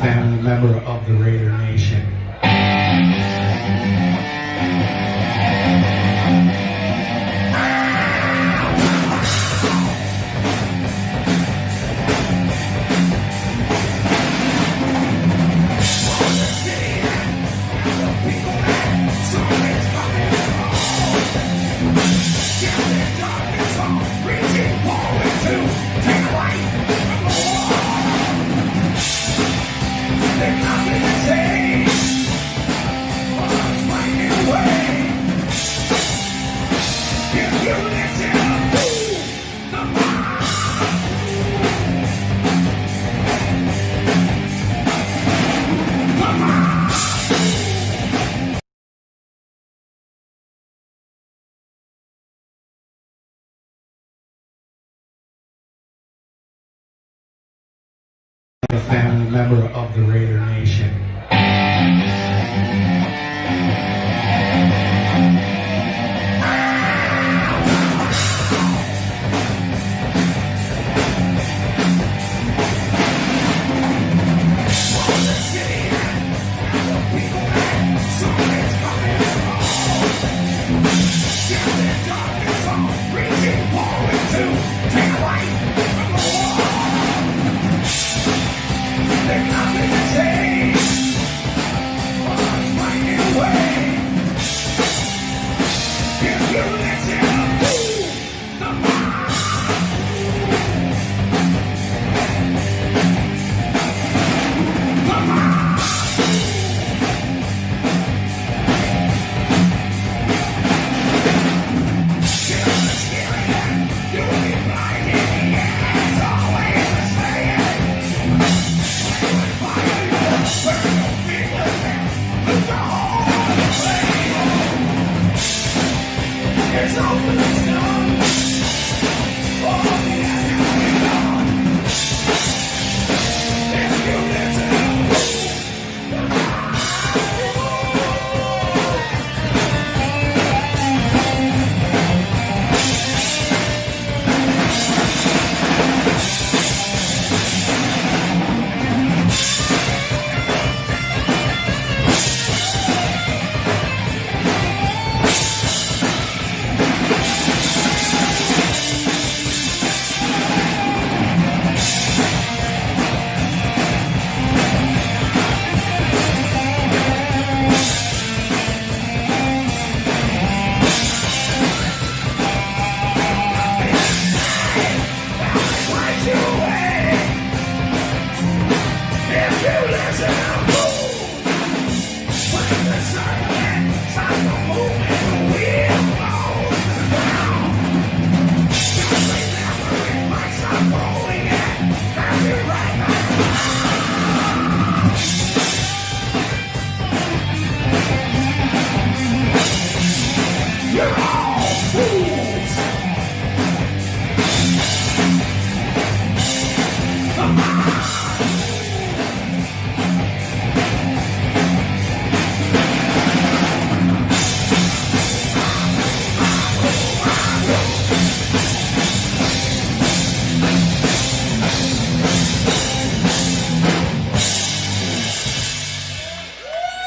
family member of the Raider Nation. A family member of the Raider Nation.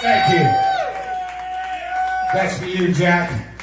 Thank you. That's for you, Jack.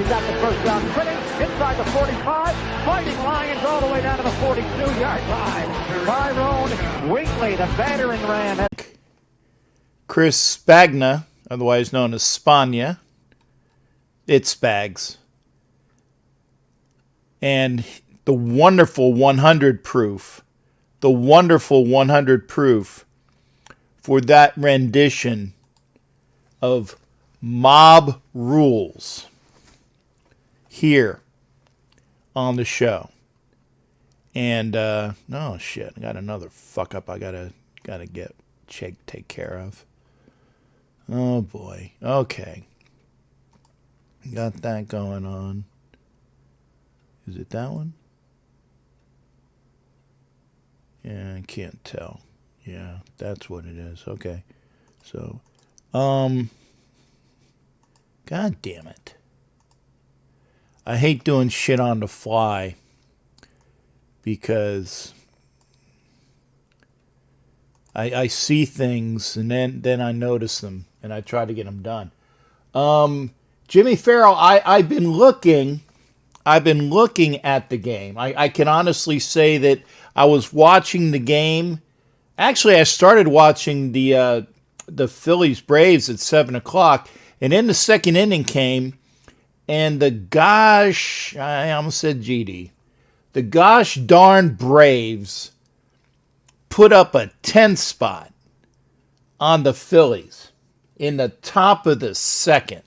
He's got the first down finished inside the 45. Fighting Lions all the way down to the 42-yard line. Tyrone Wheatley, the battering ram. Chris Spagna, otherwise known as Spagna. It's Spags. And the wonderful 100 proof. The wonderful 100 proof for that rendition of Mob Rules here on the show. And oh shit, I got another fuck up I gotta take care of. Oh boy. Okay. Got that going on. Is it that one? Yeah, I can't tell. Yeah, that's what it is. Okay. So, God damn it. I hate doing shit on the fly because I see things and then I notice them and I try to get them done. Jimmy Farrell, I've been looking at the game. I can honestly say that I was watching the game. Actually, I started watching the Phillies Braves at 7 o'clock, and then the second inning came, and I almost said GD. The gosh darn Braves put up a 10 spot on the Phillies in the top of the second.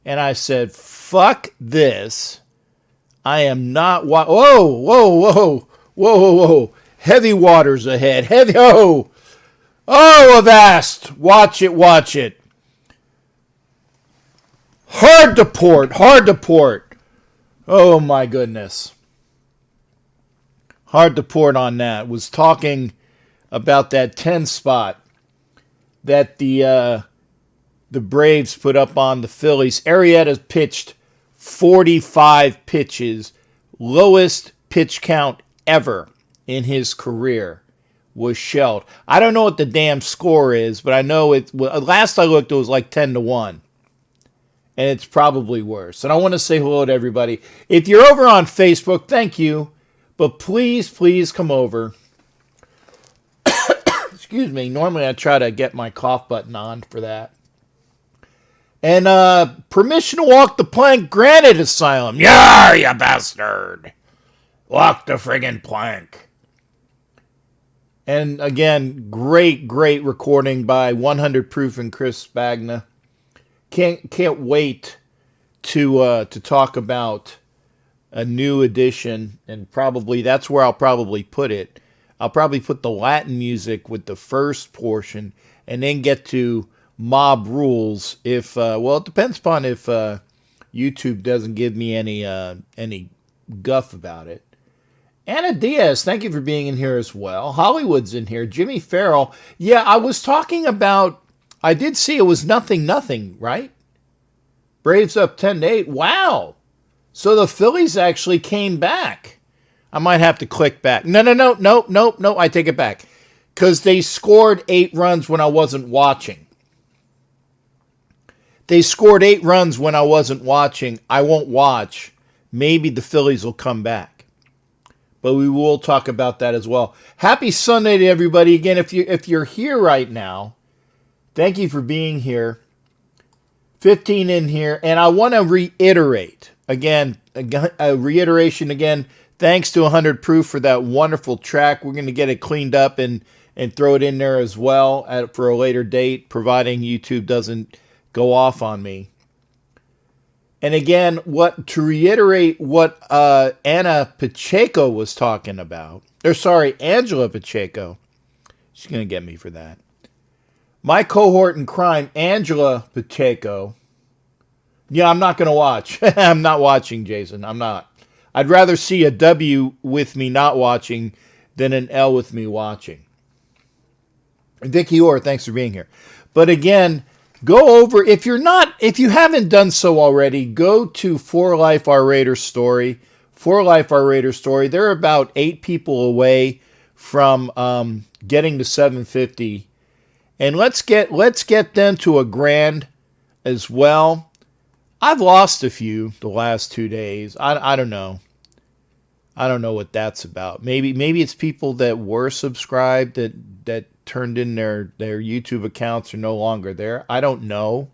And I said, fuck this. I am not... Whoa. Heavy waters ahead. Oh, avast. Watch it. Hard to port. Oh, my goodness. Hard to port on that. Was talking about that 10 spot that the Braves put up on the Phillies. Arrieta pitched 45 pitches, lowest pitch count ever in his career was shelled. I don't know what the damn score is, but I know last I looked, it was like 10-1. And it's probably worse. And I want to say hello to everybody. If you're over on Facebook, thank you. But please come over. Excuse me. Normally I try to get my cough button on for that. And permission to walk the plank granted, Asylum. Yeah, you bastard. Walk the friggin' plank. And again, great recording by 100 Proof and Chris Spagna. Can't wait to talk about a new edition, and probably that's where I'll probably put it. I'll probably put the Latin music with the first portion, and then get to Mob Rules. If it depends upon if YouTube doesn't give me any guff about it. Anna Diaz, thank you for being in here as well. Hollywood's in here. Jimmy Farrell. Yeah, I was talking about. I did see it was 0-0, right? Braves up 10-8. Wow. So the Phillies actually came back. I might have to click back. No. I take it back. Because they scored 8 runs when I wasn't watching. They scored 8 runs when I wasn't watching. I won't watch. Maybe the Phillies will come back. But we will talk about that as well. Happy Sunday to everybody. Again, if you're here right now, thank you for being here. 15 in here. And I want to reiterate, again, a reiteration again, thanks to 100 Proof for that wonderful track. We're going to get it cleaned up and throw it in there as well for a later date, providing YouTube doesn't go off on me. And again, to reiterate what Anna Pacheco was talking about, Angela Pacheco. She's going to get me for that. My cohort in crime, Angela Pacheco. Yeah, I'm not going to watch. I'm not watching, Jason. I'm not. I'd rather see a W with me not watching than an L with me watching. Vicky Orr, thanks for being here. But again, go over, if you haven't done so already, go to For Life R Raider Story. For Life R Raider Story. They're about 8 people away from getting to 750. And let's get them to a grand as well. I've lost a few the last 2 days. I don't know. I don't know what that's about. Maybe it's people that were subscribed that turned in their YouTube accounts are no longer there. I don't know.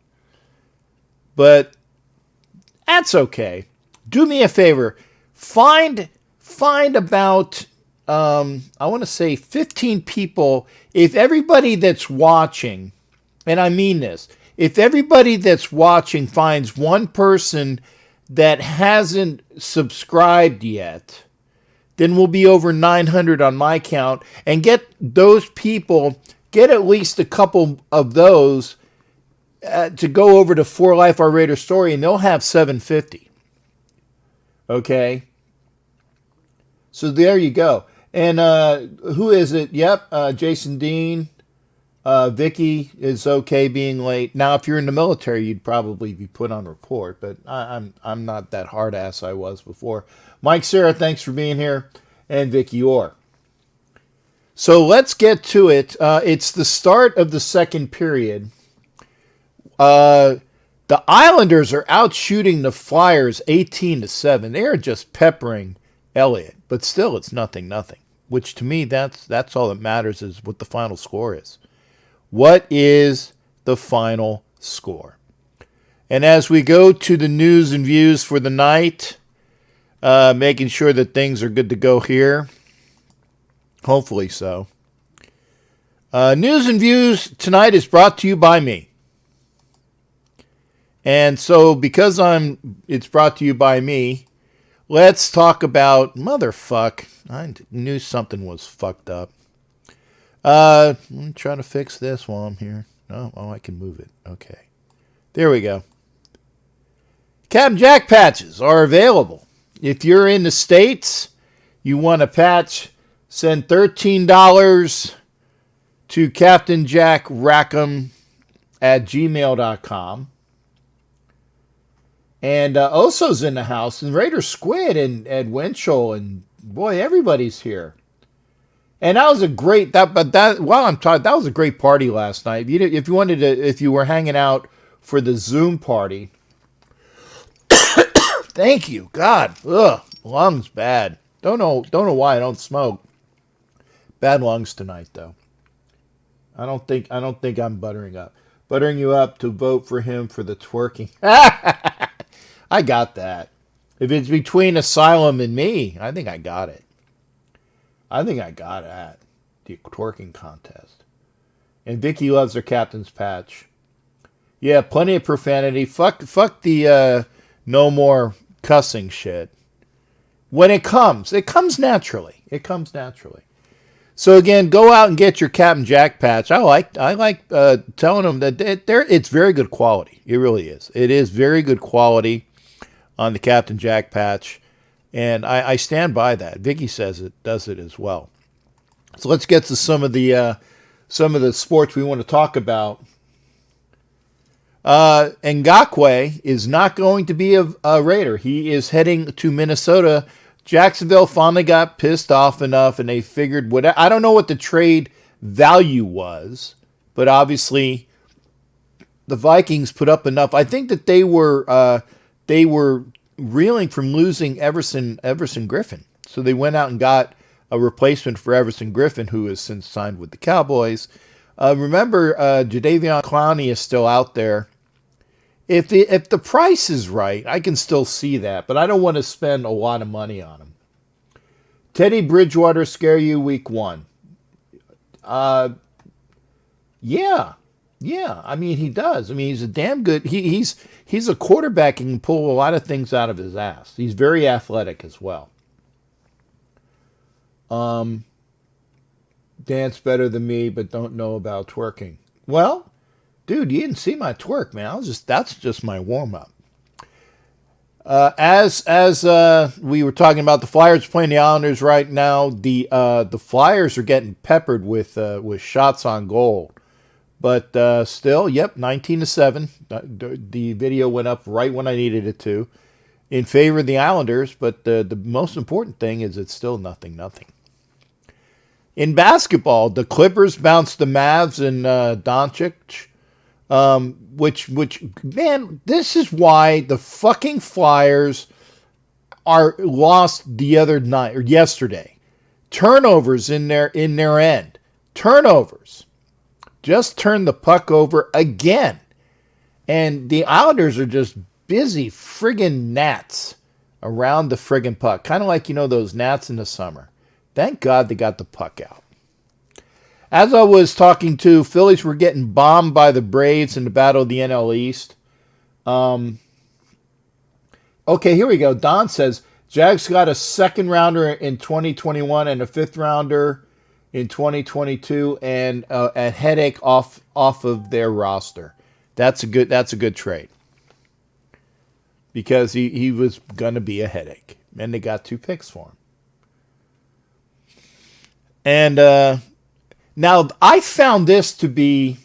But that's okay. Do me a favor. Find about I want to say 15 people. If everybody that's watching, and I mean this, if everybody that's watching finds one person that hasn't subscribed yet, then we'll be over 900 on my count. And get those people, get at least a couple of those to go over to 4 Life Our Raider Story, and they'll have 750. Okay? So there you go. And who is it? Yep, Jason Dean. Vicky is okay being late. Now, if you're in the military, you'd probably be put on report, but I'm not that hard ass I was before. Mike, Sarah, thanks for being here, and Vicky Orr. So let's get to it. It's the start of the second period. The Islanders are out shooting the Flyers 18-7. They are just peppering Elliott, but still, it's 0-0. Which to me, that's all that matters is what the final score is. What is the final score? And as we go to the news and views for the night, making sure that things are good to go here. Hopefully so. News and views tonight is brought to you by me. And so because it's brought to you by me, let's talk about motherfuck. I knew something was fucked up. Let me try to fix this while I'm here. Oh, I can move it. Okay. There we go. Captain Jack patches are available. If you're in the States, you want a patch, send $13 to Captain Jack Rackham at gmail.com. And Oso's in the house, and Raider Squid, and Ed Winchell, and boy, everybody's here. And that was a great that was a great party last night. If you were hanging out for the Zoom party, thank you, God. Ugh, lungs bad. Don't know why I don't smoke. Bad lungs tonight though. I don't think I'm buttering you up to vote for him for the twerking. I got that. If it's between Asylum and me, I think I got it. I think I got at the twerking contest. And Vicky loves her captain's patch. Yeah, plenty of profanity. Fuck the no more cussing shit. When it comes naturally. It comes naturally. So again, go out and get your Captain Jack patch. I like telling them that it's very good quality. It really is. It is very good quality on the Captain Jack patch. And I stand by that. Vicky says it does it as well. So let's get to some of the sports we want to talk about. Ngakwe is not going to be a Raider. He is heading to Minnesota. Jacksonville finally got pissed off enough, and they figured I don't know what the trade value was, but obviously the Vikings put up enough. I think that they were reeling from losing Everson Griffin. So they went out and got a replacement for Everson Griffin, who has since signed with the Cowboys. Remember, Jadeveon Clowney is still out there. If the price is right, I can still see that, but I don't want to spend a lot of money on him. Teddy Bridgewater scare you week 1? Yeah. I mean, he does. I mean, he's a damn good. He's a quarterback and can pull a lot of things out of his ass. He's very athletic as well. Dance better than me, but don't know about twerking. Well, dude, you didn't see my twerk, man. That's just my warm up. As we were talking about, the Flyers playing the Islanders right now. The Flyers are getting peppered with shots on goal. But still, 19-7. The video went up right when I needed it to, in favor of the Islanders. But the most important thing is it's still 0-0. In basketball, the Clippers bounced the Mavs and Doncic. Which man, this is why the fucking Flyers are lost the other night or yesterday. Turnovers in their end. Turnovers. Just turn the puck over again. And the Islanders are just busy friggin' gnats around the friggin' puck. Kind of like, those gnats in the summer. Thank God they got the puck out. As I was talking to, Phillies were getting bombed by the Braves in the Battle of the NL East. Okay, here we go. Don says, Jags got a second rounder in 2021 and a fifth rounder in 2022 and a headache off of their roster. That's a good trade. Because he was going to be a headache. And they got 2 picks for him. And now I found this to be,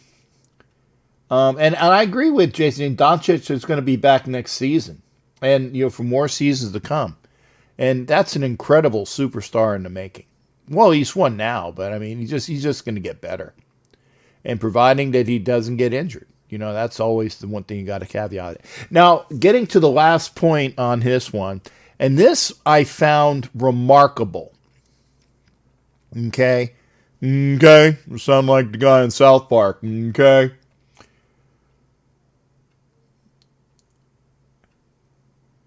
and I agree with Jason. Doncic is going to be back next season, and for more seasons to come. And that's an incredible superstar in the making. Well, he's one now, but I mean, he's just going to get better. And providing that he doesn't get injured. That's always the one thing you got to caveat. Now, getting to the last point on this one, and this I found remarkable. Okay? You sound like the guy in South Park. Okay?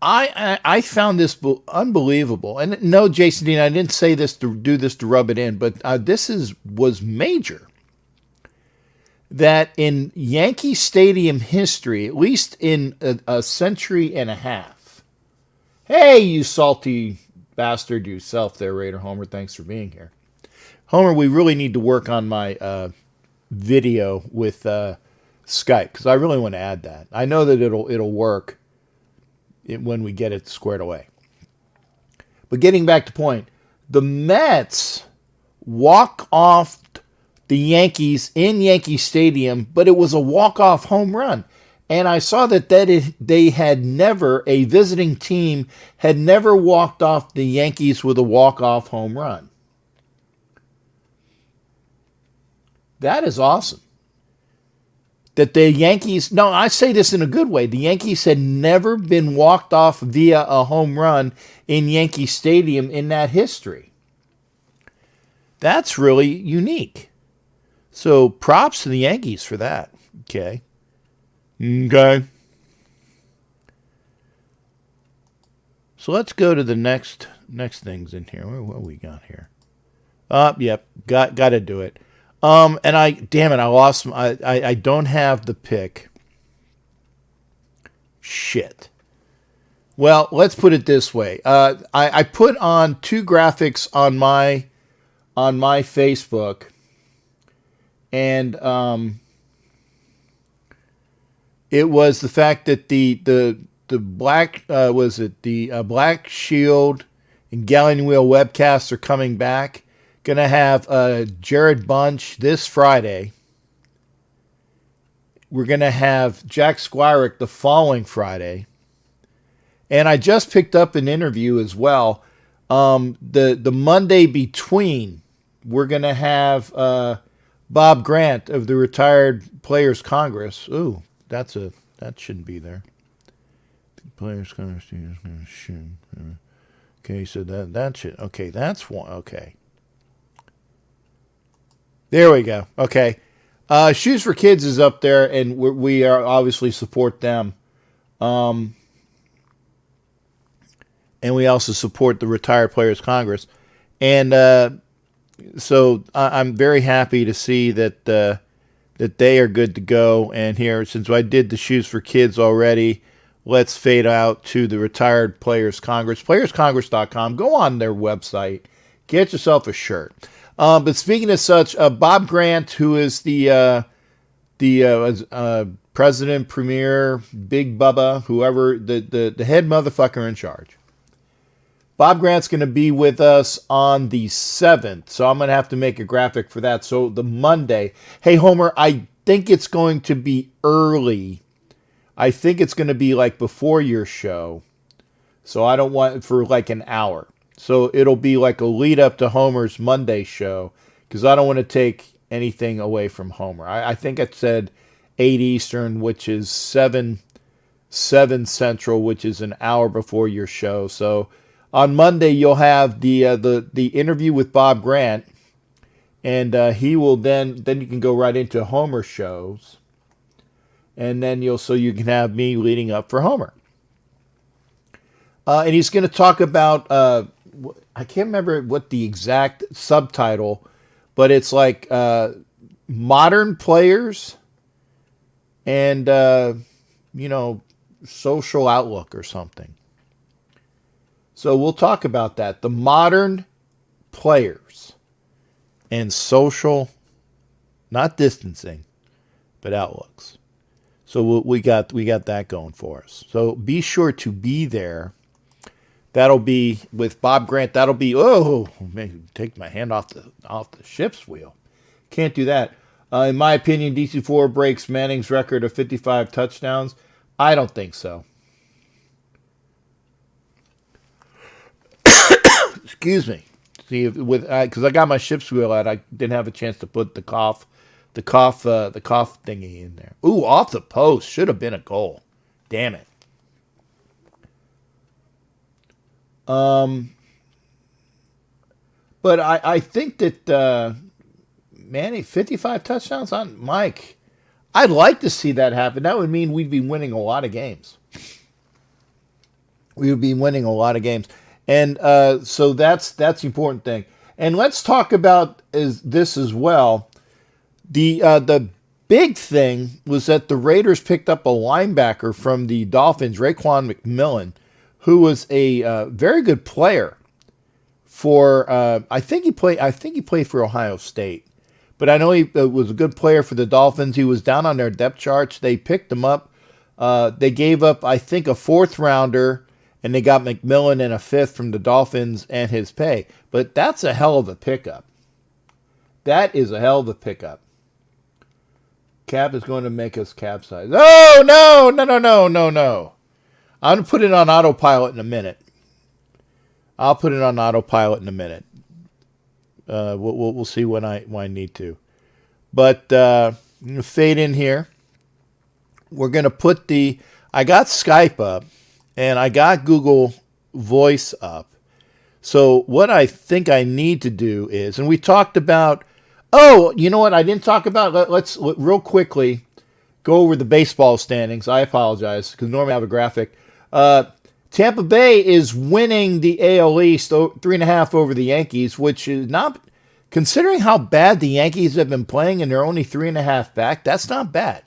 I found this unbelievable. And no, Jason Dean, I didn't say this to do this to rub it in, but this was major. That in Yankee Stadium history, at least in a century and a half. Hey, you salty bastard yourself there, Raider Homer. Thanks for being here. Homer, we really need to work on my video with Skype, because I really want to add that. I know that it'll work when we get it squared away. But getting back to point, the Mets walk off the Yankees in Yankee Stadium, but it was a walk-off home run. And I saw that a visiting team had never walked off the Yankees with a walk-off home run. That is awesome. That the Yankees, no, I say this in a good way, the Yankees had never been walked off via a home run in Yankee Stadium in that history. That's really unique. So props to the Yankees for that. Okay. So let's go to the next things in here. What we got here? Yep, got to do it. And I lost. I don't have the pick. Shit. Well, let's put it this way. I put on 2 graphics on my Facebook, and it was the fact that the Black Black Shield and Galleon Wheel webcasts are coming back. Going to have Jared Bunch this Friday. We're going to have Jack Squirick the following Friday. And I just picked up an interview as well. The Monday between, we're going to have Bob Grant of the Retired Players Congress. Ooh, that shouldn't be there. The Players Congress. Okay, so that should. Okay, that's one. Okay. There we go. Okay. Shoes for Kids is up there, and we are obviously support them. And we also support the Retired Players Congress. And so I'm very happy to see that they are good to go. And here, since I did the Shoes for Kids already, let's fade out to the Retired Players Congress. PlayersCongress.com. Go on their website. Get yourself a shirt. But speaking of such, Bob Grant, who is the president, premier, Big Bubba, whoever, the head motherfucker in charge. Bob Grant's going to be with us on the 7th, so I'm going to have to make a graphic for that. So the Monday, hey, Homer, I think it's going to be early. I think it's going to be like before your show, so I don't want it for like an hour. So it'll be like a lead up to Homer's Monday show, because I don't want to take anything away from Homer. I think it said 8 Eastern, which is 7 Central, which is an hour before your show. So on Monday you'll have the interview with Bob Grant, and he will then you can go right into Homer shows, and then you can have me leading up for Homer. And he's going to talk about, I can't remember what the exact subtitle, but it's like modern players and, social outlook or something. So we'll talk about that. The modern players and social, not distancing, but outlooks. So we got that going for us. So be sure to be there. That'll be with Bob Grant. That'll be, man, take my hand off the ship's wheel. Can't do that. In my opinion, DC4 breaks Manning's record of 55 touchdowns. I don't think so. Excuse me. See, because I got my ship's wheel out, I didn't have a chance to put the cough thingy in there. Ooh, off the post. Should have been a goal. Damn it. But I think that Manning 55 touchdowns on Mike. I'd like to see that happen. That would mean we'd be winning a lot of games. We would be winning a lot of games, and so that's the important thing. And let's talk about this as well. The big thing was that the Raiders picked up a linebacker from the Dolphins, Raekwon McMillan, who was a very good player for. I think he played for Ohio State. But I know he was a good player for the Dolphins. He was down on their depth charts. They picked him up. They gave up, I think, a 4th rounder, and they got McMillan and a 5th from the Dolphins and his pay. But that's a hell of a pickup. That is a hell of a pickup. Cap is going to make us capsize. Oh, no. I'm going to put it on autopilot in a minute. I'll put it on autopilot in a minute. We'll see when I need to. But I'm going to fade in here. We're going to put I got Skype up and I got Google Voice up. So what I think I need to do is, and we talked about, you know what I didn't talk about? Let's real quickly go over the baseball standings. I apologize because normally I have a graphic. Tampa Bay is winning the AL East 3.5 over the Yankees, which is not, considering how bad the Yankees have been playing and they're only 3.5 back, that's not bad.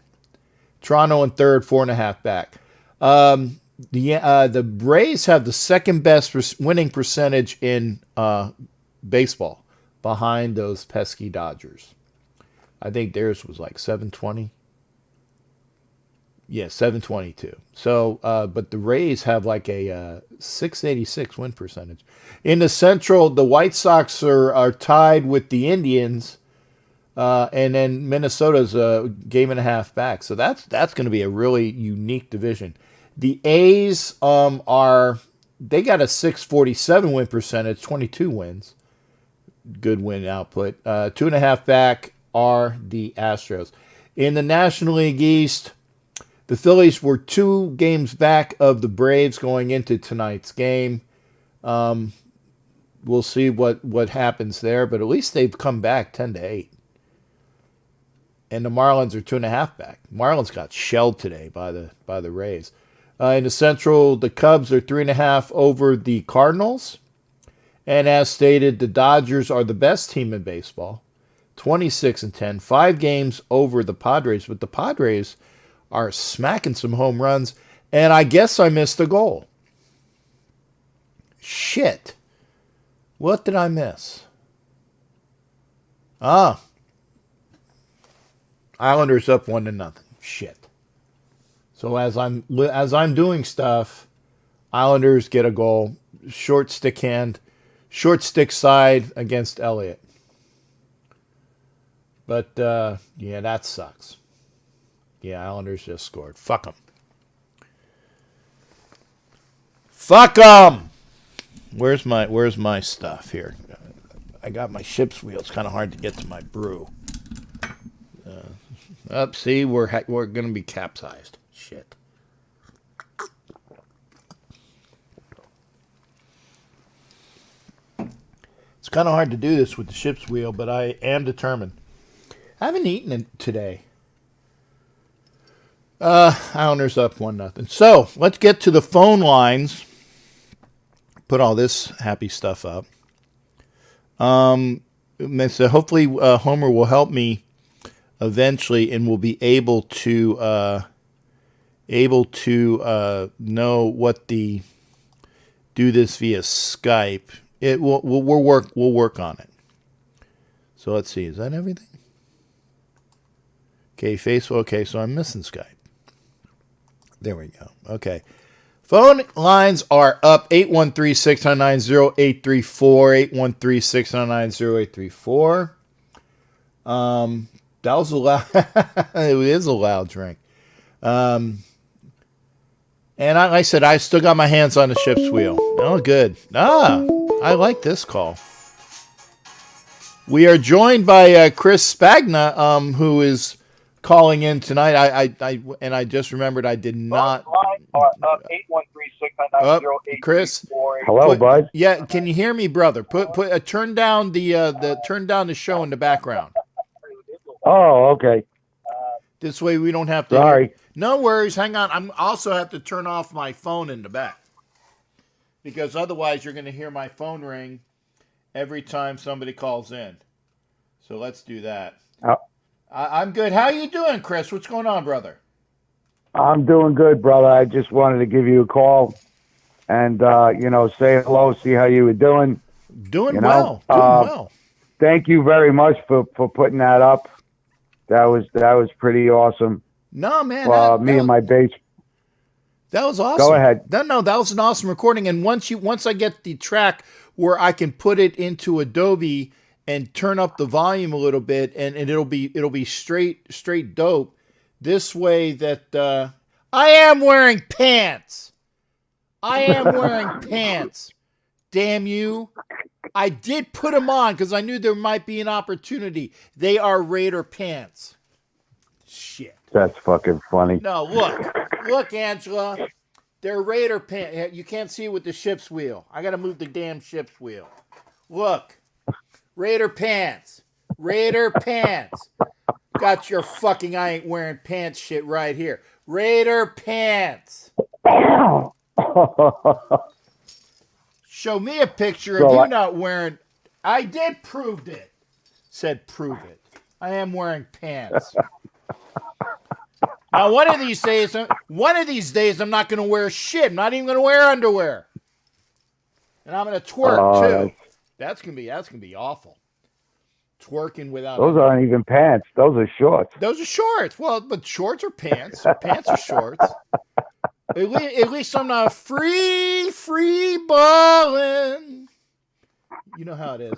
Toronto in 3rd, 4.5 back. The Rays have the 2nd best winning percentage in baseball behind those pesky Dodgers. I think theirs was like 720. Yeah, 722. So, but the Rays have like a 686 win percentage. In the Central, the White Sox are tied with the Indians, and then Minnesota's a 1.5 back. So that's going to be a really unique division. The A's they got a 647 win percentage, 22 wins, good win output. 2.5 back are the Astros. In the National League East, the Phillies were 2 games back of the Braves going into tonight's game. We'll see what happens there, but at least they've come back 10-8. And the Marlins are 2.5 back. Marlins got shelled today by the Rays. In the Central, the Cubs are 3.5 over the Cardinals. And as stated, the Dodgers are the best team in baseball, 26-10, 5 games over the Padres. But the Padres are smacking some home runs, and I guess I missed a goal. Shit. What did I miss? Islanders up 1-0. Shit. So as I'm doing stuff, Islanders get a goal. Short stick side against Elliott. But yeah, that sucks. Yeah, Islanders just scored. Fuck them. Fuck them. Where's my stuff here? I got my ship's wheel. It's kind of hard to get to my brew. Up, see, we're going to be capsized. Shit. It's kind of hard to do this with the ship's wheel, but I am determined. I haven't eaten it today. Islanders up 1-0. So let's get to the phone lines. Put all this happy stuff up. So hopefully Homer will help me eventually, and will be able to know what the do this via Skype. It will we'll work on it. So let's see. Is that everything? Okay, Facebook. Okay, so I'm missing Skype. There we go. Okay. Phone lines are up. 813-699-0834. 813-699-0834. That was a loud it is a loud drink. And like I said, I still got my hands on the ship's wheel. Oh, good. I like this call. We are joined by Chris Spagna, who is calling in tonight. I just remembered I did not. Chris. Hello, bud. Yeah, can you hear me, brother? Put turn down the show in the background. Oh, okay. This way we don't have to. Sorry. No worries. Hang on. I'm also have to turn off my phone in the back, because otherwise you're going to hear my phone ring every time somebody calls in. So let's do that. I'm good. How you doing, Chris? What's going on, brother? I'm doing good, brother. I just wanted to give you a call and, say hello, see how you were doing. Doing well. Thank you very much for putting that up. That was pretty awesome. No, man. And my bass. That was awesome. Go ahead. No, that was an awesome recording. And once I get the track where I can put it into Adobe and turn up the volume a little bit, and it'll be straight dope. This way that I am wearing pants. Damn you. I did put them on because I knew there might be an opportunity. They are Raider pants. Shit. That's fucking funny. No, look, Angela. They're Raider pants. You can't see it with the ship's wheel. I got to move the damn ship's wheel. Look. Raider pants. Got your fucking I ain't wearing pants shit right here. Raider pants. Show me a picture of you not wearing. I did prove it. Said prove it. I am wearing pants. Now, one of these days, I'm not going to wear shit. I'm not even going to wear underwear. And I'm going to twerk, too. That's gonna be awful. Twerking without. Those aren't even pants. Those are shorts. Those are shorts. Well, but shorts are pants. Pants are shorts. At least I'm not free balling. You know how it is.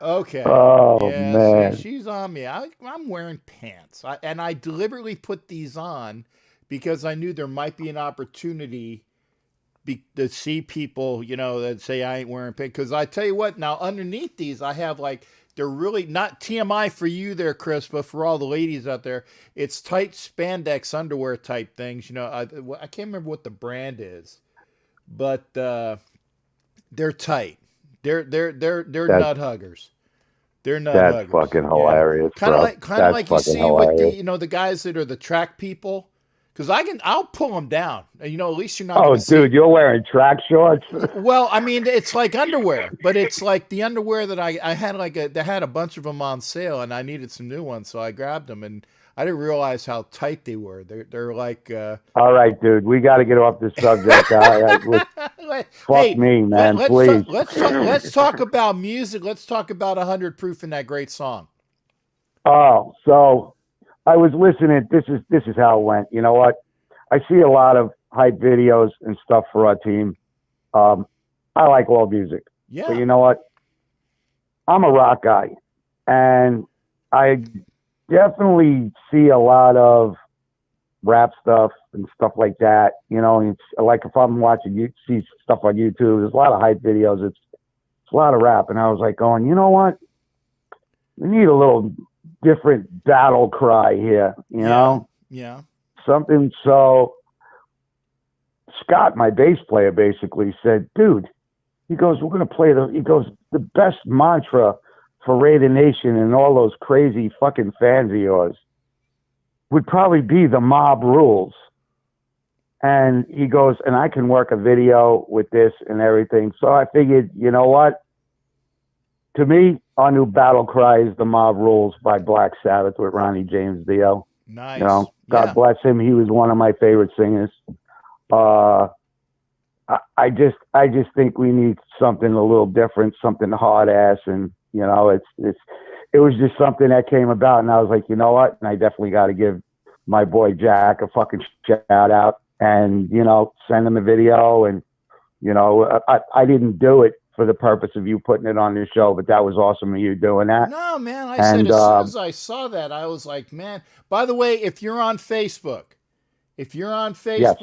Okay. Oh, yeah, man. She's on me. I'm wearing pants. I deliberately put these on because I knew there might be an opportunity to see people, that say I ain't wearing pants. Because I tell you what, now underneath these, I have they're really not TMI for you there, Chris, but for all the ladies out there, it's tight spandex underwear type things. I can't remember what the brand is, but they're tight. They're nut huggers. They're nut huggers. That's fucking hilarious. Kind of like you see hilarious. with the guys that are the track people. Because I'll pull them down. At least you're not. Oh, dude, you're wearing track shorts. Well, I mean, it's like underwear, but it's like the underwear that I had. They had a bunch of them on sale, and I needed some new ones, so I grabbed them, and I didn't realize how tight they were. They're like. All right, dude, we got to get off the subject. Fuck me, man. Please. Let's talk about music. Let's talk about 100 Proof and that great song. Oh, so. I was listening. This is how it went. You know what? I see a lot of hype videos and stuff for our team. I like all music. Yeah. But you know what? I'm a rock guy, and I definitely see a lot of rap stuff and stuff like that. It's like if I'm watching, you see stuff on YouTube. There's a lot of hype videos. It's a lot of rap, and I was like, going, you know what? We need a little different battle cry here, you know? Yeah. Something so Scott, my bass player, basically said, dude, he goes, we're going to play the best mantra for Raider Nation and all those crazy fucking fans of yours would probably be the mob rules. And he goes, and I can work a video with this and everything. So I figured, you know what? To me, our new battle cry is the mob rules by Black Sabbath with Ronnie James Dio. Nice. You know, God bless him. He was one of my favorite singers. I just think we need something a little different, something hard ass, and you know, it was just something that came about, and I was like, you know what? And I definitely got to give my boy Jack a fucking shout out, and you know, send him a video, and you know, I didn't do it for the purpose of you putting it on your show, but that was awesome of you doing that. No, man, I said as soon as I saw that, I was like, man. By the way, if you're on Facebook, yes.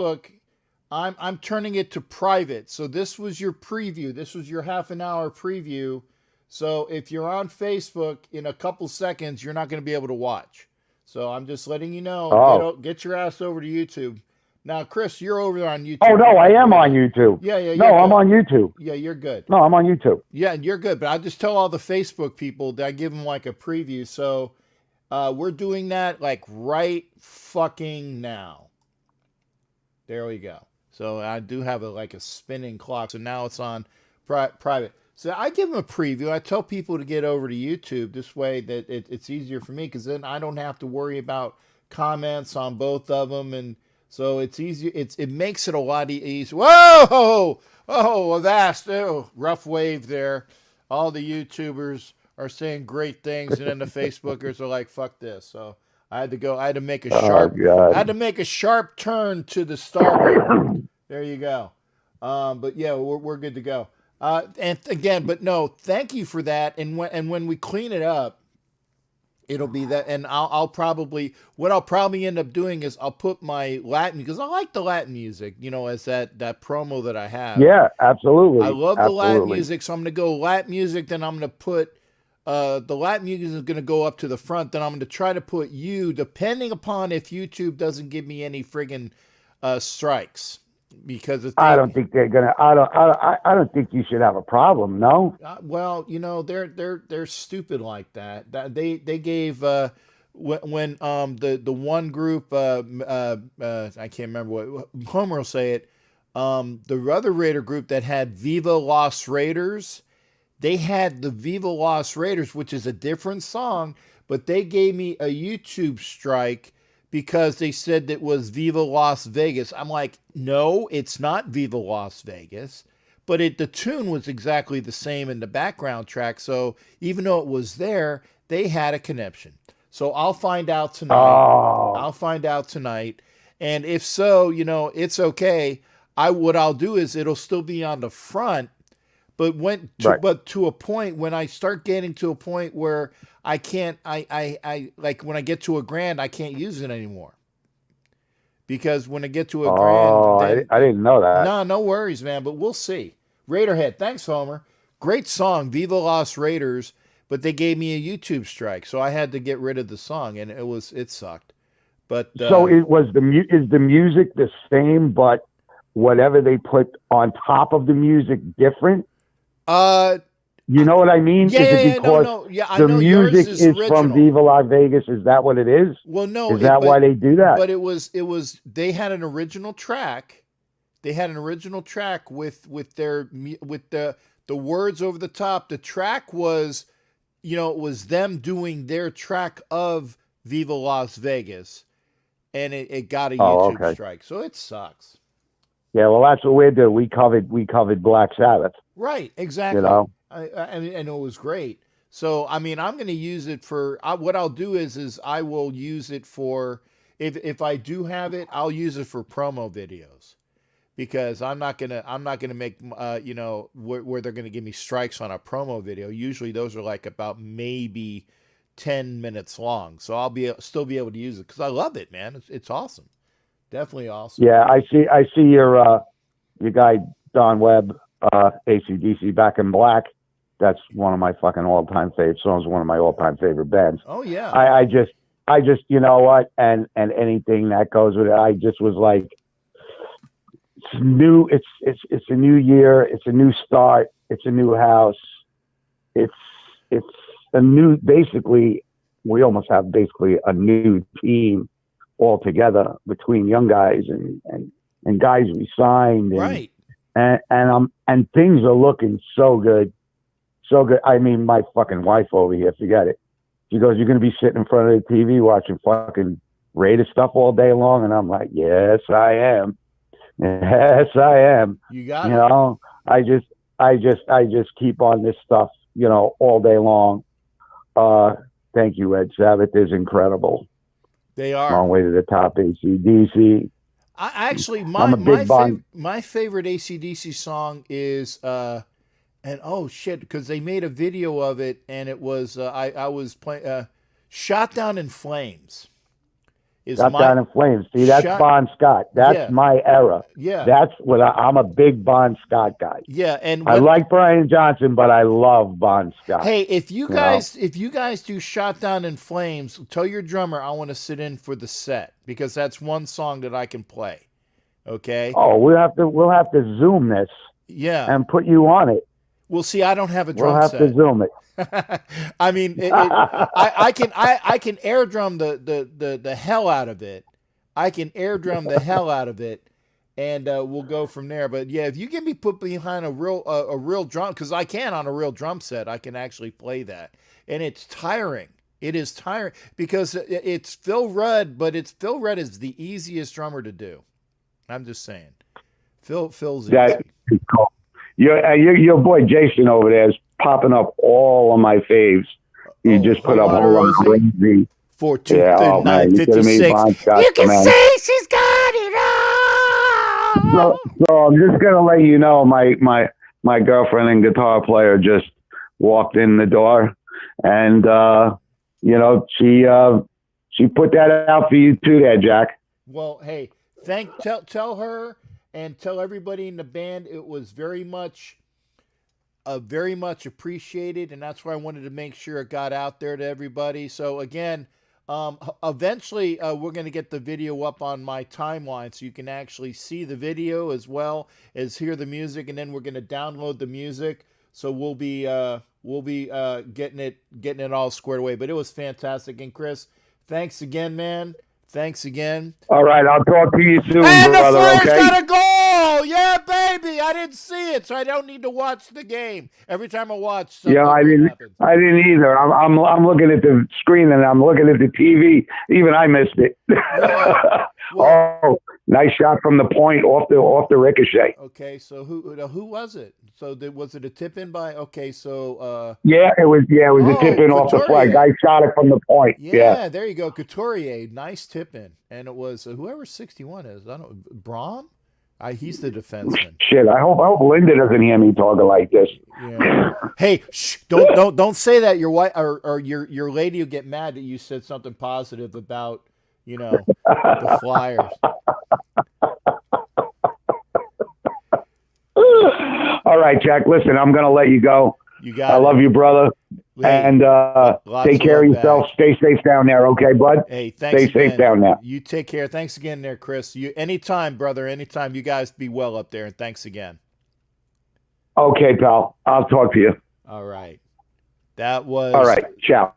I'm turning it to private. So this was your preview. This was your half an hour preview. So if you're on Facebook, in a couple seconds, you're not going to be able to watch. So I'm just letting you know. Oh. Get your ass over to YouTube. Now, Chris, you're over there on YouTube. Oh, no, I am on YouTube. Yeah. No, I'm on YouTube. Yeah, you're good. No, I'm on YouTube. Yeah, you're good. But I just tell all the Facebook people that I give them like a preview. So we're doing that like right fucking now. There we go. So I do have a spinning clock. So now it's on private. So I give them a preview. I tell people to get over to YouTube. This way that it's easier for me because then I don't have to worry about comments on both of them. And so it's easier. It makes it a lot easier. Whoa! Oh, avast. Oh, rough wave there. All the YouTubers are saying great things. And then the Facebookers are like, fuck this. So I had to make a sharp turn to the starboard. There you go. But yeah, we're good to go. And again, but no, thank you for that. And when we clean it up, it'll be that. And I'll probably end up doing is I'll put my Latin, because I like the Latin music, you know, as that promo that I have. Yeah, absolutely. I love the Latin music. So I'm going to go Latin music. Then I'm going to put the Latin music is going to go up to the front. Then I'm going to try to put you, depending upon if YouTube doesn't give me any friggin' strikes. Because I don't think they're gonna. I don't think you should have a problem. No. Well, you know they're stupid like that. They gave when the one group I can't remember what Homer will say it. The other Raider group that had Viva Los Raiders, they had the Viva Los Raiders, which is a different song, but they gave me a YouTube strike because they said it was Viva Las Vegas. I'm like, no, it's not Viva Las Vegas. But the tune was exactly the same in the background track. So even though it was there, they had a connection. So I'll find out tonight. I'll find out tonight. And if so, you know, it's okay. What I'll do is it'll still be on the front. But but to a point, when I start getting to a point where I can't, I like when I get to $1,000, I can't use it anymore. Because when I get to $1,000, I didn't know that. No worries, man. But we'll see. Raiderhead, thanks, Homer. Great song, Viva Las Raiders. But they gave me a YouTube strike, so I had to get rid of the song, and it sucked. But so is the music the same, but whatever they put on top of the music different? You know what I mean? Yeah, is it because the music is from Viva Las Vegas? Is that what it is? Well, no. Is that why they do that? But it was. They had an original track. They had an original track with the words over the top. The track was, you know, it was them doing their track of Viva Las Vegas, and it got a YouTube strike. So it sucks. Yeah, well, that's what we did. We covered Black Sabbath. Right, exactly. You know, I mean, it was great. So, I mean, I'm going to use it for. What I'll do is I will use it for. If I do have it, I'll use it for promo videos, because I'm not gonna make you know where they're gonna give me strikes on a promo video. Usually those are like about maybe 10 minutes long. So I'll still be able to use it because I love it, man. It's awesome. Definitely awesome. Yeah, I see your guy Don Webb, AC/DC Back in Black. that's one of my fucking all-time favorite songs. One of my all-time favorite bands. Oh yeah. I just, you know what, and anything that goes with it. I just was like, it's new. It's a new year. It's a new start. It's a new house. It's a new. Basically, we almost have basically a new team all together between young guys and guys we signed. And, Right. And things are looking so good. So good. I mean, my fucking wife over here, forget it. She goes, "You're going to be sitting in front of the TV watching fucking Raiders stuff all day long?" And I'm like, "Yes, I am. Yes, I am." You got You it. know, I just keep on this stuff, you know, all day long. Thank you, Ed Sabbath is incredible. They are. Long way to the top, AC/DC. I actually I'm a big Bond. my favorite AC/DC song is and oh shit, because they made a video of it and it was I was playing "Shot Down in Flames." Is Shot my Down in Flames. See, that's Shot- Bon Scott. That's Yeah. my era. Yeah. That's what I'm a big Bon Scott guy. Yeah, and I when- like Brian Johnson, but I love Bon Scott. Hey, if you know? guys do "Shot Down in Flames," tell your drummer I want to sit in for the set because that's one song that I can play. Okay. Oh, we'll have to Zoom this Yeah. and put you on it. Well, see, I don't have a We'll drum have set. to Zoom it. I mean, I can air drum the hell out of it. I can air drum the hell out of it, and we'll go from there. But yeah, if you get me put behind a real drum, because I can on a real drum set, I can actually play that, and it's tiring. It is tiring because it's Phil Rudd, but Phil Rudd is the easiest drummer to do. I'm just saying, Phil's That easy. is cool. Your boy Jason over there is popping up all of my faves. He just put up Hold on, whole crazy. 4-2-9-56. Bon Scott, You can man. say she's got it all. So I'm just gonna let you know, my girlfriend and guitar player just walked in the door, and you know she put that out for you too, there, Jack. Well, hey, tell her and tell everybody in the band it was very much appreciated, and that's why I wanted to make sure it got out there to everybody. So again, eventually we're going to get the video up on my timeline so you can actually see the video as well as hear the music, and then we're going to download the music. So we'll be getting it all squared away. But it was fantastic, and Chris, thanks again, man. Thanks again. All right, I'll talk to you soon, And brother. the Flames Okay. got a goal! Yeah, baby! I didn't see it, so I don't need to watch the game. Every time I watch, something Yeah, I good didn't. happens. I didn't either. I'm looking at the screen and I'm looking at the TV. Even I missed it. Yeah. Well- Oh, nice shot from the point off the ricochet. Okay, so who was it? So was it a tip in by? Okay, so Yeah, it was a tip in off the flag. Couturier. Guy shot it from the point. yeah, there you go, Couturier, nice tip in, and it was whoever 61 is. I don't Braum. He's the defenseman. Shit, I hope Linda doesn't hear me talking like this. Yeah. Hey, shh, don't say that. Your wife or your lady will get mad that you said something positive about the Flyers. All right, Jack. Listen, I'm gonna let you go. You got. I love you, brother. Hey, And lots take of care of love yourself. back. Stay safe down there, okay, bud? Hey, thanks. Stay safe again. down there. You take care. Thanks again, there, Chris. You anytime, brother. Anytime. You guys be well up there, and thanks again. Okay, pal. I'll talk to you. All right. That was All right. Ciao.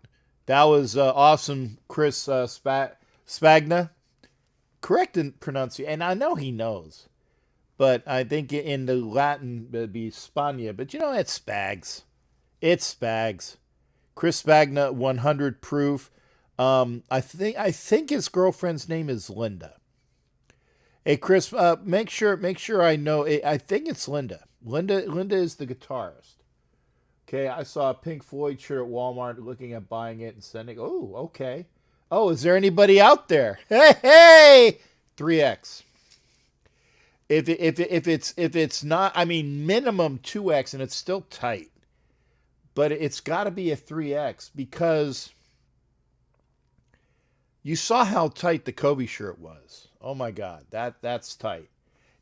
That was awesome, Chris Spagna. Correct in pronunciation, and I know he knows, but I think in the Latin it'd be Spagna. But it's Spags. It's Spags. Chris Spagna, 100 proof. I think his girlfriend's name is Linda. Hey, Chris, make sure I know. I think it's Linda. Linda is the guitarist. Okay, I saw a Pink Floyd shirt at Walmart, looking at buying it and sending. Oh, okay. Oh, is there anybody out there? Hey, 3X. If it's not, I mean, minimum 2X, and it's still tight, but it's got to be a 3X because you saw how tight the Kobe shirt was. Oh my God, that's tight.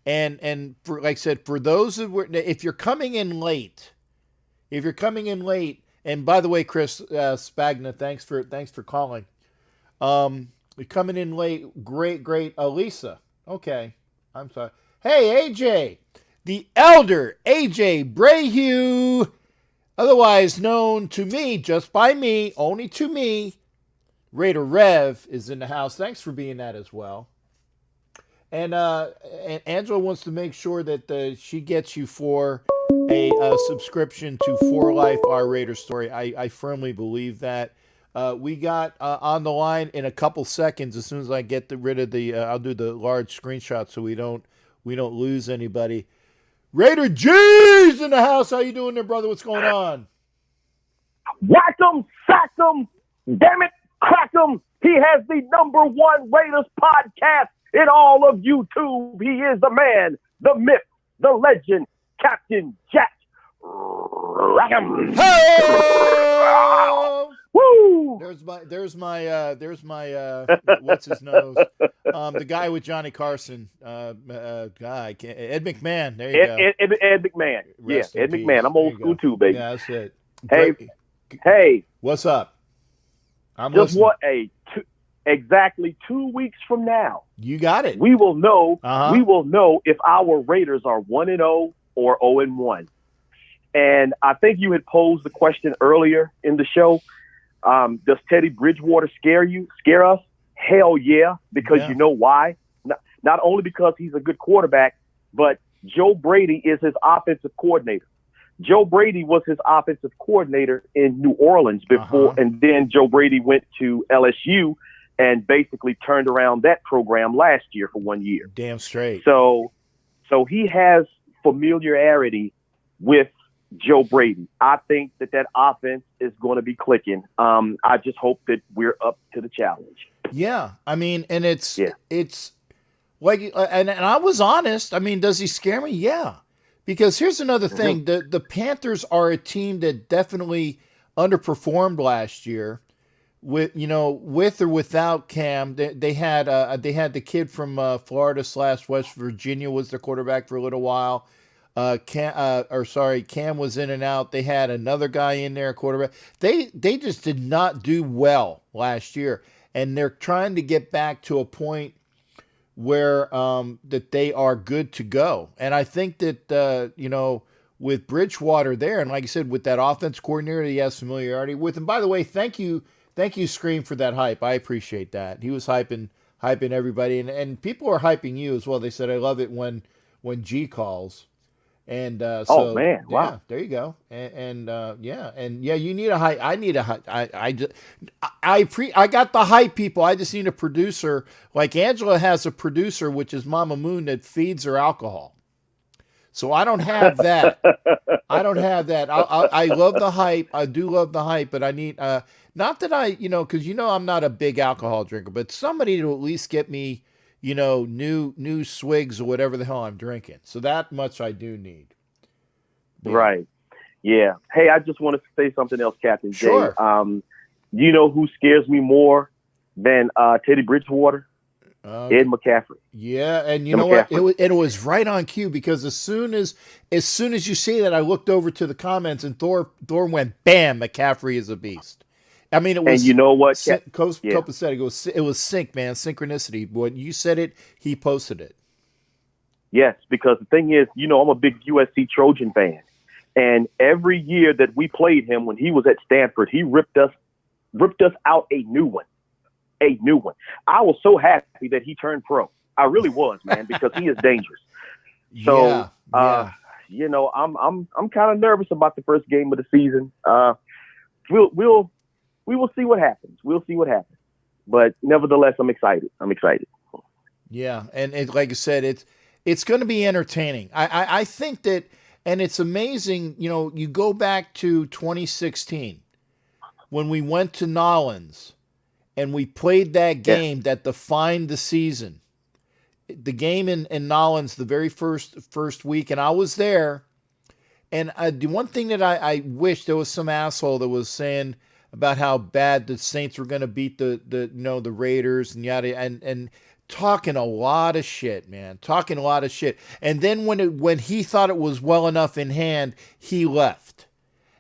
And for, like I said, for those if you're coming in late, If you're coming in late, and by the way, Chris Spagna, thanks for calling. You're coming in late. Great, Elisa. Okay, I'm sorry. Hey, AJ, the elder AJ Brayhew, otherwise known to me, just by me, only to me. Raider Rev is in the house. Thanks for being that as well. And Angela wants to make sure that she gets you for a subscription to For Life, Our Raider Story. I firmly believe that. We got on the line in a couple seconds. As soon as I get rid of the, I'll do the large screenshot so we don't lose anybody. Raider G's in the house. How you doing there, brother? What's going on? Whack 'em, sack 'em, damn it, crack 'em. He has the #1 Raiders podcast in all of YouTube. He is the man, the myth, the legend, Captain Jack Rackham. Hey! Woo! There's my what's his nose? The guy with Johnny Carson, Ed McMahon. There you go. Ed McMahon. Rest yeah, Ed peace. McMahon. I'm old school too, baby. Yeah, that's it. Hey, what's up? I'm just listening. Exactly 2 weeks from now. You got it. We will know. Uh-huh. We will know if our Raiders are 1-0 or 0-1. And I think you had posed the question earlier in the show. Does Teddy Bridgewater scare us? Hell yeah, because you know why? Not only because he's a good quarterback, but Joe Brady is his offensive coordinator. Joe Brady was his offensive coordinator in New Orleans before, and then Joe Brady went to LSU and basically turned around that program last year for 1 year. Damn straight. So he has familiarity with Joe Brady. I think that offense is going to be clicking. I just hope that we're up to the challenge. Yeah, I mean, and it's like, and I was honest. I mean, does he scare me? Yeah, because here's another thing: the Panthers are a team that definitely underperformed last year. With or without Cam, they had the kid from Florida / West Virginia was their quarterback for a little while. Cam was in and out. They had another guy in there, quarterback. They just did not do well last year, and they're trying to get back to a point where that they are good to go. And I think that with Bridgewater there, and like I said, with that offense coordinator, he has familiarity with. And by the way, thank you, Scream, for that hype. I appreciate that. He was hyping everybody, and people are hyping you as well. They said, I love it when G calls. And oh man, wow! Yeah, there you go. And you need a hype. I need a hype. I got the hype, people. I just need a producer. Like Angela has a producer, which is Mama Moon, that feeds her alcohol. So I don't have that. I don't have that. I love the hype. I do love the hype, but I need not that because I'm not a big alcohol drinker, but somebody to at least get me new swigs or whatever the hell I'm drinking. So that much I do need. Yeah. Right. Yeah. Hey, I just want to say something else, Captain Jay. Sure. You know who scares me more than Teddy Bridgewater? Ed McCaffrey. Yeah, and you know what? It was right on cue, because as soon as you say that, I looked over to the comments and Thor went, bam, McCaffrey is a beast. I mean, it was. And you know what? Copa said it was sync, man, synchronicity. When you said it, he posted it. Yes, because the thing is, I'm a big USC Trojan fan, and every year that we played him when he was at Stanford, he ripped us out a new one. I was so happy that he turned pro. I really was, man, because he is dangerous. So, I'm kind of nervous about the first game of the season. We will see what happens. But nevertheless, I'm excited. Yeah, and like I said, it's going to be entertaining. I think that, and it's amazing. You go back to 2016 when we went to Nollins and we played that game that defined the season. The game in Nollins, the very first week, and I was there. And the one thing that I wish, there was some asshole that was saying about how bad the Saints were going to beat the Raiders and yada, and talking a lot of shit, man, And then when he thought it was well enough in hand, he left.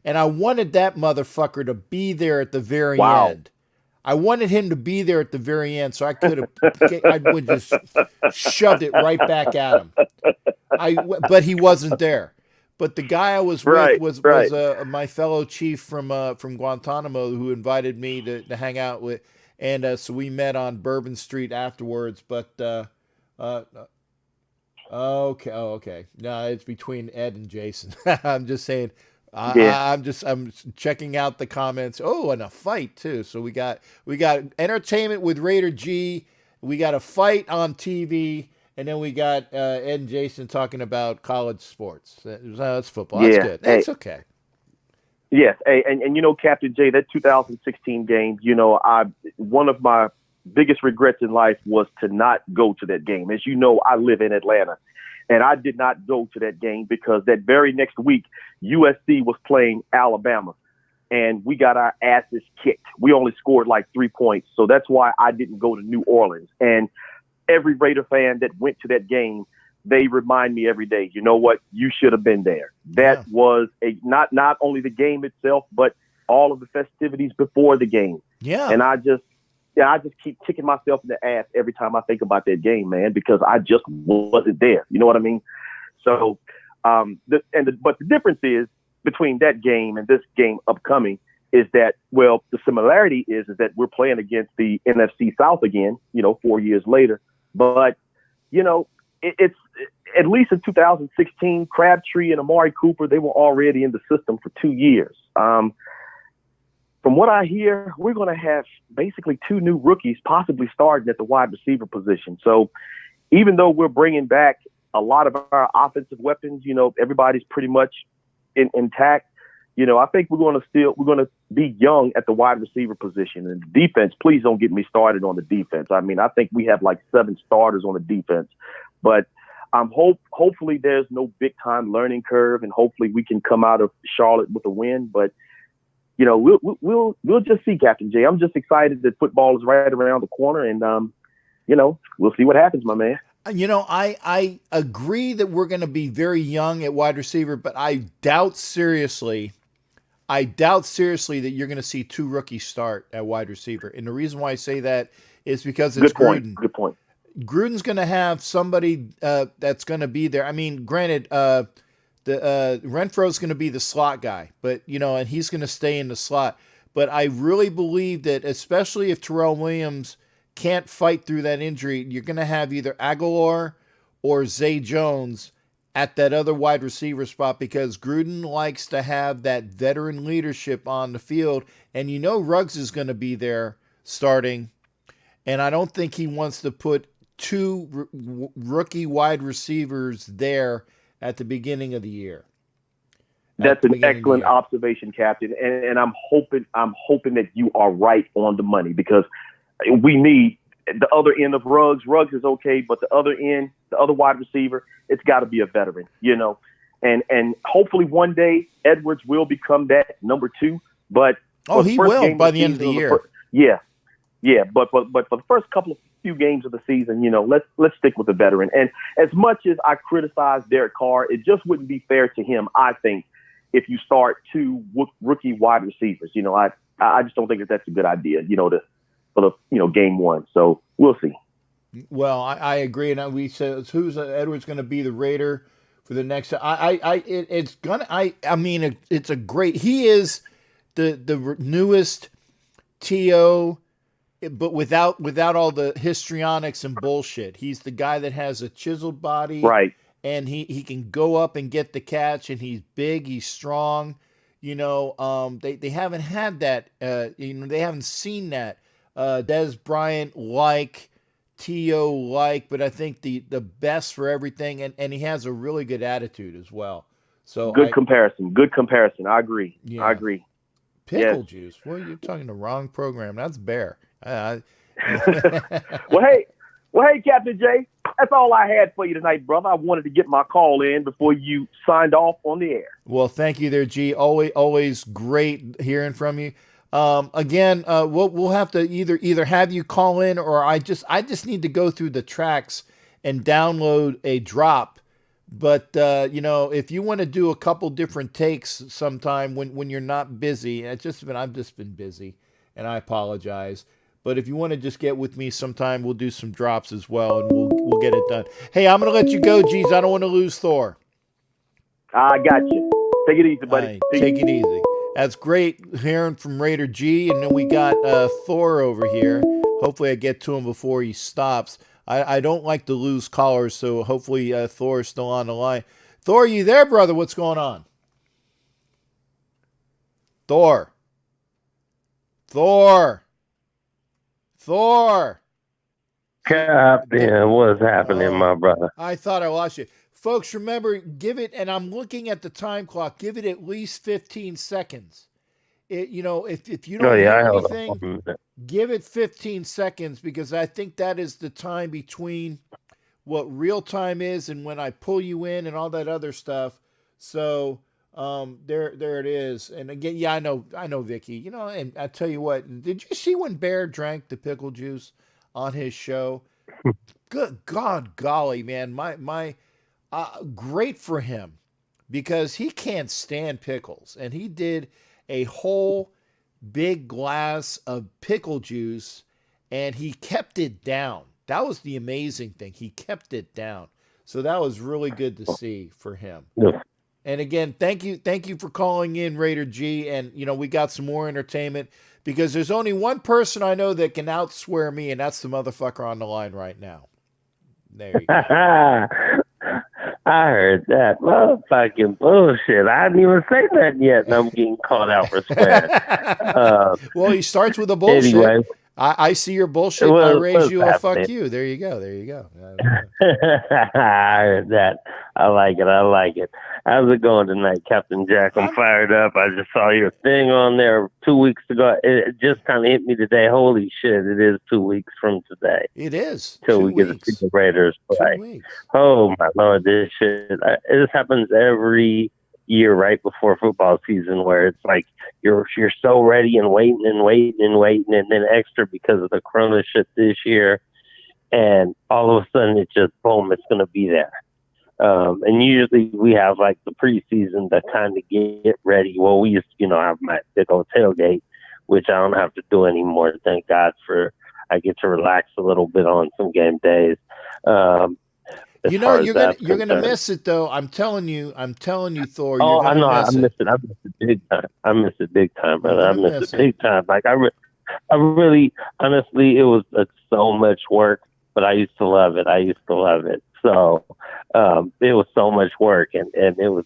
And I wanted that motherfucker to be there at the very Wow. end. I wanted him to be there at the very end, so I could have, I would just shoved it right back at him. But he wasn't there. But the guy I was with was my fellow chief from Guantanamo, who invited me to hang out with, and so we met on Bourbon Street afterwards. But okay, no, it's between Ed and Jason. I'm just saying. I'm checking out the comments. Oh, and a fight too. So we got entertainment with Raider G. We got a fight on TV, and then we got Ed and Jason talking about college sports. That's football. That's good. It's okay. Yes, and you know, Captain J, that 2016 game. You know, one of my biggest regrets in life was to not go to that game. As you know, I live in Atlanta. And I did not go to that game because that very next week, USC was playing Alabama, and we got our asses kicked. We only scored like 3 points. So that's why I didn't go to New Orleans. And every Raider fan that went to that game, they remind me every day, you know what? You should have been there. That was not only the game itself, but all of the festivities before the game. Yeah. And I just keep kicking myself in the ass every time I think about that game, man, because I just wasn't there. You know what I mean? So, but the difference is between that game and this game upcoming is that, well, the similarity is that we're playing against the NFC South again, 4 years later. But, it's at least in 2016, Crabtree and Amari Cooper, they were already in the system for 2 years. From what I hear, we're going to have basically 2 new rookies possibly starting at the wide receiver position. So even though we're bringing back a lot of our offensive weapons, everybody's pretty much intact. I think we're going to be young at the wide receiver position. And the defense, please don't get me started on the defense. I mean, I think we have like 7 starters on the defense, but hopefully there's no big time learning curve, and hopefully we can come out of Charlotte with a win. But we'll just see, Captain J. I'm just excited that football is right around the corner, and we'll see what happens, my man. I agree that we're going to be very young at wide receiver, but I doubt seriously that you're going to see 2 rookies start at wide receiver. And the reason why I say that is because it's Gruden. Good point. Gruden's going to have somebody that's going to be there. I mean, granted, Renfro's going to be the slot guy, but and he's going to stay in the slot. But I really believe that, especially if Terrell Williams can't fight through that injury, you're going to have either Aguilar or Zay Jones at that other wide receiver spot, because Gruden likes to have that veteran leadership on the field, and Ruggs is going to be there starting, and I don't think he wants to put 2 rookie wide receivers there at the beginning of the year. That's an excellent observation, Captain. And I'm hoping that you are right on the money, because we need the other end of Ruggs. Ruggs is okay, but the other end, the other wide receiver, it's got to be a veteran, And hopefully one day Edwards will become that number 2. But he will by the end of the year. Yeah. But for the first few games of the season, let's stick with the veteran. And as much as I criticize Derek Carr, it just wouldn't be fair to him, I think, if you start 2 rookie wide receivers. I just don't think that's a good idea, for the game 1. So we'll see. Well, I agree, and we said who's Edwards going to be the Raider for the next. It's a great. He is the newest TO. But without all the histrionics and bullshit. He's the guy that has a chiseled body, right? And he can go up and get the catch, and he's big, he's strong. They haven't had that. They haven't seen that. Des Bryant T.O. but I think the best for everything, and he has a really good attitude as well. So Good comparison. I agree. Yeah. I agree. Pickle juice. Well, you're talking the wrong program. That's Bear. Well, hey, Captain J, that's all I had for you tonight, brother. I wanted to get my call in before you signed off on the air. Well, thank you there, G. Always great hearing from you. Again, we'll have to either have you call in, or I just need to go through the tracks and download a drop But if you want to do a couple different takes sometime when you're not busy, I've just been busy, and I apologize. But if you want to just get with me sometime, we'll do some drops as well, and we'll get it done. Hey, I'm gonna let you go, G's. I don't want to lose Thor. I got you. Take it easy, buddy. All right, take it easy. That's great hearing from Raider G, and then we got Thor over here. Hopefully, I get to him before he stops. I don't like to lose callers, so hopefully Thor is still on the line. Thor, are you there, brother? What's going on? Thor. Captain, what's happening, my brother? I thought I lost you. Folks, remember, give it, and I'm looking at the time clock, give it at least 15 seconds. If you don't hear anything, give it 15 seconds, because I think that is the time between what real time is and when I pull you in and all that other stuff. So there it is. And again, yeah, I know, Vicky. And I tell you what, did you see when Bear drank the pickle juice on his show? Good God, golly, man, my great for him, because he can't stand pickles, and he did a whole big glass of pickle juice, and he kept it down. That was the amazing thing. He kept it down. So that was really good to see for him. Yeah. And again, thank you for calling in, Raider G. And we got some more entertainment, because there's only one person I know that can outswear me, and that's the motherfucker on the line right now. There you go. I heard that motherfucking bullshit. I didn't even say that yet, and I'm getting called out for swearing. Well, he starts with a bullshit. Anyway, I see your bullshit, and I raise you a fuck you. There you go. I heard that. I like it. How's it going tonight, Captain Jack? I'm fired up. I just saw your thing on there 2 weeks ago. It just kind of hit me today. Holy shit, it is 2 weeks from today. It is. Till we get to see the Raiders play. 2 weeks. Oh, my Lord, this shit. This happens every year right before football season, where it's like you're so ready and waiting, and then extra because of the Corona shit this year. And all of a sudden, it just, boom, it's going to be there. And usually we have like the preseason to kind of get ready. Well, we used to, have my big old tailgate, which I don't have to do anymore. Thank God I get to relax a little bit on some game days. You're gonna miss it though. I'm telling you, Thor. Oh, I know. I miss it. I miss it big time. I miss it big time, brother. I miss it big time. Like I really, honestly, it was so much work, but I used to love it. So it was so much work, and it was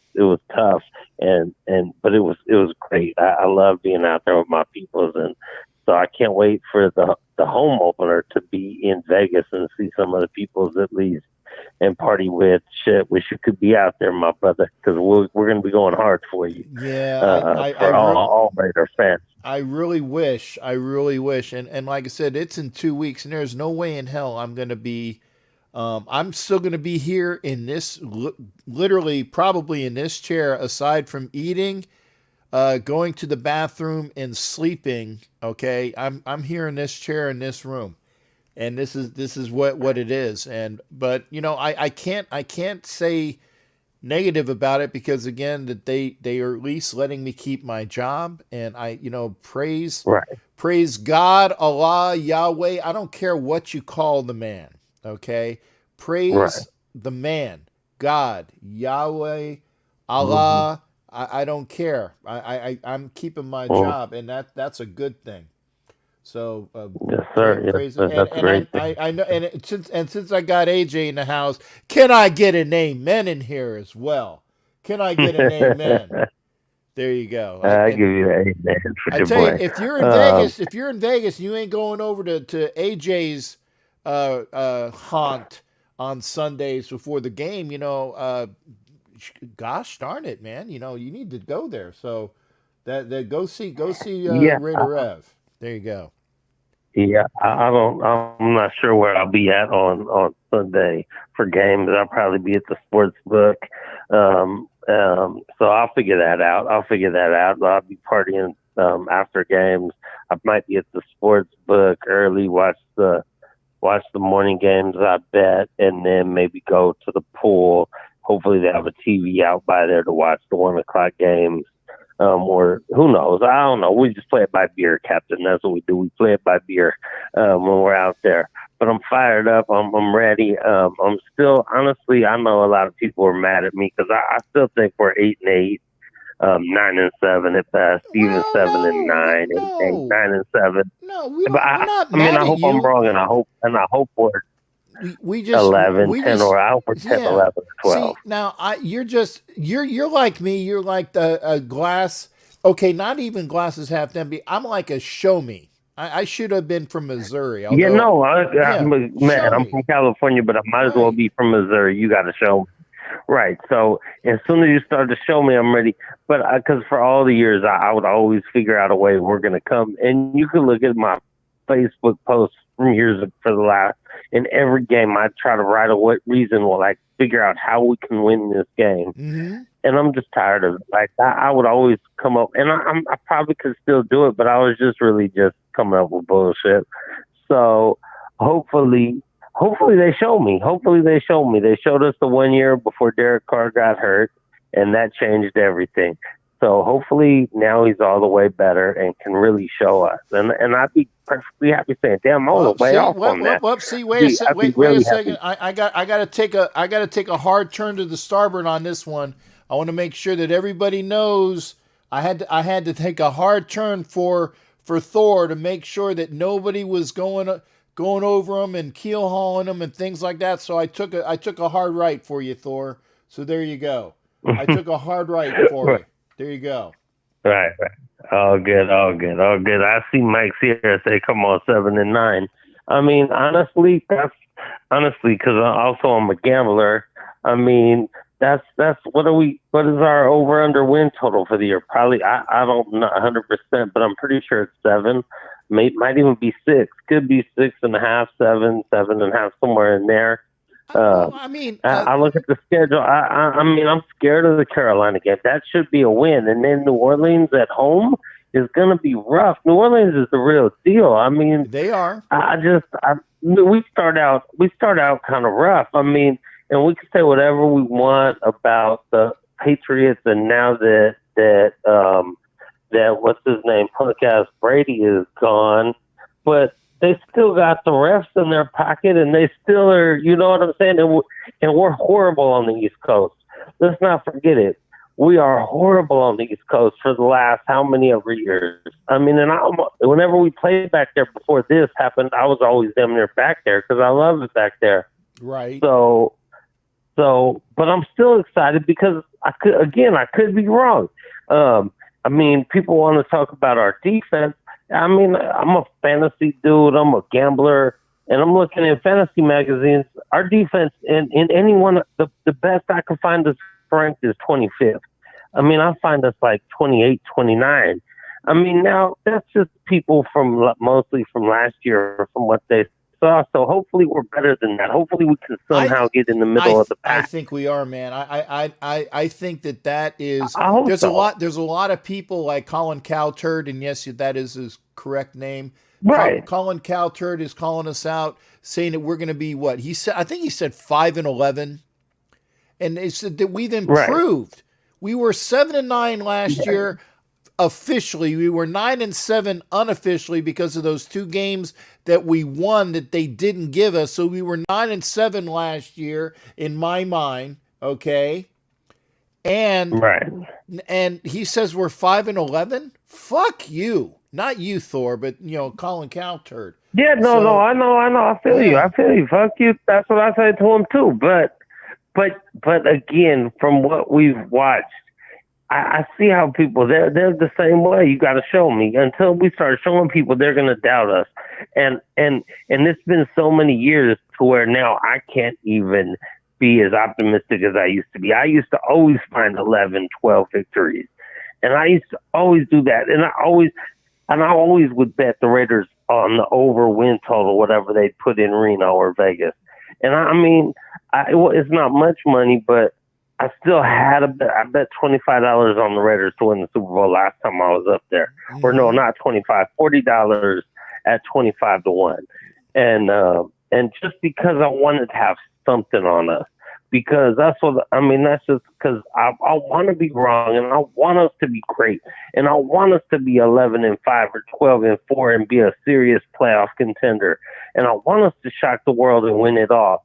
tough, but it was great. I love being out there with my peoples, and so I can't wait for the home opener to be in Vegas and see some of the peoples at least and party with. Shit, wish you could be out there, my brother, because we're going to be going hard for you. Yeah, for all Raider fans. I really wish, and like I said, it's in 2 weeks, and there's no way in hell I'm going to be. I'm still going to be here in this, literally, probably in this chair, aside from eating, going to the bathroom, and sleeping. Okay, I'm here in this chair in this room, and this is what it is. But I can't say negative about it, because again, that they are at least letting me keep my job, and I praise God, Allah, Yahweh. I don't care what you call the man. Okay, praise the man, God, Yahweh, Allah. I don't care. I'm keeping my job, and that's a good thing. So yes, sir. Yes, that's great. I know, and since I got AJ in the house, can I get an amen in here as well? Can I get an amen? There you go. I give you an amen for your boy. I tell you, if you're in Vegas, you ain't going over to AJ's haunt on Sundays before the game. Gosh darn it, man! You need to go there. So that go see Raider Rev. There you go. Yeah, I'm not sure where I'll be at on Sunday for games. I'll probably be at the sports book. So I'll figure that out. I'll be partying after games. I might be at the sports book early, watch the morning games, I bet, and then maybe go to the pool. hopefully they have a TV out by there to watch the 1 o'clock games. Or who knows? I don't know. We just play it by beer, Captain. That's what we do. We play it by beer when we're out there. But I'm fired up. I'm ready. I'm still, honestly, I know a lot of people are mad at me because I still think we're 8-8, 9-7 at best, even 7-9, 9-7. No, we don't, But we're not I mean, mad I at hope you. I'm wrong, and I hope we're We just 11, we 10, just, or I hope we're 10, 11, or 12. See, now you're like me. You're like a glass. Okay, not even glasses half empty. I'm like a show me. I should have been from Missouri. Yeah, no, show I'm me. from California, but I might as well Right. be from Missouri. You got to show me. Right. So as soon as you start to show me, I'm ready. But because for all the years, I would always figure out a way we're going to come. And you can look at my Facebook posts from years for the last. In every game, I try to write a reason, figure out how we can win this game. Mm-hmm. And I'm just tired of it. Like I would always come up, and I probably could still do it, but I was just really just coming up with bullshit. So hopefully they show me. Hopefully they show me. They showed us the 1 year before Derek Carr got hurt, and that changed everything. So hopefully now he's all the way better and can really show us. And I'd be perfectly happy saying, "Damn, I'm all the way off on that." Wait a second. I got to take a hard turn to the starboard on this one. I want to make sure that everybody knows I had to take a hard turn for Thor to make sure that nobody was going over him and keel hauling him and things like that. So I took a hard right for you, Thor. So there you go. I took a hard right for you. There you go. Right. All good. I see Mike Sierra say, "Come on, 7-9." I mean, honestly, because I'm a gambler. I mean, that's what is our over under win total for the year? Probably I don't know 100%, but I'm pretty sure it's 7. Might even be 6. Could be 6.5, 7, 7.5, somewhere in there. I look at the schedule. I mean, I'm scared of the Carolina game. That should be a win. And then New Orleans at home is going to be rough. New Orleans is the real deal. I mean, they are. We start out kind of rough. I mean, and we can say whatever we want about the Patriots, and now that what's his name, punk ass Brady is gone, but they still got the refs in their pocket, and they still are, you know what I'm saying? And we're horrible on the East Coast. Let's not forget it. We are horrible on the East Coast for the last how many ever years? I mean, and whenever we played back there before this happened, I was always damn near back there because I love it back there. Right. So, but I'm still excited because I could be wrong. I mean, people want to talk about our defense. I mean, I'm a fantasy dude. I'm a gambler, and I'm looking at fantasy magazines. Our defense in any one, the best I can find us ranked is 25th. I mean, I find us like 28, 29. I mean, now that's just people mostly from last year or from what they saw. So hopefully we're better than that. Hopefully we can somehow get in the middle of the pack. I think we are, man. I think that is. There's a lot of people like Colin Cowturd, and yes, that is his correct name. Right. Colin Cowturd is calling us out, saying that we're going to be what he said. I think he said 5-11, and it said that we've improved. Right. We were 7-9 last year. Officially, we were 9-7 unofficially because of those 2 games that we won that they didn't give us. So we were 9-7 last year in my mind. Okay. And he says we're 5-11. Fuck you. Not you, Thor, but Colin Cowturd. Yeah, no, I know. I feel you. Fuck you. That's what I say to him too. But again, from what we've watched, I see how people they're the same way. You got to show me. Until we start showing people, they're going to doubt us. And it's been so many years to where now I can't even be as optimistic as I used to be. I used to always find 11, 12 victories, and I used to always do that. And I always would bet the Raiders on the over win total, whatever they put in Reno or Vegas. And I mean, it's not much money, but I still had I bet $25 on the Raiders to win the Super Bowl last time I was up there. Mm-hmm. Or no, not $25, $40 at 25-1. And just because I wanted to have something on us. because that's what I mean. That's just because I want to be wrong, and I want us to be great, and I want us to be 11-5 or 12-4 and be a serious playoff contender, and I want us to shock the world and win it all.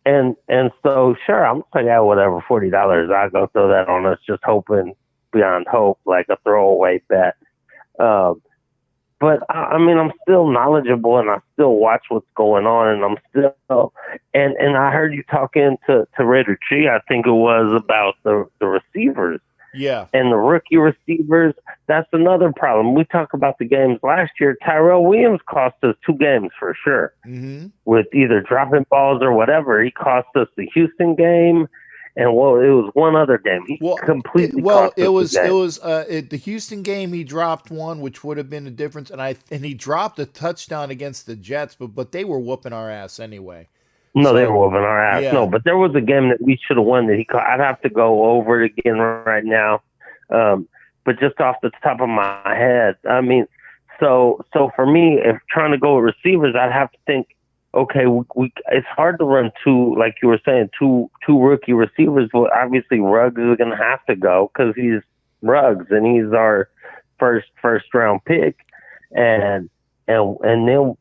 And so sure, I'm gonna pay out whatever $40. I go throw that on us, just hoping beyond hope, like a throwaway bet. But I mean, I'm still knowledgeable and I still watch what's going on, and I'm still, and I heard you talking to Raider G, I think it was, about the receivers. Yeah. And the rookie receivers, that's another problem. We talk about the games last year. Tyrell Williams cost us 2 games for sure, with either dropping balls or whatever. He cost us the Houston game. And it was one other game. He completely cost us the game. It was the Houston game. He dropped one, which would have been the difference, and he dropped a touchdown against the Jets, but they were whooping our ass anyway. No, they were whooping our ass. Yeah. No, but there was a game that we should have won that he caught. I'd have to go over it again right now, but just off the top of my head, I mean, so for me, if trying to go with receivers, I'd have to think, okay, it's hard to run 2, like you were saying, two rookie receivers. Well, obviously Ruggs is going to have to go because he's Ruggs and he's our first round pick, and then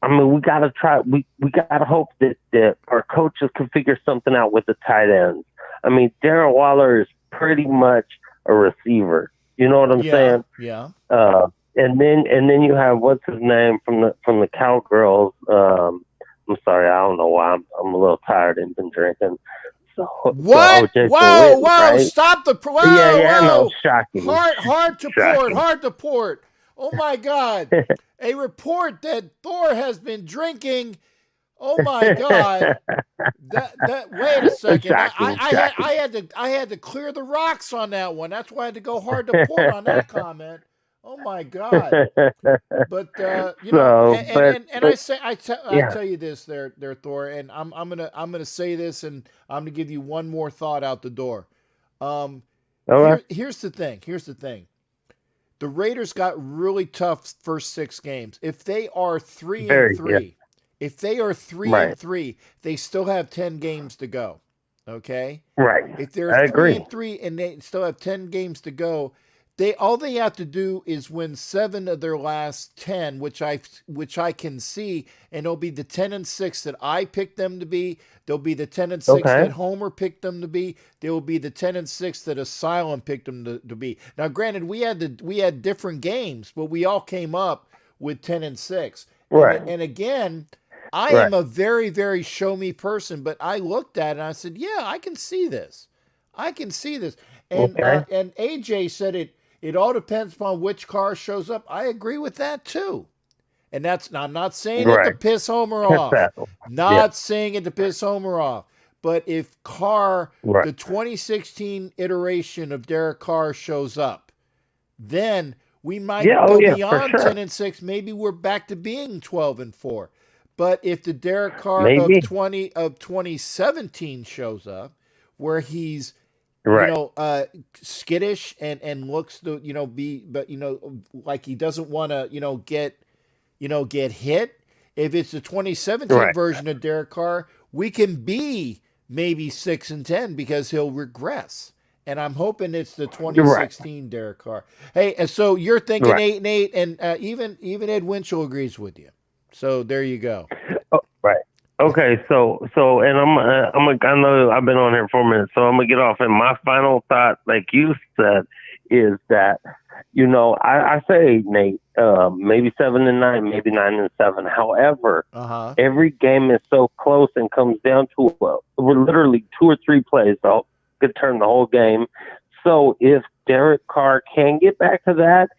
I mean we got to try. We got to hope that our coaches can figure something out with the tight ends. I mean, Darren Waller is pretty much a receiver. You know what I'm saying? Yeah. And then you have what's his name from the Cowgirls. I'm sorry, I don't know why I'm a little tired and been drinking. So what? So whoa! right? Stop the whoa! Yeah, whoa. no, shocking. Hard to port. Oh my God! A report that Thor has been drinking. Oh my God! That wait a second. I had to clear the rocks on that one. That's why I had to go hard to port on that comment. Oh my God! But you know, and I tell you this, there, Thor, and I'm gonna say this, and I'm gonna give you one more thought out the door. Here's the thing. The Raiders got really tough first 6 games. If they are 3-3, if they are 3-3, they still have 10 games to go. Okay, right? If they're 3-3 and they still have 10 games to go, all they have to do is win 7 of their last 10, which I can see, and it'll be the 10-6 that I picked them to be. There'll be the 10-6 that Homer picked them to be. There will be the 10-6 that Asylum picked them to be. Now, granted, we had different games, but we all came up with 10-6. Right. And again, I am a very, very show me person, but I looked at it and I said, yeah, I can see this. And and AJ said it all depends upon which car shows up. I agree with that too. And I'm not saying it to piss Homer off. Saying it to piss Homer off. But if the 2016 iteration of Derek Carr shows up, then we might go beyond 10-6. Maybe we're back to being 12-4. But if the Derek Carr of 2017 shows up, where he's skittish and looks to like he doesn't want to get hit. If it's the 2017 version of Derek Carr, we can be maybe 6-10 because he'll regress. And I'm hoping it's the 2016 Derek Carr. Hey, and so you're thinking 8-8, and even Ed Winchell agrees with you. So there you go. Oh, right. Okay, so, and I know I've been on here for a minute, so I'm gonna get off. And my final thought, like you said, is that I say 8-8, maybe 7-9, maybe 9-7. However, every game is so close and comes down to we're literally 2 or 3 plays that could turn the whole game. So if Derek Carr can get back to that,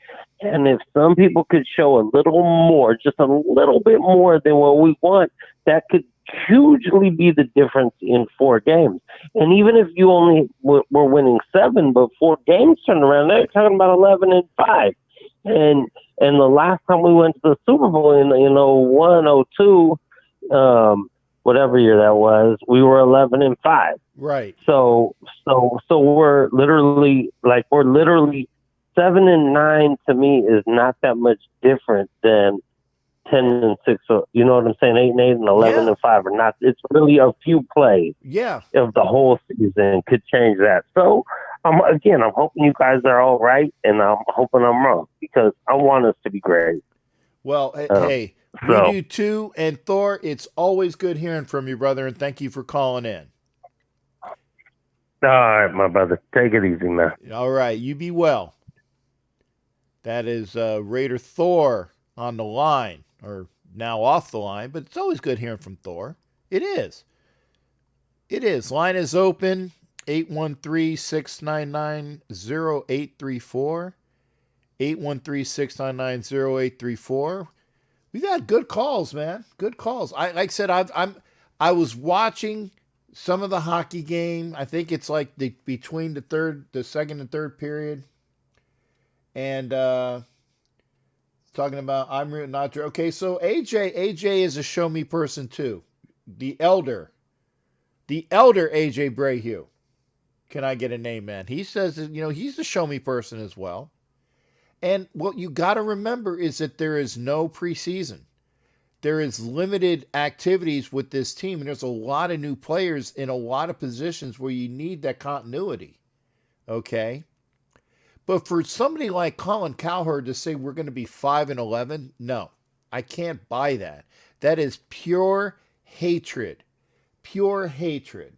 and if some people could show a little more, just a little bit more than what we want, that could hugely be the difference in 4 games. And even if you only were winning 7, but 4 games turned around, they're talking about 11-5. And the last time we went to the Super Bowl in 01, 02, whatever year that was, we were 11-5. Right. So we're literally 7-9 to me is not that much different than 10-6. So you know what I'm saying? 8-8 and 11-5 are not. It's really a few plays. Yeah. Of the whole season could change that. So I'm hoping you guys are all right, and I'm hoping I'm wrong because I want us to be great. Well, hey, we do too. And Thor, it's always good hearing from you, brother, and thank you for calling in. All right, my brother. Take it easy, man. All right, you be well. That is Raider Thor on the line, or now off the line, but it's always good hearing from Thor. It is. It is. Line is open, 813-699-0834. 813-699-0834. We've had good calls, man. Good calls. Like I said, I was watching some of the hockey game. I think it's like between the second and third period. And talking about I'm not sure. Okay, so AJ is a show me person too. The elder AJ Brayhugh. Can I get a name, man? He says that, he's a show me person as well. And what you got to remember is that there is no preseason. There is limited activities with this team, and there's a lot of new players in a lot of positions where you need that continuity. Okay? But for somebody like Colin Cowherd to say we're going to be 5-11, no, I can't buy that. That is pure hatred. Pure hatred.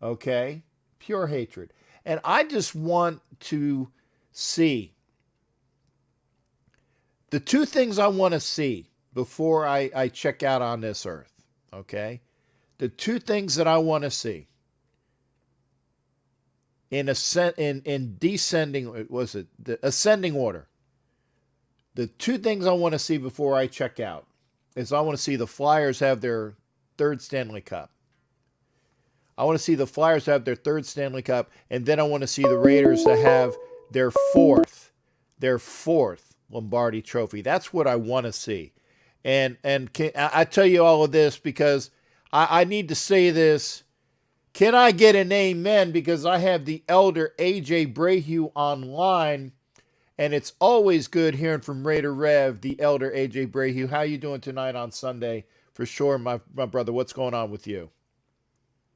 Okay? Pure hatred. And I just want to see the two things I want to see before I check out on this earth. Okay? The two things that I want to see in descending, was it the ascending order? The two things I want to see before I check out is I want to see the Flyers have their third Stanley Cup. I want to see the Flyers have their third Stanley Cup, and then I want to see the Raiders to have their fourth Lombardi Trophy. That's what I want to see. And I tell you all of this because I need to say this. Can I get an amen? Because I have the elder AJ Brayhugh online, and it's always good hearing from Raider Rev, the elder AJ Brayhugh. How you doing tonight on Sunday? For sure, my brother. What's going on with you?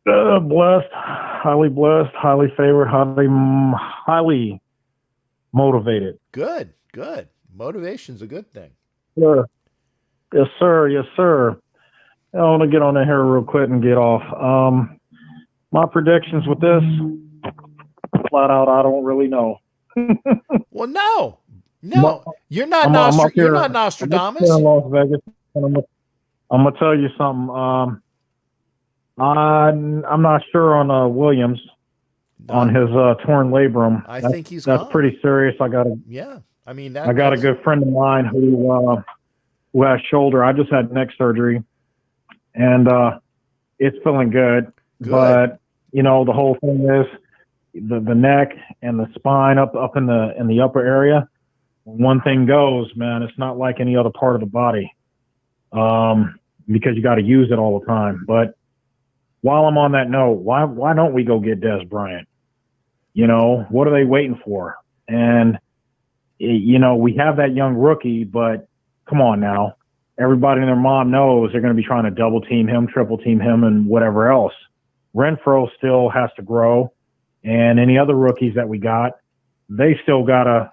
Blessed, highly favored, highly motivated. Good. Motivation's a good thing. Sure. Yes, sir. I want to get on in here real quick and get off. My predictions with this, flat out, I don't really know. Well, no, you're not Nostradamus. You're not Nostradamus. I'm in Las Vegas. I'm gonna tell you something. I'm not sure on Williams on his torn labrum. I think he's that's gone. Pretty serious. I got a good friend of mine who has shoulder. I just had neck surgery, and it's feeling good. But the whole thing is the neck and the spine up in the upper area. One thing goes, man. It's not like any other part of the body, because you got to use it all the time. But while I'm on that note, why don't we go get Des Bryant? What are they waiting for? And we have that young rookie, but come on now. Everybody and their mom knows they're going to be trying to double team him, triple team him, and whatever else. Renfro still has to grow, and any other rookies that we got, they still got to,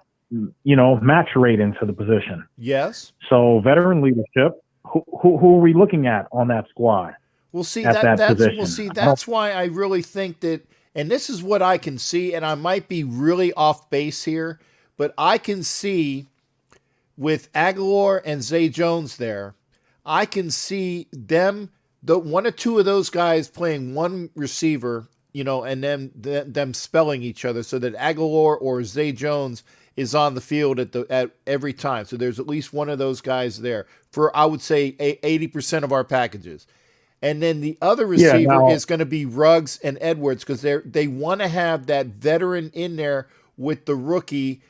maturate into the position. Yes. So veteran leadership, who are we looking at on that squad? We'll see position? That's why I really think that, and this is what I can see, and I might be really off base here, but I can see with Aguilar and Zay Jones there, I can see them, one or two of those guys playing one receiver, and then them spelling each other so that Aguilar or Zay Jones is on the field at every time. So there's at least one of those guys there for, I would say, 80% of our packages. And then the other receiver is going to be Ruggs and Edwards because they want to have that veteran in there with the rookie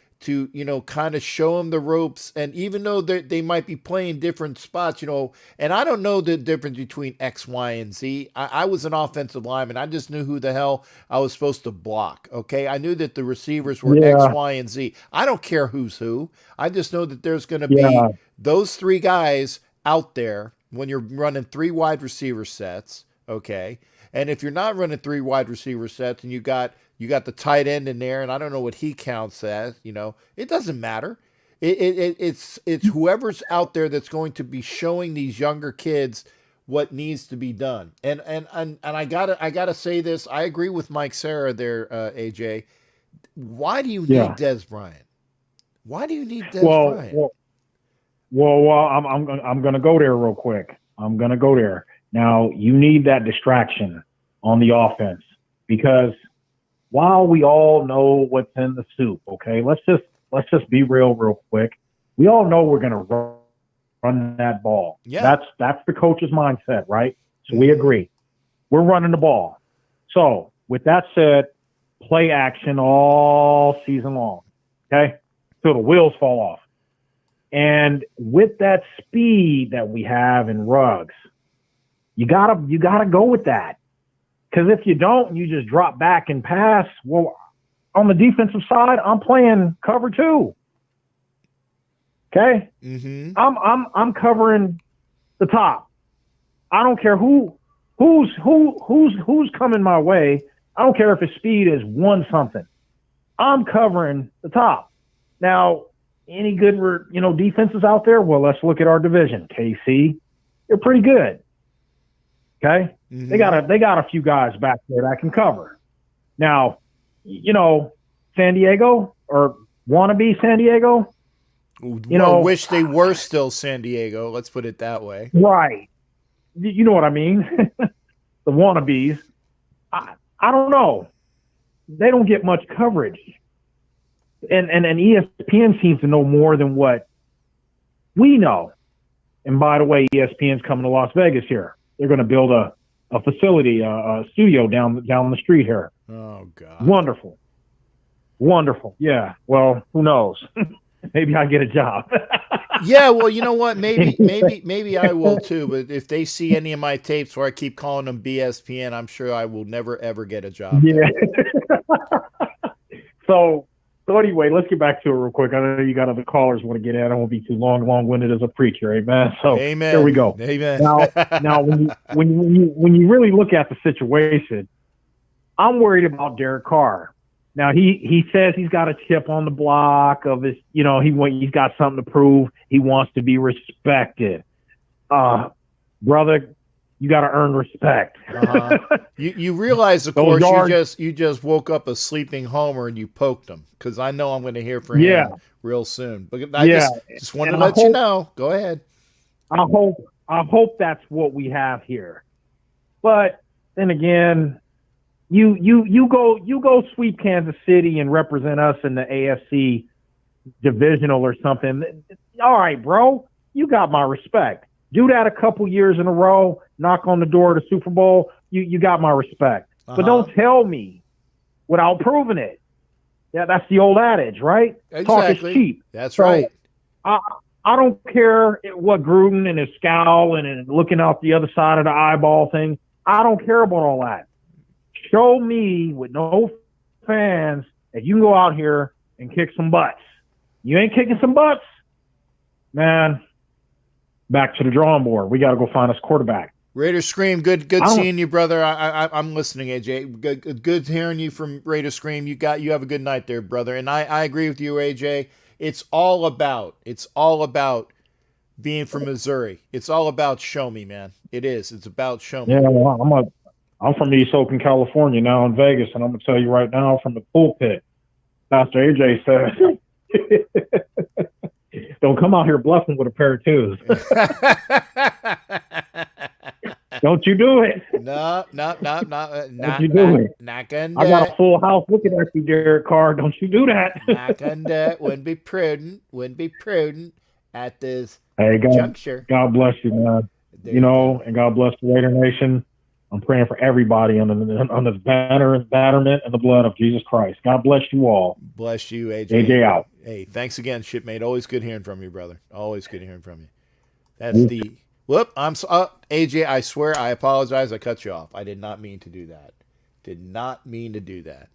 kind of show them the ropes. And even though they might be playing different spots, and I don't know the difference between X, Y, and Z. I was an offensive lineman. I just knew who the hell I was supposed to block. Okay. I knew that the receivers were X, Y, and Z. I don't care who's who. I just know that there's going to be those three guys out there when you're running 3 wide receiver sets. Okay. And if you're not running 3 wide receiver sets and you got the tight end in there, and I don't know what he counts as, it doesn't matter. It's whoever's out there that's going to be showing these younger kids what needs to be done. And I gotta say this. I agree with Mike Sarah there, AJ. Why do you need Des Bryant? Why do you need Des Bryant? Well, I'm gonna go there real quick. I'm gonna go there. Now, you need that distraction on the offense because while we all know what's in the soup, okay, let's just be real quick. We all know we're going to run that ball. Yeah. That's the coach's mindset, right? So we agree. We're running the ball. So with that said, play action all season long, okay, till the wheels fall off. And with that speed that we have in Ruggs, you gotta go with that. Because if you don't, you just drop back and pass. Well, on the defensive side, I'm playing cover 2. Okay, I'm covering the top. I don't care who's coming my way. I don't care if his speed is 1 something. I'm covering the top. Now, any good defenses out there? Well, let's look at our division. KC, they're pretty good. Okay, they got a few guys back there that can cover. Now, San Diego or wannabe San Diego. Wish they were still San Diego. Let's put it that way. Right. You know what I mean? The wannabes. I don't know. They don't get much coverage, and ESPN seems to know more than what we know. And by the way, ESPN's coming to Las Vegas here. They're going to build a facility, a studio down the street here. Oh, God. Wonderful. Yeah. Well, who knows? Maybe I get a job. Yeah. Well, you know what? Maybe I will too. But if they see any of my tapes where I keep calling them BSPN, I'm sure I will never, ever get a job. Yeah. So anyway, let's get back to it real quick. I know you got other callers want to get in. I don't want to be too long-winded as a preacher, amen. So amen. Here we go. Amen. Now, when you really look at the situation, I'm worried about Derek Carr. Now he says he's got a chip on the block of his, he's got something to prove. He wants to be respected. Brother, you got to earn respect. You realize, of course, you just woke up a sleeping homer and you poked him, because I know I'm going to hear from him real soon. But I just want to let you know. Go ahead. I hope that's what we have here. But then again, you go sweep Kansas City and represent us in the AFC divisional or something. All right, bro, you got my respect. Do that a couple years in a row, knock on the door of the Super Bowl, you got my respect. But don't tell me without proving it. Yeah, that's the old adage, right? Exactly. Talk is cheap. That's right. I don't care what Gruden and his scowl and looking out the other side of the eyeball thing. I don't care about all that. Show me with no fans that you can go out here and kick some butts. You ain't kicking some butts, man. Back to the drawing board. We got to go find us quarterback. Raider Scream, good seeing you, brother. I'm listening, AJ. Good hearing you from Raider Scream. You have a good night there, brother. And I agree with you, AJ. It's all about being from Missouri. It's all about show me, man. It is. It's about show me. Yeah, well, I'm from East Oakland, California, now in Vegas, and I'm gonna tell you right now from the pulpit, Pastor AJ said, don't come out here bluffing with a pair of twos. Don't you do it. No. Don't you do it. Not gonna I got a full house looking at you, Derek Carr. Don't you do that. Not gonna wouldn't be prudent at this juncture. God bless you, man. And God bless the Raider Nation. I'm praying for everybody under the betterment and the blood of Jesus Christ. God bless you all. Bless you, AJ. AJ out. Hey, thanks again, shipmate. Always good hearing from you, brother. Always good hearing from you. That's the whoop. AJ. I swear, I apologize. I cut you off. I did not mean to do that. Did not mean to do that.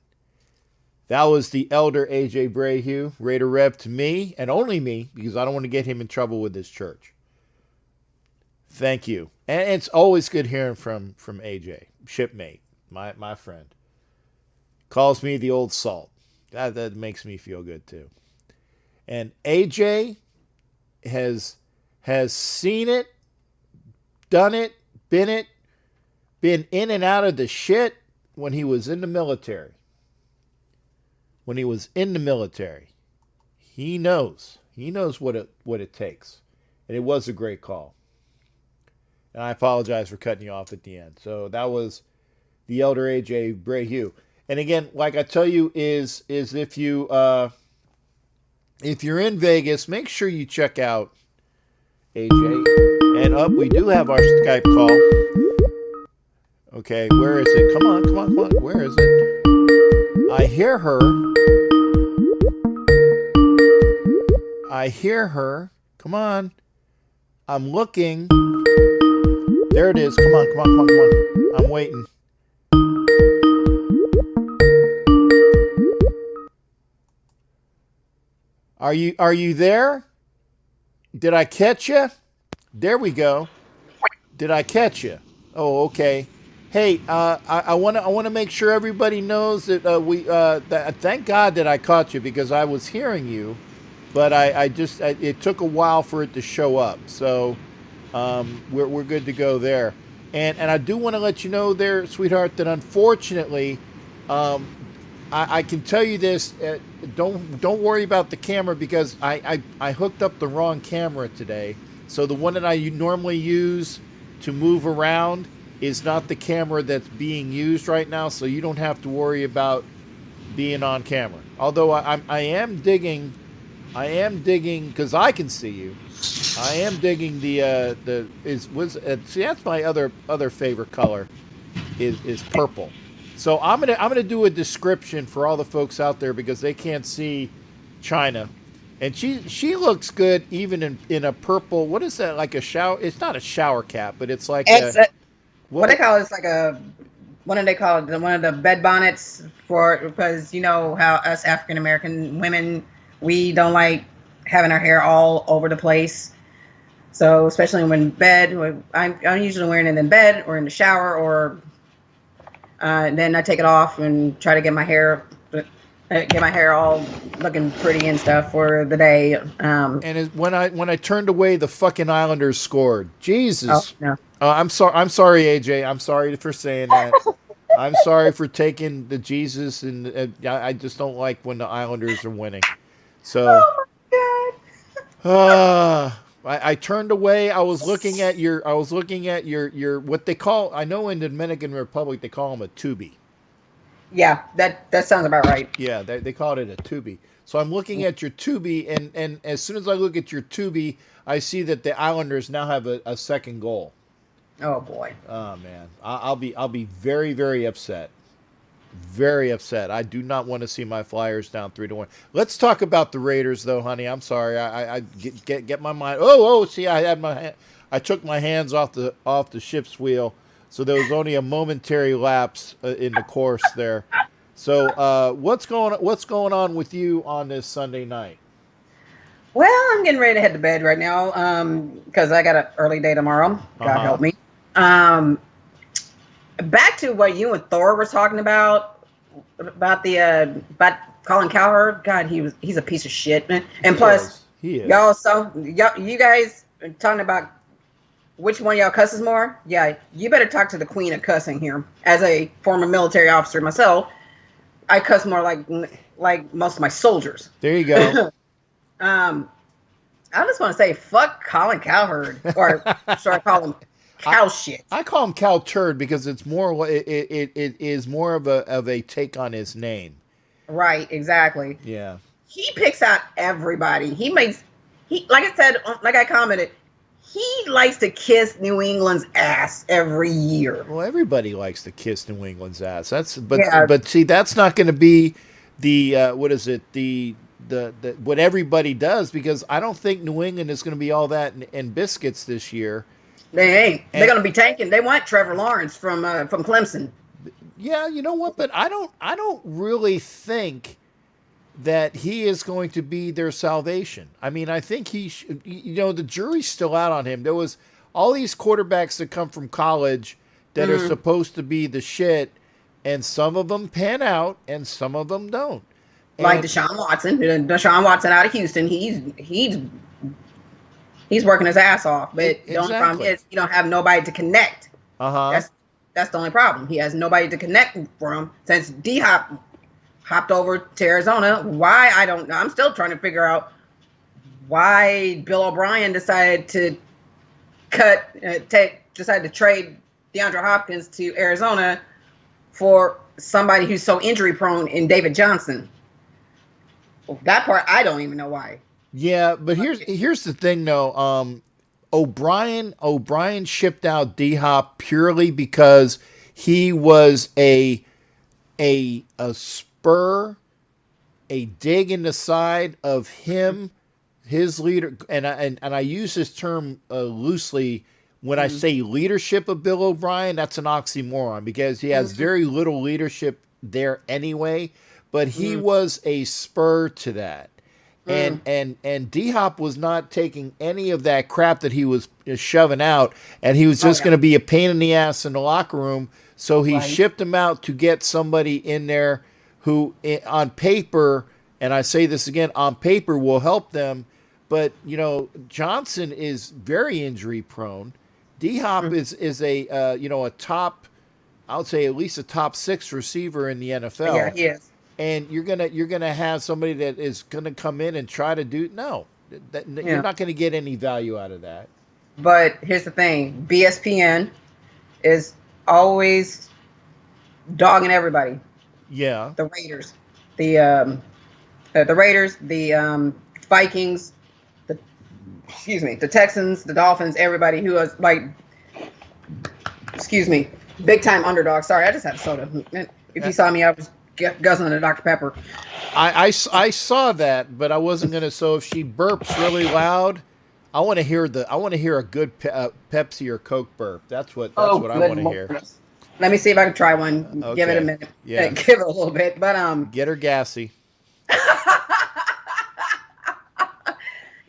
That was the elder AJ Brayhue, Raider Rev to me and only me, because I don't want to get him in trouble with this church. Thank you. And it's always good hearing from AJ, shipmate, my friend. Calls me the old salt. That makes me feel good too. And AJ has seen it, done it, been in and out of the shit when he was in the military. When he was in the military, he knows what it takes, and it was a great call. And I apologize for cutting you off at the end. So that was the elder AJ Brayhue. And again, like I tell you, is if you're in Vegas, make sure you check out AJ. And we do have our Skype call. Okay, where is it? Come on. Where is it? I hear her. Come on. I'm looking. There it is. Come on. I'm waiting. Are you there? Did I catch you? There we go. Did I catch you? Oh, okay. Hey, I want to make sure everybody knows that thank God that I caught you, because I was hearing you, but it took a while for it to show up. So we're good to go there. And I do want to let you know there, sweetheart, that unfortunately, I can tell you this. Don't worry about the camera, because I hooked up the wrong camera today. So the one that I normally use to move around is not the camera that's being used right now. So you don't have to worry about being on camera. Although I am digging, because I can see you. I am digging see, that's my other favorite color is purple. So I'm gonna do a description for all the folks out there, because they can't see China, and she looks good even in a purple. What is that, like a shower? It's not a shower cap, but it's like what they call it is like one of the bed bonnets, because you know how us African American women, we don't like having our hair all over the place. So especially when I'm usually wearing it in bed or in the shower, or then I take it off and try to get my hair all looking pretty and stuff for the day. And when I turned away, the fucking Islanders scored. Jesus. Oh, no. I'm sorry, AJ. I'm sorry for saying that. I'm sorry for taking the Jesus, and I just don't like when the Islanders are winning. So. Oh my God. I turned away. I was looking at your what they call, I know in the Dominican Republic they call them a tubi. Yeah, that sounds about right. Yeah, they called it a tubi. So I'm looking at your tubi, and as soon as I look at your tubi, I see that the Islanders now have a second goal. Oh boy. Oh man, I'll be very, very upset. Very upset. I do not want to see my Flyers down 3-1. Let's talk about the Raiders, though, honey. I'm sorry. I get my mind. See, I took my hands off the ship's wheel, so there was only a momentary lapse in the course there. So, what's going on with you on this Sunday night? Well, I'm getting ready to head to bed right now, because I got an early day tomorrow. God help me. Back to what you and Thor were talking about Colin Cowherd. God, he's a piece of shit, man. And plus, he is. You guys are talking about which one of y'all cusses more. Yeah, you better talk to the queen of cussing here. As a former military officer myself, I cuss more like most of my soldiers. There you go. I just want to say, fuck Colin Cowherd, or should I call him cow shit? I call him cow turd, because it's more. It is more of a take on his name. Right. Exactly. Yeah. He picks out everybody. Like I said, like I commented, he likes to kiss New England's ass every year. Well, everybody likes to kiss New England's ass. Yeah. But see, that's not going to be the what is it the what everybody does, because I don't think New England is going to be all that in biscuits this year. They ain't. They're going to be tanking. They want Trevor Lawrence from Clemson. Yeah, you know what? But I don't really think that he is going to be their salvation. I mean, I think the jury's still out on him. There was all these quarterbacks that come from college that are supposed to be the shit, and some of them pan out and some of them don't. Like Deshaun Watson. Deshaun Watson out of Houston. He's working his ass off, but the only problem is you don't have nobody to connect. That's the only problem. He has nobody to connect for him since D-Hop hopped over to Arizona. Why? I don't know. I'm still trying to figure out why Bill O'Brien decided to decided to trade DeAndre Hopkins to Arizona for somebody who's so injury prone in David Johnson. That part, I don't even know why. Yeah, but here's the thing though. O'Brien shipped out D-Hop purely because he was a spur, a dig in the side of him, his leader, and I use this term loosely when I say leadership of Bill O'Brien. That's an oxymoron because he has very little leadership there anyway. But he was a spur to that. And D-Hop was not taking any of that crap that he was shoving out, and he was just going to be a pain in the ass in the locker room. So he shipped him out to get somebody in there who, on paper, and I say this again, on paper will help them. But Johnson is very injury prone. D-Hop is a a top, I would say at least a top 6 receiver in the NFL. Yeah, he is. And you're gonna have somebody that is gonna come in and try to do you're not gonna get any value out of that. But here's the thing: BSPN is always dogging everybody. Yeah, the Raiders, the Raiders, the Vikings, the Texans, the Dolphins, everybody who is big time underdog. Sorry, I just had a soda. If you saw me, I was guzzling a Dr. Pepper. I saw that, but I wasn't gonna. So if she burps really loud, I want to hear a good Pepsi or Coke burp. That's what I want to hear. Let me see if I can try one. Okay. Give it a minute. Yeah. Give it a little bit, but get her gassy.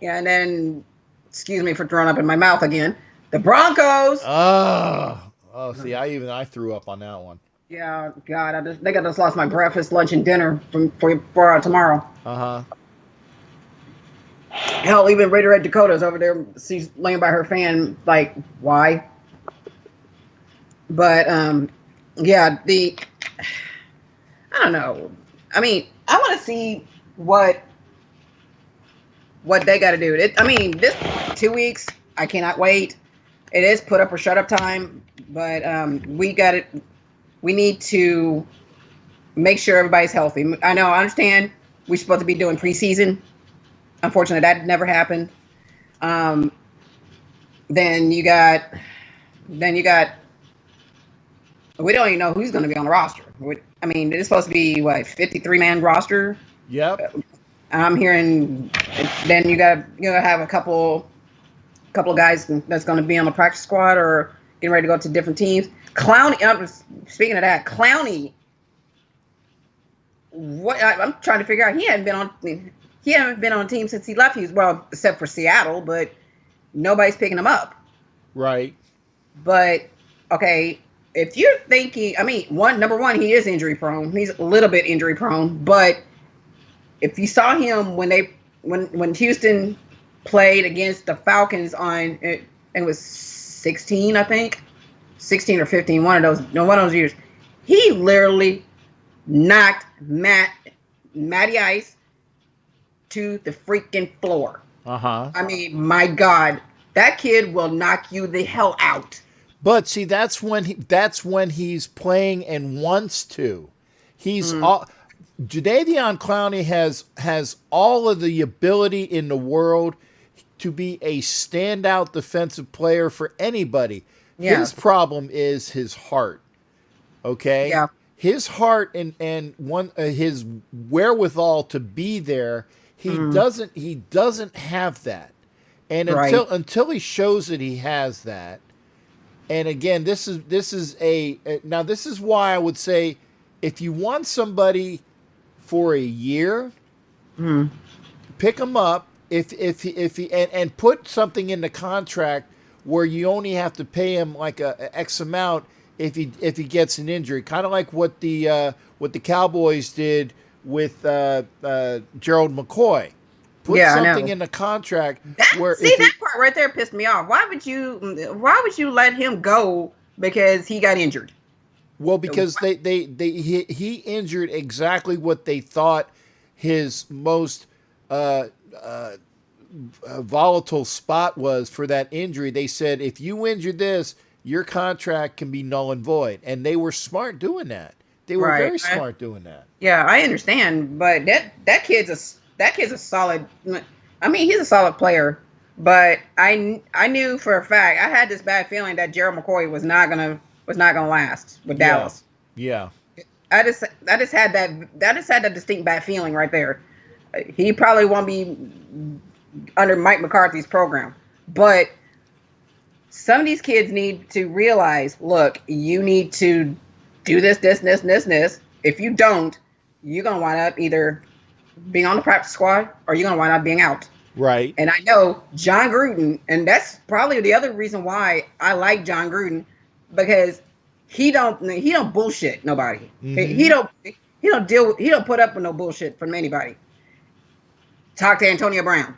Yeah, and then excuse me for throwing up in my mouth again. The Broncos. Oh, see, I threw up on that one. Yeah, God, I just lost my breakfast, lunch, and dinner for tomorrow. Hell, even Raider Red Dakota's over there. She's laying by her fan. Like, why? But yeah, I don't know. I mean, I want to see what they got to do. This 2 weeks, I cannot wait. It is put up or shut up time, but we got it. We need to make sure everybody's healthy. I understand we're supposed to be doing preseason. Unfortunately, that never happened. Then you got. We don't even know who's going to be on the roster. It's supposed to be 53-man roster. Yep. I'm hearing. Then you got have a couple of guys that's going to be on the practice squad or getting ready to go to different teams. Clowney. Speaking of that, Clowney. I'm trying to figure out. He hadn't been on a team since he left. Except for Seattle, but nobody's picking him up. Right. But okay, if you're thinking, number one, he is injury prone. He's a little bit injury prone, but if you saw him when Houston played against the Falcons it was 16, I think. 16 or 15, one of those years. He literally knocked Matty Ice to the freaking floor. My God, that kid will knock you the hell out. But see, that's when he's playing and wants to. He's Jadeveon Clowney has all of the ability in the world. to be a standout defensive player for anybody. Yeah. His problem is his heart. Okay? Yeah. His heart and his wherewithal to be there, he doesn't have that. And until he shows that he has that. And again, this is why I would say, if you want somebody for a year, pick him up. If he and put something in the contract where you only have to pay him like a X amount if he gets an injury, kind of like what the Cowboys did with Gerald McCoy. Put something in the contract where that part right there pissed me off. Why would you let him go because he got injured? Well, because he injured exactly what they thought his most volatile spot was for that injury. They said, if you injure this, your contract can be null and void. And they were smart doing that. They were very smart doing that. Yeah, I understand, but that kid's a solid. I mean, he's a solid player, but I knew for a fact, I had this bad feeling that Gerald McCoy was not gonna last with Dallas. Yeah. I just had that distinct bad feeling right there. He probably won't be under Mike McCarthy's program, but some of these kids need to realize, look, you need to do this. If you don't, you're gonna wind up either being on the practice squad or you're gonna wind up being out. Right. And I know John Gruden, and that's probably the other reason why I like John Gruden, because he don't bullshit nobody. He don't put up with no bullshit from anybody. Talk to Antonio Brown.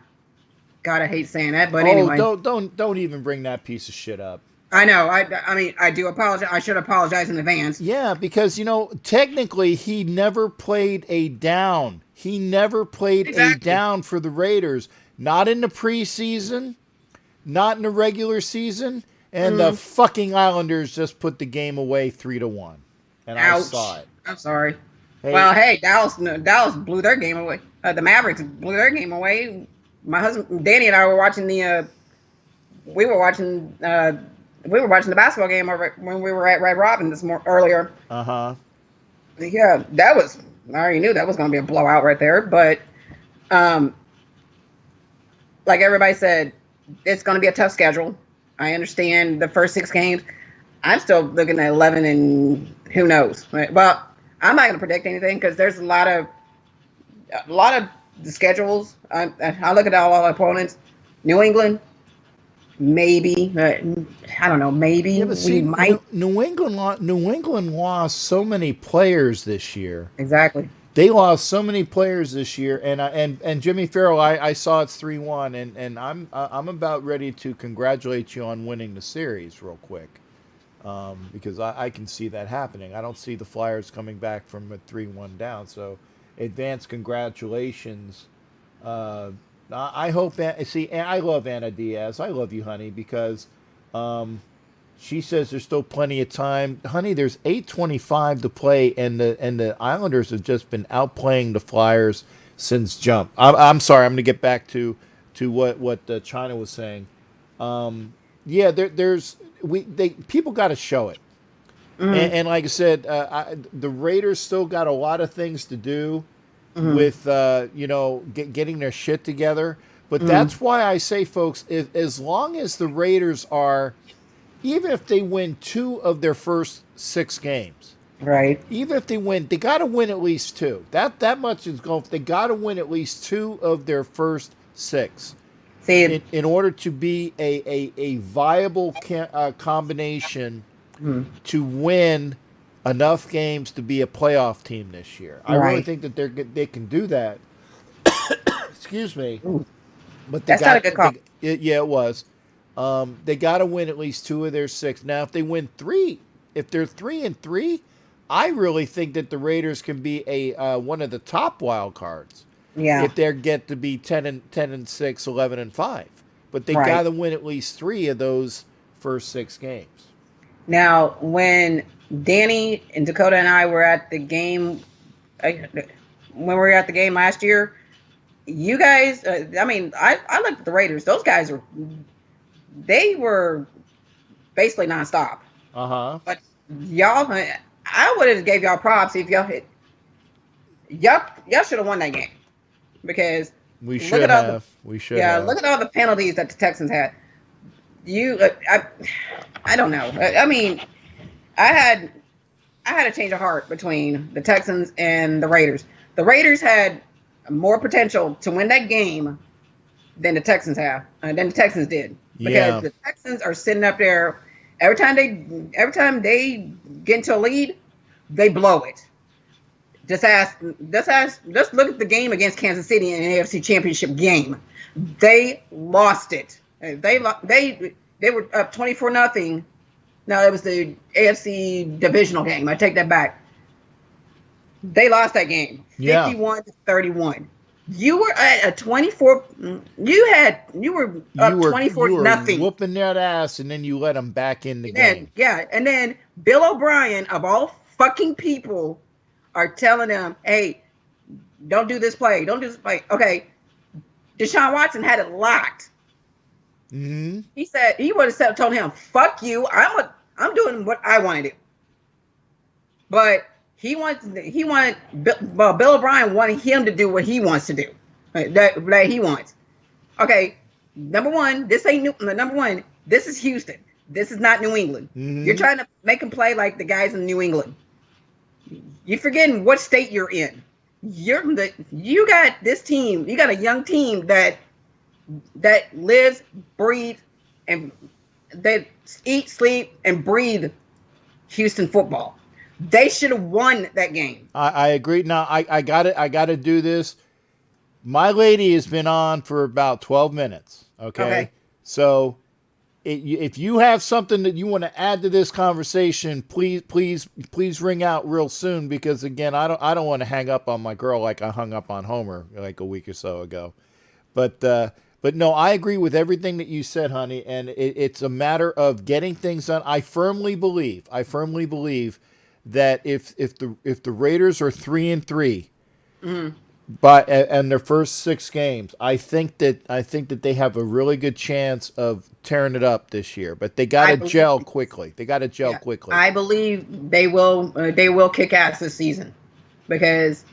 God, I hate saying that, but anyway. Don't even bring that piece of shit up. I know. I mean, I do apologize. I should apologize in advance. Yeah, because technically he never played a down. He never played a down for the Raiders. Not in the preseason, not in the regular season, and the fucking Islanders just put the game away 3-1. And Ouch. I saw it. I'm sorry. Hey. Well, hey, Dallas blew their game away. The Mavericks blew their game away. My husband Danny and I were watching the basketball game when we were at Red Robin earlier. Yeah, I already knew that was going to be a blowout right there. But like everybody said, it's going to be a tough schedule. I understand the first 6 games. I'm still looking at 11 and who knows. Right? Well, I'm not going to predict anything because there's a lot of the schedules. I look at all our opponents. New England, maybe. I don't know. Maybe we might. New England lost so many players this year. Exactly. They lost so many players this year, and Jimmy Farrell, I saw it's 3-1, and I'm about ready to congratulate you on winning the series real quick, because I can see that happening. I don't see the Flyers coming back from a 3-1 down, so advance congratulations. I hope. And I love Anna Diaz. I love you, honey, because she says there's still plenty of time. Honey, there's 8:25 to play, and the Islanders have just been outplaying the Flyers since jump. I'm sorry. I'm going to get back to what China was saying. Yeah, people got to show it. And like I said, the Raiders still got a lot of things to do with getting their shit together. But that's why I say, folks, as long as the Raiders are, even if they win 2 of their first 6 games, right? Even if they win, they got to win at least 2. That much is going. They got to win at least 2 of their first 6. See, in order to be a viable combination to win enough games to be a playoff team this year. I really think that they can do that. Excuse me. But that's not a good call. Yeah, it was. They got to win at least 2 of their 6. Now, if they win 3, if they're 3-3, I really think that the Raiders can be one of the top wild cards. Yeah. If they get to be 10-6, 11-5, but they got to win at least 3 of those first 6 games. Now, when Danny and Dakota and I were at the game, last year, you guys, I mean, I looked at the Raiders. Those guys they were basically nonstop. But y'all, I would have gave y'all props if y'all should have won that game, because we should have. Look at all the penalties that the Texans had. I don't know. I mean, I had a change of heart between the Texans and the Raiders. The Raiders had more potential to win that game than the Texans did, because the Texans are sitting up there every time they get into a lead, they blow it. Just look at the game against Kansas City in an AFC Championship game. They lost it. They were up 24-0. No, it was the AFC divisional game. I take that back. They lost that game, 51-31. You were at a 24. You were up 24-0. Whooping that ass, and then you let them back in the game. Yeah, and then Bill O'Brien, of all fucking people, are telling them, "Hey, don't do this play. Don't do this play." Okay, Deshaun Watson had it locked. Mm-hmm. He said he would have told him, "Fuck you. I'm doing what I want to do." But Bill O'Brien wanted him to do what he wants to do, that he wants. Okay, number one, this is Houston. This is not New England. Mm-hmm. You're trying to make them play like the guys in New England. You're forgetting what state you're in. You got this team. You got a young team that lives, breathes, and they eat, sleep, and breathe Houston football. They should have won that game. I agree. Now I got to do this. My lady has been on for about 12 minutes. Okay. So if you have something that you want to add to this conversation, please ring out real soon, because again, I don't want to hang up on my girl like I hung up on Homer like a week or so ago. But no, I agree with everything that you said, honey, and it's a matter of getting things done. I firmly believe that if the Raiders are 3-3, and their first 6 games, I think that they have a really good chance of tearing it up this year. But they got to gel quickly. Quickly. I believe they will kick ass this season, because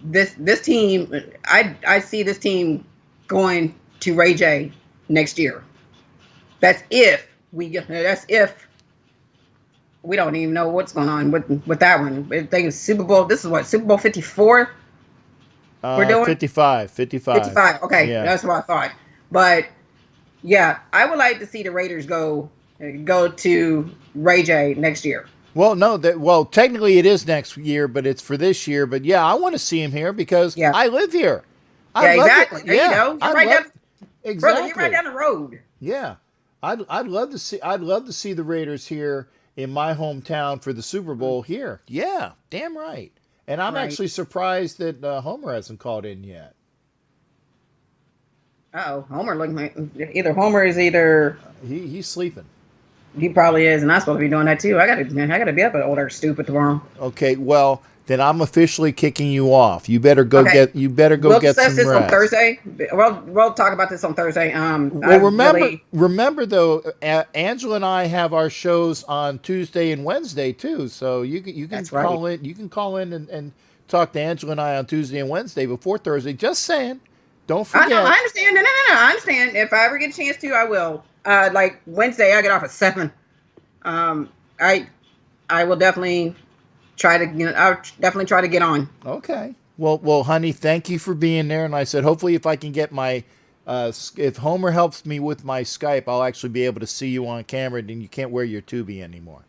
this team, I see this team going to Ray J next year. That's if we don't even know what's going on with that one. I think it's Super Bowl. This is what, Super Bowl 54? We're doing 55. 55. Okay, yeah. That's what I thought. But yeah, I would like to see the Raiders go to Ray J next year. Well, no, technically it is next year, but it's for this year. But yeah, I want to see him here because I live here. Exactly. There you go. You're right down, exactly. Brother, you're right down the road. Yeah, I'd love to see the Raiders here in my hometown for the Super Bowl here. Yeah, damn right. And I'm actually surprised that Homer hasn't called in yet. Homer looking like Homer is either he's sleeping. He probably is, and I'm supposed to be doing that too. I gotta be up at older stupid tomorrow. Okay, well then I'm officially kicking you off. You better go get some rest. We'll discuss this on Thursday. We'll talk about this on Thursday. Remember though, Angela and I have our shows on Tuesday and Wednesday too. So you can call in. You can call in and talk to Angela and I on Tuesday and Wednesday before Thursday. Just saying, don't forget. I understand. No. I understand. If I ever get a chance to, I will. Like Wednesday, I get off at 7. I will definitely try to. I'll definitely try to get on. Okay. Well, honey, thank you for being there. And I said, hopefully, if I can get my, if Homer helps me with my Skype, I'll actually be able to see you on camera. Then you can't wear your Tubi anymore.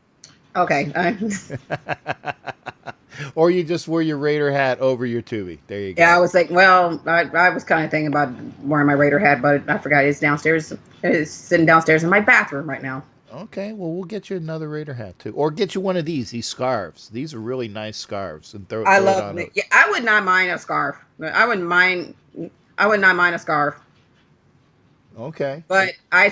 Okay. Or you just wear your Raider hat over your Tubi. There you go. Yeah, I was like, well, I was kind of thinking about wearing my Raider hat, but I forgot it's downstairs. It's sitting downstairs in my bathroom right now. Okay, well, we'll get you another Raider hat too, or get you one of these scarves. These are really nice scarves, and I love it. Yeah, I would not mind a scarf. I would not mind a scarf. Okay. But I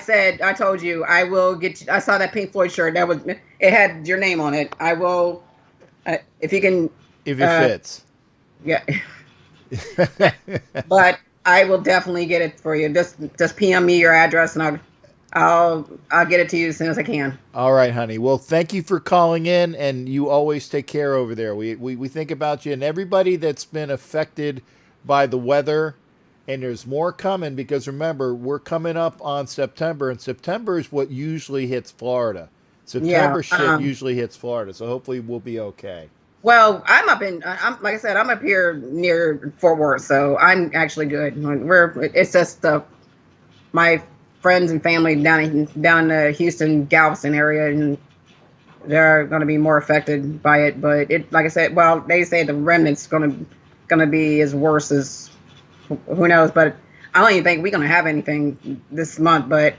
told you, I will get you. I saw that Pink Floyd shirt. It had your name on it. I will, if you can. If it fits. Yeah. But I will definitely get it for you. Just PM me your address, and I'll get it to you as soon as I can. All right, honey. Well, thank you for calling in, and you always take care over there. We think about you and everybody that's been affected by the weather, and there's more coming because remember, we're coming up on September, and September is what usually hits Florida. September usually hits Florida, so hopefully we'll be okay. Well, I'm like I said, I'm up here near Fort Worth, so I'm actually good. It's just my friends and family down in the Houston, Galveston area, and they're going to be more affected by it. But like I said, well, they say the remnant's going to be as worse as who knows. But I don't even think we're going to have anything this month. But